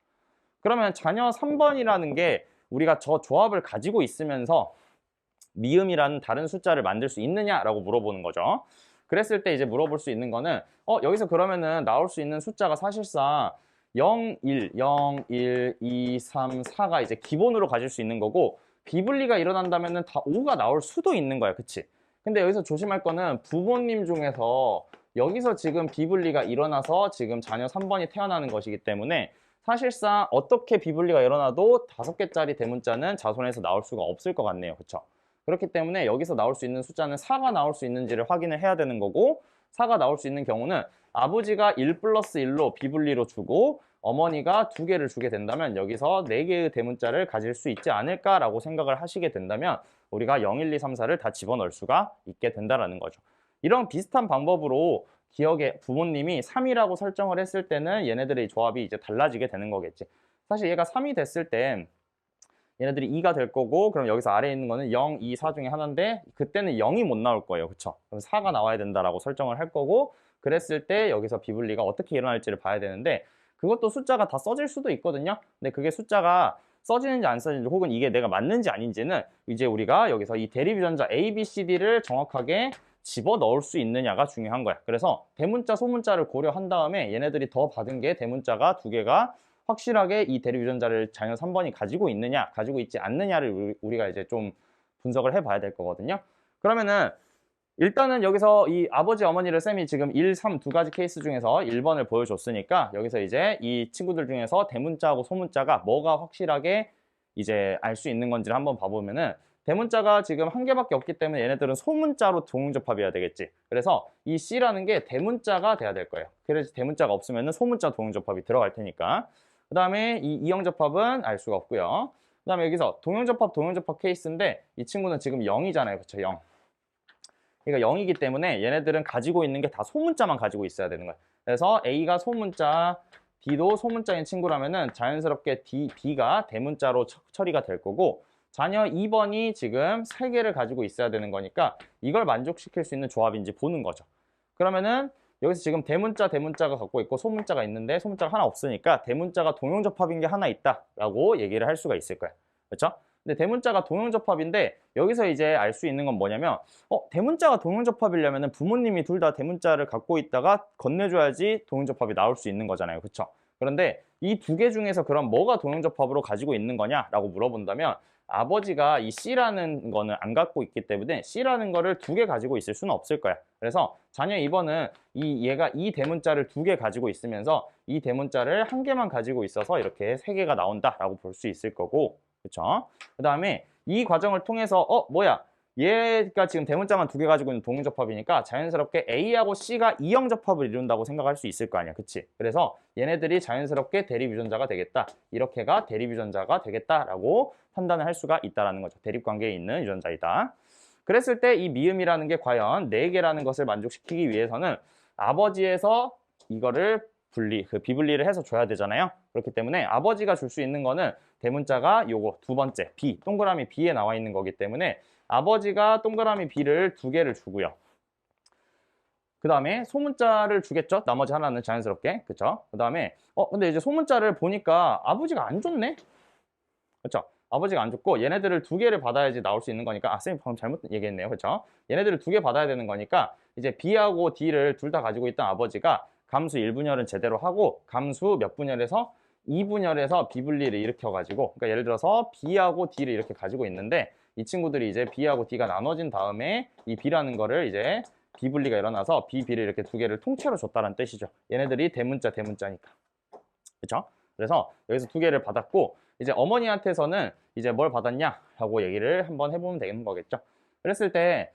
그러면 자녀 3번이라는 게 우리가 저 조합을 가지고 있으면서 미음이라는 다른 숫자를 만들 수 있느냐라고 물어보는 거죠. 그랬을 때 이제 물어볼 수 있는 거는 여기서 그러면은 나올 수 있는 숫자가 사실상 0, 1, 0, 1, 2, 3, 4가 이제 기본으로 가질 수 있는 거고 비분리가 일어난다면은 다 5가 나올 수도 있는 거야. 그치? 근데 여기서 조심할 거는 부모님 중에서 여기서 지금 비분리가 일어나서 지금 자녀 3번이 태어나는 것이기 때문에 사실상 어떻게 비분리가 일어나도 5개짜리 대문자는 자손에서 나올 수가 없을 것 같네요. 그쵸? 그렇기 때문에 여기서 나올 수 있는 숫자는 4가 나올 수 있는지를 확인을 해야 되는 거고 4가 나올 수 있는 경우는 아버지가 1 플러스 1로 비분리로 주고 어머니가 2개를 주게 된다면 여기서 4개의 대문자를 가질 수 있지 않을까라고 생각을 하시게 된다면 우리가 0, 1, 2, 3, 4를 다 집어넣을 수가 있게 된다는 거죠. 이런 비슷한 방법으로 기억에 부모님이 3이라고 설정을 했을 때는 얘네들의 조합이 이제 달라지게 되는 거겠지. 사실 얘가 3이 됐을 때 얘네들이 2가 될 거고 그럼 여기서 아래에 있는 거는 0, 2, 4 중에 하나인데 그때는 0이 못 나올 거예요. 그쵸? 그럼 4가 나와야 된다라고 설정을 할 거고 그랬을 때 여기서 비분리가 어떻게 일어날지를 봐야 되는데 그것도 숫자가 다 써질 수도 있거든요. 근데 그게 숫자가 써지는지 안 써지는지 혹은 이게 내가 맞는지 아닌지는 이제 우리가 여기서 이 대립 유전자 A, B, C, D를 정확하게 집어넣을 수 있느냐가 중요한 거야. 그래서 대문자, 소문자를 고려한 다음에 얘네들이 더 받은 게 대문자가 2개가 확실하게 이 대립 유전자를 자녀 3번이 가지고 있느냐, 가지고 있지 않느냐를 우리가 이제 좀 분석을 해봐야 될 거거든요. 그러면은 일단은 여기서 이 아버지, 어머니를 쌤이 지금 1, 3 두 가지 케이스 중에서 1번을 보여줬으니까 여기서 이제 이 친구들 중에서 대문자하고 소문자가 뭐가 확실하게 이제 알 수 있는 건지를 한번 봐보면은 대문자가 지금 한 개밖에 없기 때문에 얘네들은 소문자로 동응접합이어야 되겠지. 그래서 이 C라는 게 대문자가 돼야 될 거예요. 그래서 대문자가 없으면은 소문자 동응접합이 들어갈 테니까. 그 다음에 이 이형접합은 알 수가 없고요. 그 다음에 여기서 동형접합, 동형접합 케이스인데 이 친구는 지금 0이잖아요. 그쵸? 0. 그러니까 0이기 때문에 얘네들은 가지고 있는 게 다 소문자만 가지고 있어야 되는 거야. 그래서 A가 소문자, D도 소문자인 친구라면은 자연스럽게 B가 대문자로 처리가 될 거고 자녀 2번이 지금 3개를 가지고 있어야 되는 거니까 이걸 만족시킬 수 있는 조합인지 보는 거죠. 그러면은 여기서 지금 대문자가 갖고 있고 소문자가 있는데 소문자가 하나 없으니까 대문자가 동형접합인 게 하나 있다라고 얘기를 할 수가 있을 거야. 그렇죠? 근데 대문자가 동형접합인데 여기서 이제 알 수 있는 건 뭐냐면 대문자가 동형접합이려면 부모님이 둘 다 대문자를 갖고 있다가 건네줘야지 동형접합이 나올 수 있는 거잖아요. 그쵸? 그런데 이 두 개 중에서 그럼 뭐가 동형접합으로 가지고 있는 거냐라고 물어본다면 아버지가 이 C라는 거는 안 갖고 있기 때문에 C라는 거를 두 개 가지고 있을 수는 없을 거야. 그래서 자녀 2번은 얘가 이 대문자를 두 개 가지고 있으면서 이 대문자를 한 개만 가지고 있어서 이렇게 세 개가 나온다라고 볼 수 있을 거고, 그렇죠? 그다음에 이 과정을 통해서 뭐야? 얘가 지금 대문자만 두 개 가지고 있는 동형접합이니까 자연스럽게 A하고 C가 이형접합을 이룬다고 생각할 수 있을 거 아니야. 그치? 그래서 얘네들이 자연스럽게 대립유전자가 되겠다. 이렇게가 대립유전자가 되겠다라고 판단을 할 수가 있다는 거죠. 대립관계에 있는 유전자이다. 그랬을 때 이 미음이라는 게 과연 4개라는 것을 만족시키기 위해서는 아버지에서 이거를 비분리를 해서 줘야 되잖아요. 그렇기 때문에 아버지가 줄 수 있는 거는 대문자가 요거 두 번째 B, 동그라미 B에 나와 있는 거기 때문에 아버지가 동그라미 B를 두 개를 주고요. 그 다음에 소문자를 주겠죠? 나머지 하나는 자연스럽게. 그쵸? 그 다음에 근데 이제 소문자를 보니까 아버지가 안 줬네? 그쵸? 아버지가 안 줬고 얘네들을 두 개를 받아야지 나올 수 있는 거니까 쌤이 방금 잘못 얘기했네요. 그쵸? 얘네들을 두 개 받아야 되는 거니까 이제 B하고 D를 둘 다 가지고 있던 아버지가 감수 1분열은 제대로 하고 감수 몇 분열에서 2분열에서 비분리를 일으켜가지고 그러니까 예를 들어서 B하고 D를 이렇게 가지고 있는데 이 친구들이 이제 B하고 D가 나눠진 다음에 이 B라는 거를 이제 비분리가 일어나서 B, B를 이렇게 두 개를 통째로 줬다는 뜻이죠. 얘네들이 대문자니까. 그렇죠? 그래서 여기서 두 개를 받았고 이제 어머니한테서는 이제 뭘 받았냐 라고 얘기를 한번 해보면 되는 거겠죠. 그랬을 때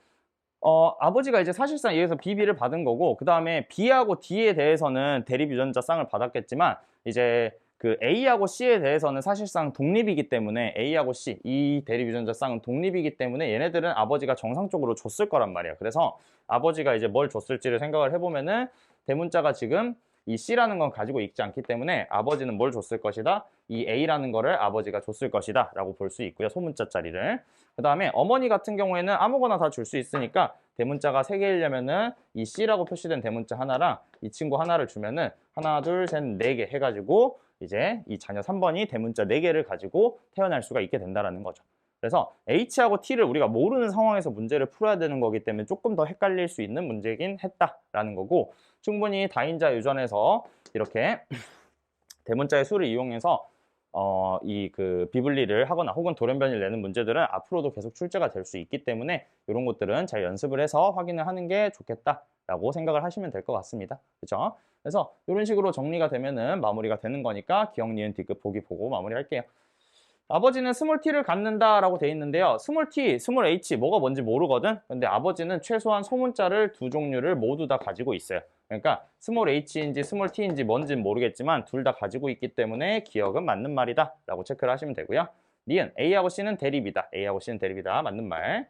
아버지가 이제 사실상 여기서 BB를 받은 거고 그 다음에 B하고 D에 대해서는 대립유전자 쌍을 받았겠지만 이제 그 A하고 C에 대해서는 사실상 독립이기 때문에 A하고 C 이 대립유전자 쌍은 독립이기 때문에 얘네들은 아버지가 정상적으로 줬을 거란 말이에요. 그래서 아버지가 이제 뭘 줬을지를 생각을 해보면은 대문자가 지금 이 C라는 건 가지고 있지 않기 때문에 아버지는 뭘 줬을 것이다? 이 A라는 거를 아버지가 줬을 것이다 라고 볼 수 있고요. 소문자짜리를. 그 다음에 어머니 같은 경우에는 아무거나 다 줄 수 있으니까 대문자가 3개이려면은 이 C라고 표시된 대문자 하나랑 이 친구 하나를 주면은 하나, 둘, 셋, 4개 해가지고 이제 이 자녀 3번이 대문자 4개를 가지고 태어날 수가 있게 된다는 거죠. 그래서 H하고 T를 우리가 모르는 상황에서 문제를 풀어야 되는 거기 때문에 조금 더 헷갈릴 수 있는 문제긴 했다라는 거고 충분히 다인자 유전에서 이렇게 대문자의 수를 이용해서 이 그 비분리를 하거나 혹은 돌연변이를 내는 문제들은 앞으로도 계속 출제가 될 수 있기 때문에 이런 것들은 잘 연습을 해서 확인을 하는 게 좋겠다라고 생각을 하시면 될 것 같습니다. 그렇죠? 그래서 이런 식으로 정리가 되면은 마무리가 되는 거니까 기억, 니은, 디귿, 보기 보고 마무리할게요. 아버지는 스몰 t를 갖는다라고 돼 있는데요. 스몰 t, 스몰 h 뭐가 뭔지 모르거든. 근데 아버지는 최소한 소문자를 두 종류를 모두 다 가지고 있어요. 그러니까 스몰 h인지 스몰 t인지 뭔지는 모르겠지만 둘 다 가지고 있기 때문에 기억은 맞는 말이다 라고 체크를 하시면 되고요. 니은 A하고 C는 대립이다. A하고 C는 대립이다. 맞는 말.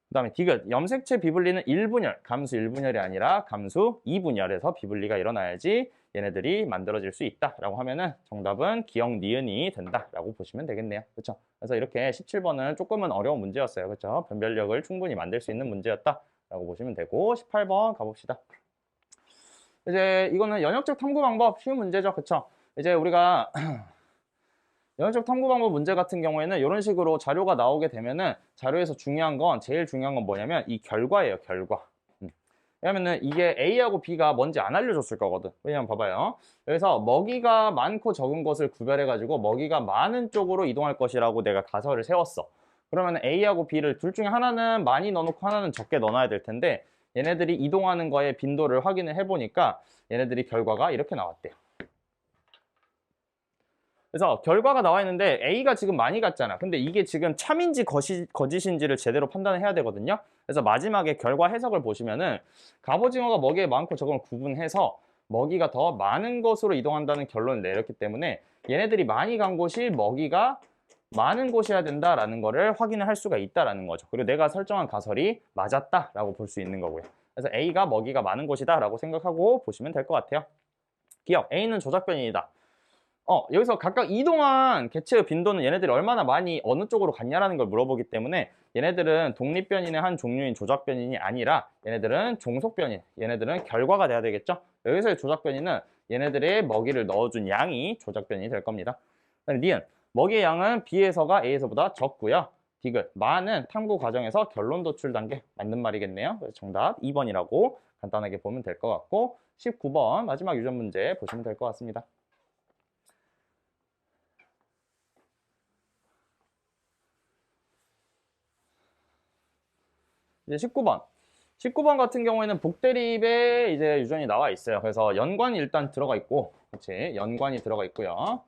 그 다음에 디귿, 염색체 비분리는 1분열, 감수 1분열이 아니라 감수 2분열에서 비분리가 일어나야지 얘네들이 만들어질 수 있다라고 하면은 정답은 기억 니은이 된다라고 보시면 되겠네요. 그렇죠? 그래서 이렇게 17번은 조금은 어려운 문제였어요. 그렇죠? 변별력을 충분히 만들 수 있는 문제였다라고 보시면 되고 18번 가봅시다. 이제 이거는 연역적 탐구 방법 쉬운 문제죠. 그렇죠? 이제 우리가 연역적 탐구 방법 문제 같은 경우에는 이런 식으로 자료가 나오게 되면은 자료에서 제일 중요한 건 뭐냐면 이 결과예요, 결과. 왜냐면은 이게 A하고 B가 뭔지 안 알려줬을 거거든. 왜냐면 봐봐요. 여기서 먹이가 많고 적은 것을 구별해가지고 먹이가 많은 쪽으로 이동할 것이라고 내가 가설을 세웠어. 그러면 A하고 B를 둘 중에 하나는 많이 넣어놓고 하나는 적게 넣어놔야 될 텐데 얘네들이 이동하는 거의 빈도를 확인을 해보니까 얘네들이 결과가 이렇게 나왔대요. 그래서 결과가 나와 있는데 A가 지금 많이 갔잖아. 근데 이게 지금 참인지 거짓인지를 제대로 판단을 해야 되거든요. 그래서 마지막에 결과 해석을 보시면은 갑오징어가 먹이에 많고 적은 구분해서 먹이가 더 많은 것으로 이동한다는 결론을 내렸기 때문에 얘네들이 많이 간 곳이 먹이가 많은 곳이어야 된다라는 거를 확인을 할 수가 있다라는 거죠. 그리고 내가 설정한 가설이 맞았다라고 볼 수 있는 거고요. 그래서 A가 먹이가 많은 곳이다라고 생각하고 보시면 될 것 같아요. 기억, A는 조작변이다. 여기서 각각 이동한 개체의 빈도는 얘네들이 얼마나 많이 어느 쪽으로 갔냐라는 걸 물어보기 때문에 얘네들은 독립변인의 한 종류인 조작변인이 아니라 얘네들은 종속변인, 얘네들은 결과가 돼야 되겠죠? 여기서의 조작변인은 얘네들의 먹이를 넣어준 양이 조작변인이 될 겁니다. 니은, 먹이의 양은 B에서가 A에서보다 적고요. 디귿, 마는 탐구 과정에서 결론 도출 단계. 맞는 말이겠네요. 그래서 정답 2번이라고 간단하게 보면 될 것 같고 19번 마지막 유전 문제 보시면 될 것 같습니다. 이제 19번. 19번 같은 경우에는 복대립에 이제 유전이 나와 있어요. 그래서 연관이 일단 들어가 있고, 그렇지? 연관이 들어가 있고요.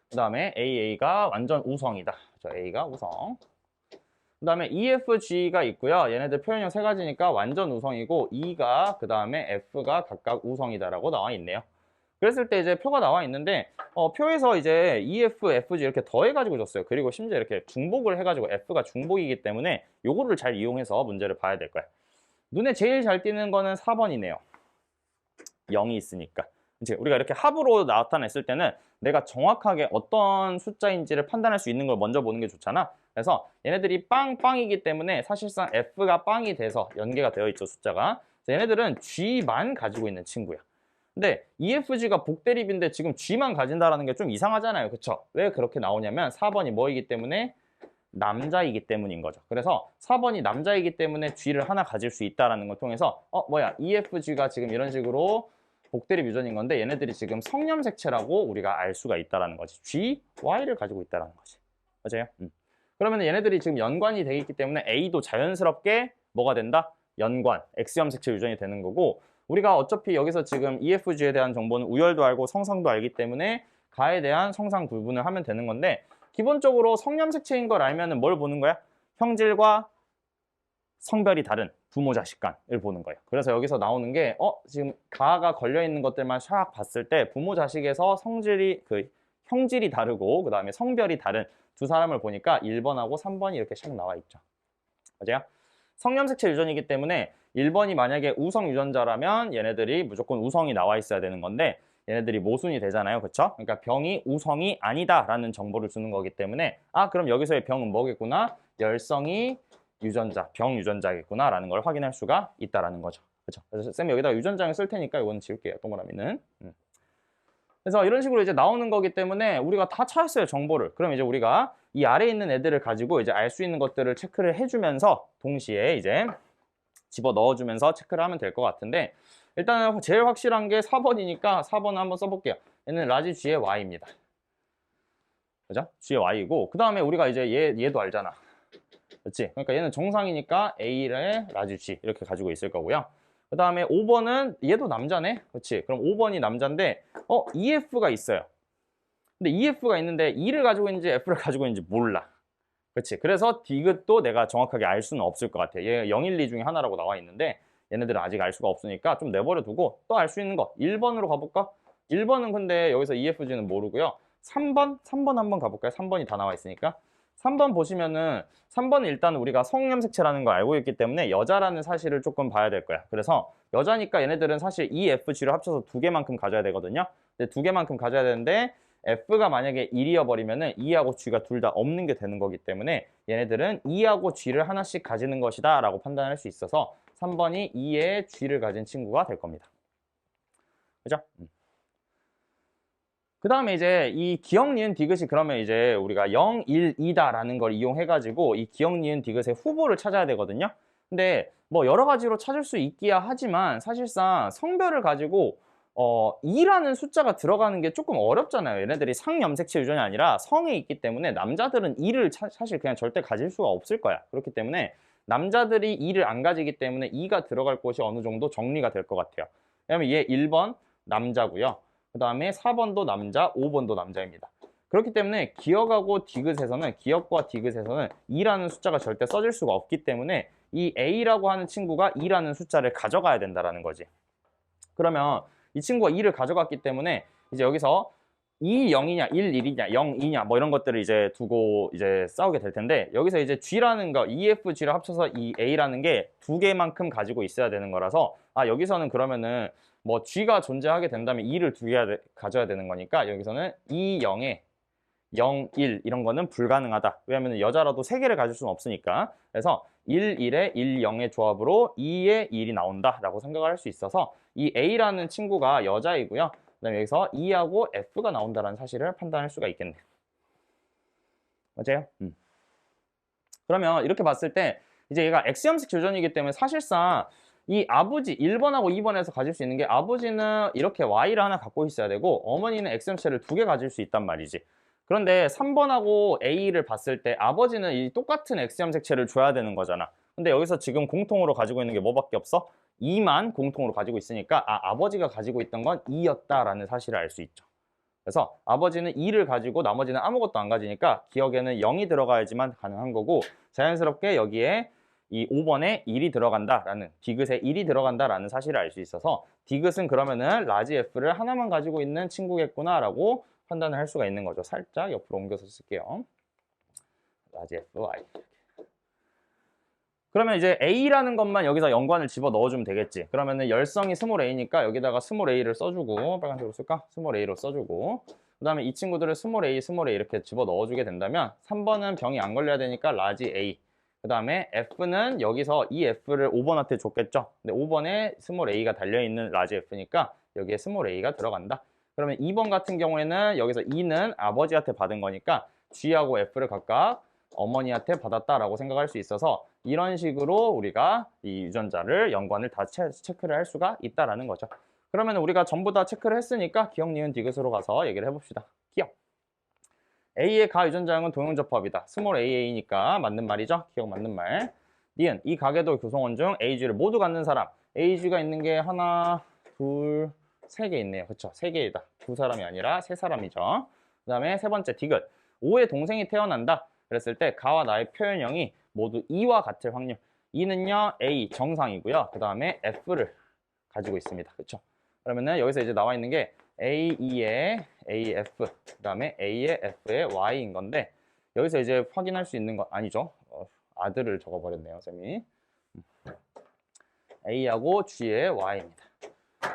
그 다음에 AA가 완전 우성이다. 그렇죠? A가 우성. 그 다음에 EFG가 있고요. 얘네들 표현형 세 가지니까 완전 우성이고, E가 그 다음에 F가 각각 우성이다라고 나와 있네요. 그랬을 때 이제 표가 나와 있는데, 표에서 이제 EF, FG 이렇게 더해가지고 줬어요. 그리고 심지어 이렇게 중복을 해가지고 F가 중복이기 때문에 요거를 잘 이용해서 문제를 봐야 될 거야. 눈에 제일 잘 띄는 거는 4번이네요. 0이 있으니까. 이제 우리가 이렇게 합으로 나타냈을 때는 내가 정확하게 어떤 숫자인지를 판단할 수 있는 걸 먼저 보는 게 좋잖아. 그래서 얘네들이 빵이기 때문에 사실상 F가 빵이 돼서 연계가 되어 있죠, 숫자가. 얘네들은 G만 가지고 있는 친구야. 근데 EFG가 복대립인데 지금 G만 가진다라는 게 좀 이상하잖아요. 그쵸? 왜 그렇게 나오냐면 4번이 뭐이기 때문에 남자이기 때문인 거죠. 그래서 4번이 남자이기 때문에 G를 하나 가질 수 있다는 걸 통해서 EFG가 지금 이런 식으로 복대립 유전인 건데 얘네들이 지금 성염색체라고 우리가 알 수가 있다는 거지. G, Y를 가지고 있다는 거지. 맞아요? 그러면 얘네들이 지금 연관이 되어 있기 때문에 A도 자연스럽게 뭐가 된다? 연관, X염색체 유전이 되는 거고 우리가 어차피 여기서 지금 EFG에 대한 정보는 우열도 알고 성상도 알기 때문에 가에 대한 성상 구분을 하면 되는 건데 기본적으로 성염색체인 걸 알면은 뭘 보는 거야? 형질과 성별이 다른 부모 자식 간을 보는 거예요. 그래서 여기서 나오는 게 지금 가가 걸려 있는 것들만 샥 봤을 때 부모 자식에서 형질이 다르고 그다음에 성별이 다른 두 사람을 보니까 1번하고 3번이 이렇게 샥 나와 있죠. 맞아요? 성염색체 유전이기 때문에 1번이 만약에 우성 유전자라면 얘네들이 무조건 우성이 나와 있어야 되는 건데 얘네들이 모순이 되잖아요. 그렇죠? 그러니까 병이 우성이 아니다라는 정보를 주는 거기 때문에 그럼 여기서의 병은 뭐겠구나? 열성이 유전자, 병 유전자겠구나라는 걸 확인할 수가 있다라는 거죠. 그렇죠? 그래서 쌤이 여기다 유전자를 쓸 테니까 이거는 지울게요. 동그라미는. 그래서 이런 식으로 이제 나오는 거기 때문에 우리가 다 찾았어요, 정보를. 그럼 이제 우리가 이 아래에 있는 애들을 가지고 이제 알 수 있는 것들을 체크를 해주면서 동시에 이제 집어 넣어주면서 체크를 하면 될 것 같은데 일단은 제일 확실한 게 4번이니까 4번을 한번 써볼게요. 얘는 라지 G의 Y입니다. 그죠? G의 Y이고 그 다음에 우리가 이제 얘도 알잖아. 그렇지? 그러니까 얘는 정상이니까 A의 라지 G 이렇게 가지고 있을 거고요. 그 다음에 5번은 얘도 남자네? 그렇지? 그럼 5번이 남자인데 EF가 있어요. 근데 EF가 있는데 E를 가지고 있는지 F를 가지고 있는지 몰라. 그렇지? 그래서 디귿도 내가 정확하게 알 수는 없을 것 같아. 얘 0, 1, 2 중에 하나라고 나와 있는데 얘네들은 아직 알 수가 없으니까 좀 내버려 두고 또 알 수 있는 거 1번으로 가볼까? 1번은 근데 여기서 EFG는 모르고요. 3번 한번 가볼까요? 3번이 다 나와 있으니까 3번 보시면은 3번은 일단 우리가 성염색체라는 걸 알고 있기 때문에 여자라는 사실을 조금 봐야 될 거야. 그래서 여자니까 얘네들은 사실 EFG를 합쳐서 2개만큼 가져야 되거든요. 근데 2개만큼 가져야 되는데 F가 만약에 1이어 버리면은 E하고 G가 둘 다 없는 게 되는 거기 때문에 얘네들은 E하고 G를 하나씩 가지는 것이다 라고 판단할 수 있어서 3번이 E의 G를 가진 친구가 될 겁니다. 그죠? 그 다음에 이제 이 기억, 니은, 디귿이 그러면 이제 우리가 0, 1, 2다라는 걸 이용해가지고 이 기억, 니은, 디귿의 후보를 찾아야 되거든요. 근데 뭐 여러 가지로 찾을 수 있기야 하지만 사실상 성별을 가지고 2라는 숫자가 들어가는 게 조금 어렵잖아요. 얘네들이 상염색체 유전이 아니라 성에 있기 때문에 남자들은 2를 사실 그냥 절대 가질 수가 없을 거야. 그렇기 때문에 남자들이 2를 안 가지기 때문에 2가 들어갈 곳이 어느 정도 정리가 될 것 같아요. 왜냐면 얘 1번 남자고요. 그 다음에 4번도 남자, 5번도 남자입니다. 그렇기 때문에 기억하고 디귿에서는 기억과 디귿에서는 2라는 숫자가 절대 써질 수가 없기 때문에 이 A라고 하는 친구가 2라는 숫자를 가져가야 된다는 거지. 그러면 이 친구가 2를 가져갔기 때문에 이제 여기서 2, 0이냐, 1, 1이냐, 0, 2냐 뭐 이런 것들을 이제 두고 이제 싸우게 될 텐데 여기서 이제 G라는 거, EFG를 합쳐서 이 A라는 게 2개만큼 가지고 있어야 되는 거라서 여기서는 그러면은 뭐 G가 존재하게 된다면 2를 2개 가져야 되는 거니까 여기서는 2, 0에 0, 1 이런 거는 불가능하다. 왜냐하면 여자라도 3개를 가질 수는 없으니까. 그래서 1, 1에 1, 0의 조합으로 2에 1이 나온다라고 생각을 할 수 있어서 이 A라는 친구가 여자이고요. 그다음에 여기서 E하고 F가 나온다는 사실을 판단할 수가 있겠네요. 맞아요? 그러면 이렇게 봤을 때 이제 얘가 X형식 조전이기 때문에 사실상 이 아버지 1번하고 2번에서 가질 수 있는 게 아버지는 이렇게 Y를 하나 갖고 있어야 되고 어머니는 X형체를 2개 가질 수 있단 말이지. 그런데 3번하고 A를 봤을 때 아버지는 이 똑같은 X형색체를 줘야 되는 거잖아. 근데 여기서 지금 공통으로 가지고 있는 게 뭐밖에 없어? 2만 공통으로 가지고 있으니까 아버지가 가지고 있던 건 2였다라는 사실을 알 수 있죠. 그래서 아버지는 2를 가지고 나머지는 아무것도 안 가지니까 기억에는 0이 들어가야지만 가능한 거고 자연스럽게 여기에 이 5번에 1이 들어간다라는 디귿에 1이 들어간다라는 사실을 알 수 있어서 디귿은 그러면은 라지 F를 하나만 가지고 있는 친구겠구나라고 판단을 할 수가 있는 거죠. 살짝 옆으로 옮겨서 쓸게요. 라지 F, Y. 그러면 이제 A라는 것만 여기서 연관을 집어 넣어주면 되겠지. 그러면은 열성이 스몰 A니까 여기다가 스몰 A를 써주고 빨간색으로 쓸까? 스몰 A로 써주고 그 다음에 이 친구들을 스몰 A 이렇게 집어 넣어주게 된다면 3번은 병이 안 걸려야 되니까 라지 A 그 다음에 F는 여기서 이 F를 5번한테 줬겠죠. 근데 5번에 스몰 A가 달려있는 라지 F니까 여기에 스몰 A가 들어간다. 그러면 2번 같은 경우에는 여기서 E는 아버지한테 받은 거니까 G하고 F를 각각 어머니한테 받았다라고 생각할 수 있어서 이런 식으로 우리가 이 유전자를 연관을 다 체크를 할 수가 있다라는 거죠. 그러면 우리가 전부 다 체크를 했으니까 기억, 니은, 디귿으로 가서 얘기를 해봅시다. 기억. A의 가 유전자형은 동형접합이다. 스몰 AA니까 맞는 말이죠. 기억 맞는 말. 니은, 이 가계도 구성원 중 AG를 모두 갖는 사람. AG가 있는 게 하나, 둘, 세 개 있네요. 그렇죠? 세 개이다. 두 사람이 아니라 세 사람이죠. 그 다음에 세 번째 디귿. 5의 동생이 태어난다. 그랬을 때 가와 나의 표현형이 모두 2와 같을 확률. 2는요 A 정상이고요. 그 다음에 F를 가지고 있습니다. 그렇죠? 그러면은 여기서 이제 나와 있는 게 A2의 AF, 그 다음에 A의 F의 Y인 건데 여기서 이제 확인할 수 있는 건 아니죠. 아들을 적어버렸네요, 쌤이. A하고 G의 Y입니다.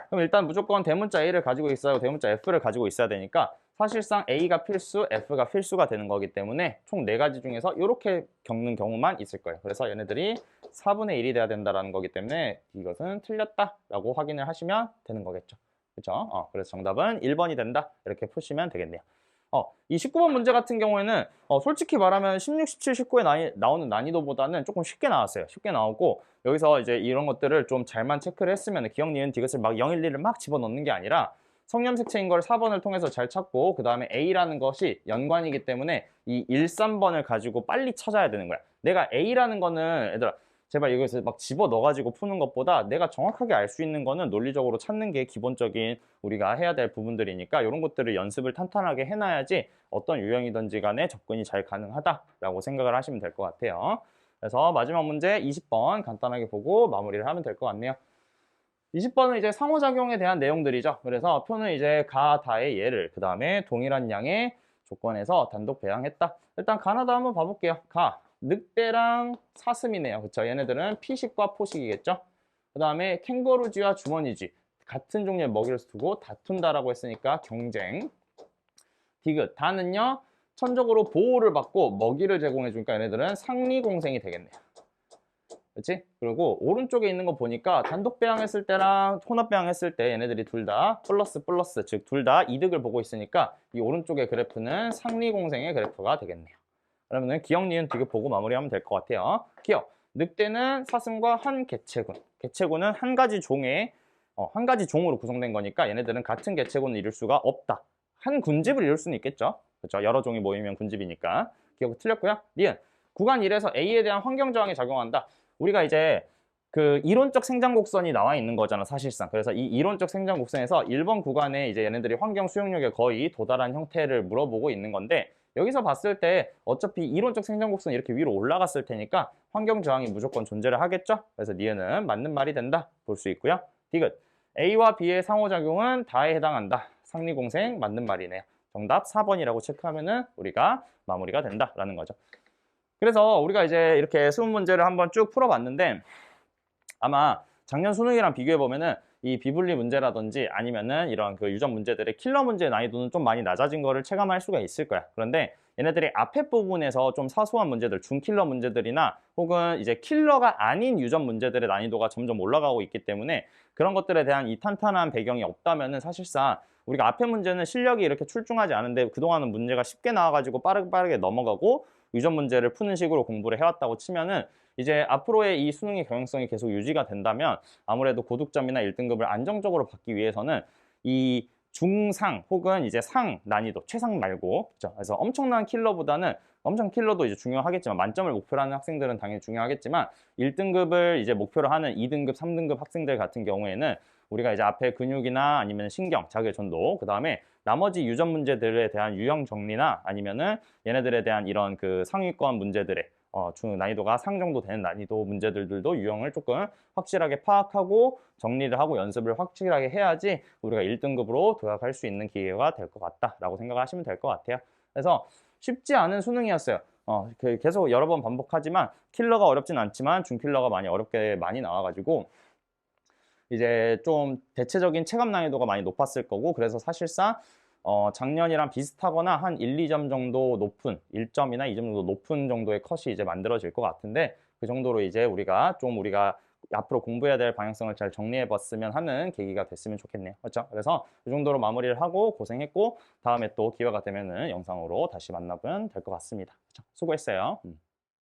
그럼 일단 무조건 대문자 A를 가지고 있어야 대문자 F를 가지고 있어야 되니까 사실상 A가 필수, F가 필수가 되는 거기 때문에 총 4가지 중에서 이렇게 겪는 경우만 있을 거예요. 그래서 얘네들이 4분의 1이 돼야 된다는 거기 때문에 이것은 틀렸다라고 확인을 하시면 되는 거겠죠. 그렇죠? 그래서 정답은 1번이 된다. 이렇게 푸시면 되겠네요. 이 19번 문제 같은 경우에는 솔직히 말하면 16, 17, 19에 나오는 난이도보다는 조금 쉽게 나왔어요. 쉽게 나오고 여기서 이제 이런 것들을 좀 잘만 체크를 했으면 기억, 니은, 디귿을 막 0, 1, 2를 막 집어넣는 게 아니라 성염색체인 걸 4번을 통해서 잘 찾고 그 다음에 A라는 것이 연관이기 때문에 이 1, 3번을 가지고 빨리 찾아야 되는 거야. 내가 A라는 거는 얘들아 제발 이거에서 막 집어 넣어가지고 푸는 것보다 내가 정확하게 알 수 있는 거는 논리적으로 찾는 게 기본적인 우리가 해야 될 부분들이니까 이런 것들을 연습을 탄탄하게 해놔야지 어떤 유형이든지 간에 접근이 잘 가능하다라고 생각을 하시면 될 것 같아요. 그래서 마지막 문제 20번 간단하게 보고 마무리를 하면 될 것 같네요. 20번은 이제 상호작용에 대한 내용들이죠. 그래서 표는 이제 가, 다의 예를, 그 다음에 동일한 양의 조건에서 단독 배양했다. 일단 가나다 한번 봐볼게요. 가, 늑대랑 사슴이네요. 그쵸? 얘네들은 피식과 포식이겠죠? 그 다음에 캥거루쥐와 주머니쥐. 같은 종류의 먹이를 두고 다툰다라고 했으니까 경쟁. 디귿, 다는요, 천적으로 보호를 받고 먹이를 제공해주니까 얘네들은 상리공생이 되겠네요. 그렇지? 그리고 오른쪽에 있는 거 보니까 단독 배양했을 때랑 혼합 배양했을 때 얘네들이 둘 다 플러스 즉 둘 다 이득을 보고 있으니까 이 오른쪽의 그래프는 상리공생의 그래프가 되겠네요. 그러면 기억, 니은, 디귿 보고 마무리하면 될 것 같아요. 기억, 늑대는 사슴과 한 개체군. 개체군은 한 가지 종으로 구성된 거니까 얘네들은 같은 개체군을 이룰 수가 없다. 한 군집을 이룰 수는 있겠죠. 그렇죠? 여러 종이 모이면 군집이니까. 기억 틀렸고요. 니은, 구간 1에서 A에 대한 환경 저항이 작용한다. 우리가 이제 그 이론적 생장 곡선이 나와 있는 거잖아, 사실상. 그래서 이 이론적 생장 곡선에서 1번 구간에 이제 얘네들이 환경 수용력에 거의 도달한 형태를 물어보고 있는 건데 여기서 봤을 때 어차피 이론적 생장 곡선이 이렇게 위로 올라갔을 테니까 환경 저항이 무조건 존재를 하겠죠. 그래서 니은은 맞는 말이 된다 볼 수 있고요. 디귿, A와 B의 상호작용은 다에 해당한다. 상리공생 맞는 말이네요. 정답 4번이라고 체크하면은 우리가 마무리가 된다라는 거죠. 그래서 우리가 이제 이렇게 수능 문제를 한번 쭉 풀어봤는데 아마 작년 수능이랑 비교해보면은 이 비분리 문제라든지 아니면은 이런 그 유전 문제들의 킬러 문제의 난이도는 좀 많이 낮아진 거를 체감할 수가 있을 거야. 그런데 얘네들이 앞에 부분에서 좀 사소한 문제들, 중킬러 문제들이나 혹은 이제 킬러가 아닌 유전 문제들의 난이도가 점점 올라가고 있기 때문에 그런 것들에 대한 이 탄탄한 배경이 없다면은 사실상 우리가 앞에 문제는 실력이 이렇게 출중하지 않은데 그동안은 문제가 쉽게 나와가지고 빠르게 넘어가고 유전 문제를 푸는 식으로 공부를 해왔다고 치면은 이제 앞으로의 이 수능의 경향성이 계속 유지가 된다면 아무래도 고득점이나 1등급을 안정적으로 받기 위해서는 이 중상 혹은 이제 상 난이도, 최상 말고, 그렇죠? 그래서 엄청난 킬러보다는 엄청 킬러도 이제 중요하겠지만 만점을 목표로 하는 학생들은 당연히 중요하겠지만 1등급을 이제 목표로 하는 2등급, 3등급 학생들 같은 경우에는 우리가 이제 앞에 근육이나 아니면 신경, 자극의 전도, 그 다음에 나머지 유전 문제들에 대한 유형 정리나 아니면은 얘네들에 대한 이런 그 상위권 문제들의 난이도가 상 정도 되는 난이도 문제들도 유형을 조금 확실하게 파악하고 정리를 하고 연습을 확실하게 해야지 우리가 1등급으로 도약할 수 있는 기회가 될 것 같다라고 생각하시면 될 것 같아요. 그래서 쉽지 않은 수능이었어요. 계속 여러 번 반복하지만 킬러가 어렵진 않지만 중킬러가 많이 나와가지고 이제 좀 대체적인 체감 난이도가 많이 높았을 거고 그래서 사실상 작년이랑 비슷하거나 한 1, 2점 정도 높은 1점이나 2점 정도 높은 정도의 컷이 이제 만들어질 것 같은데 그 정도로 이제 우리가 앞으로 공부해야 될 방향성을 잘 정리해 봤으면 하는 계기가 됐으면 좋겠네요. 그렇죠? 그래서 이 정도로 마무리를 하고 고생했고 다음에 또 기회가 되면은 영상으로 다시 만나면 될 것 같습니다. 그렇죠? 수고했어요.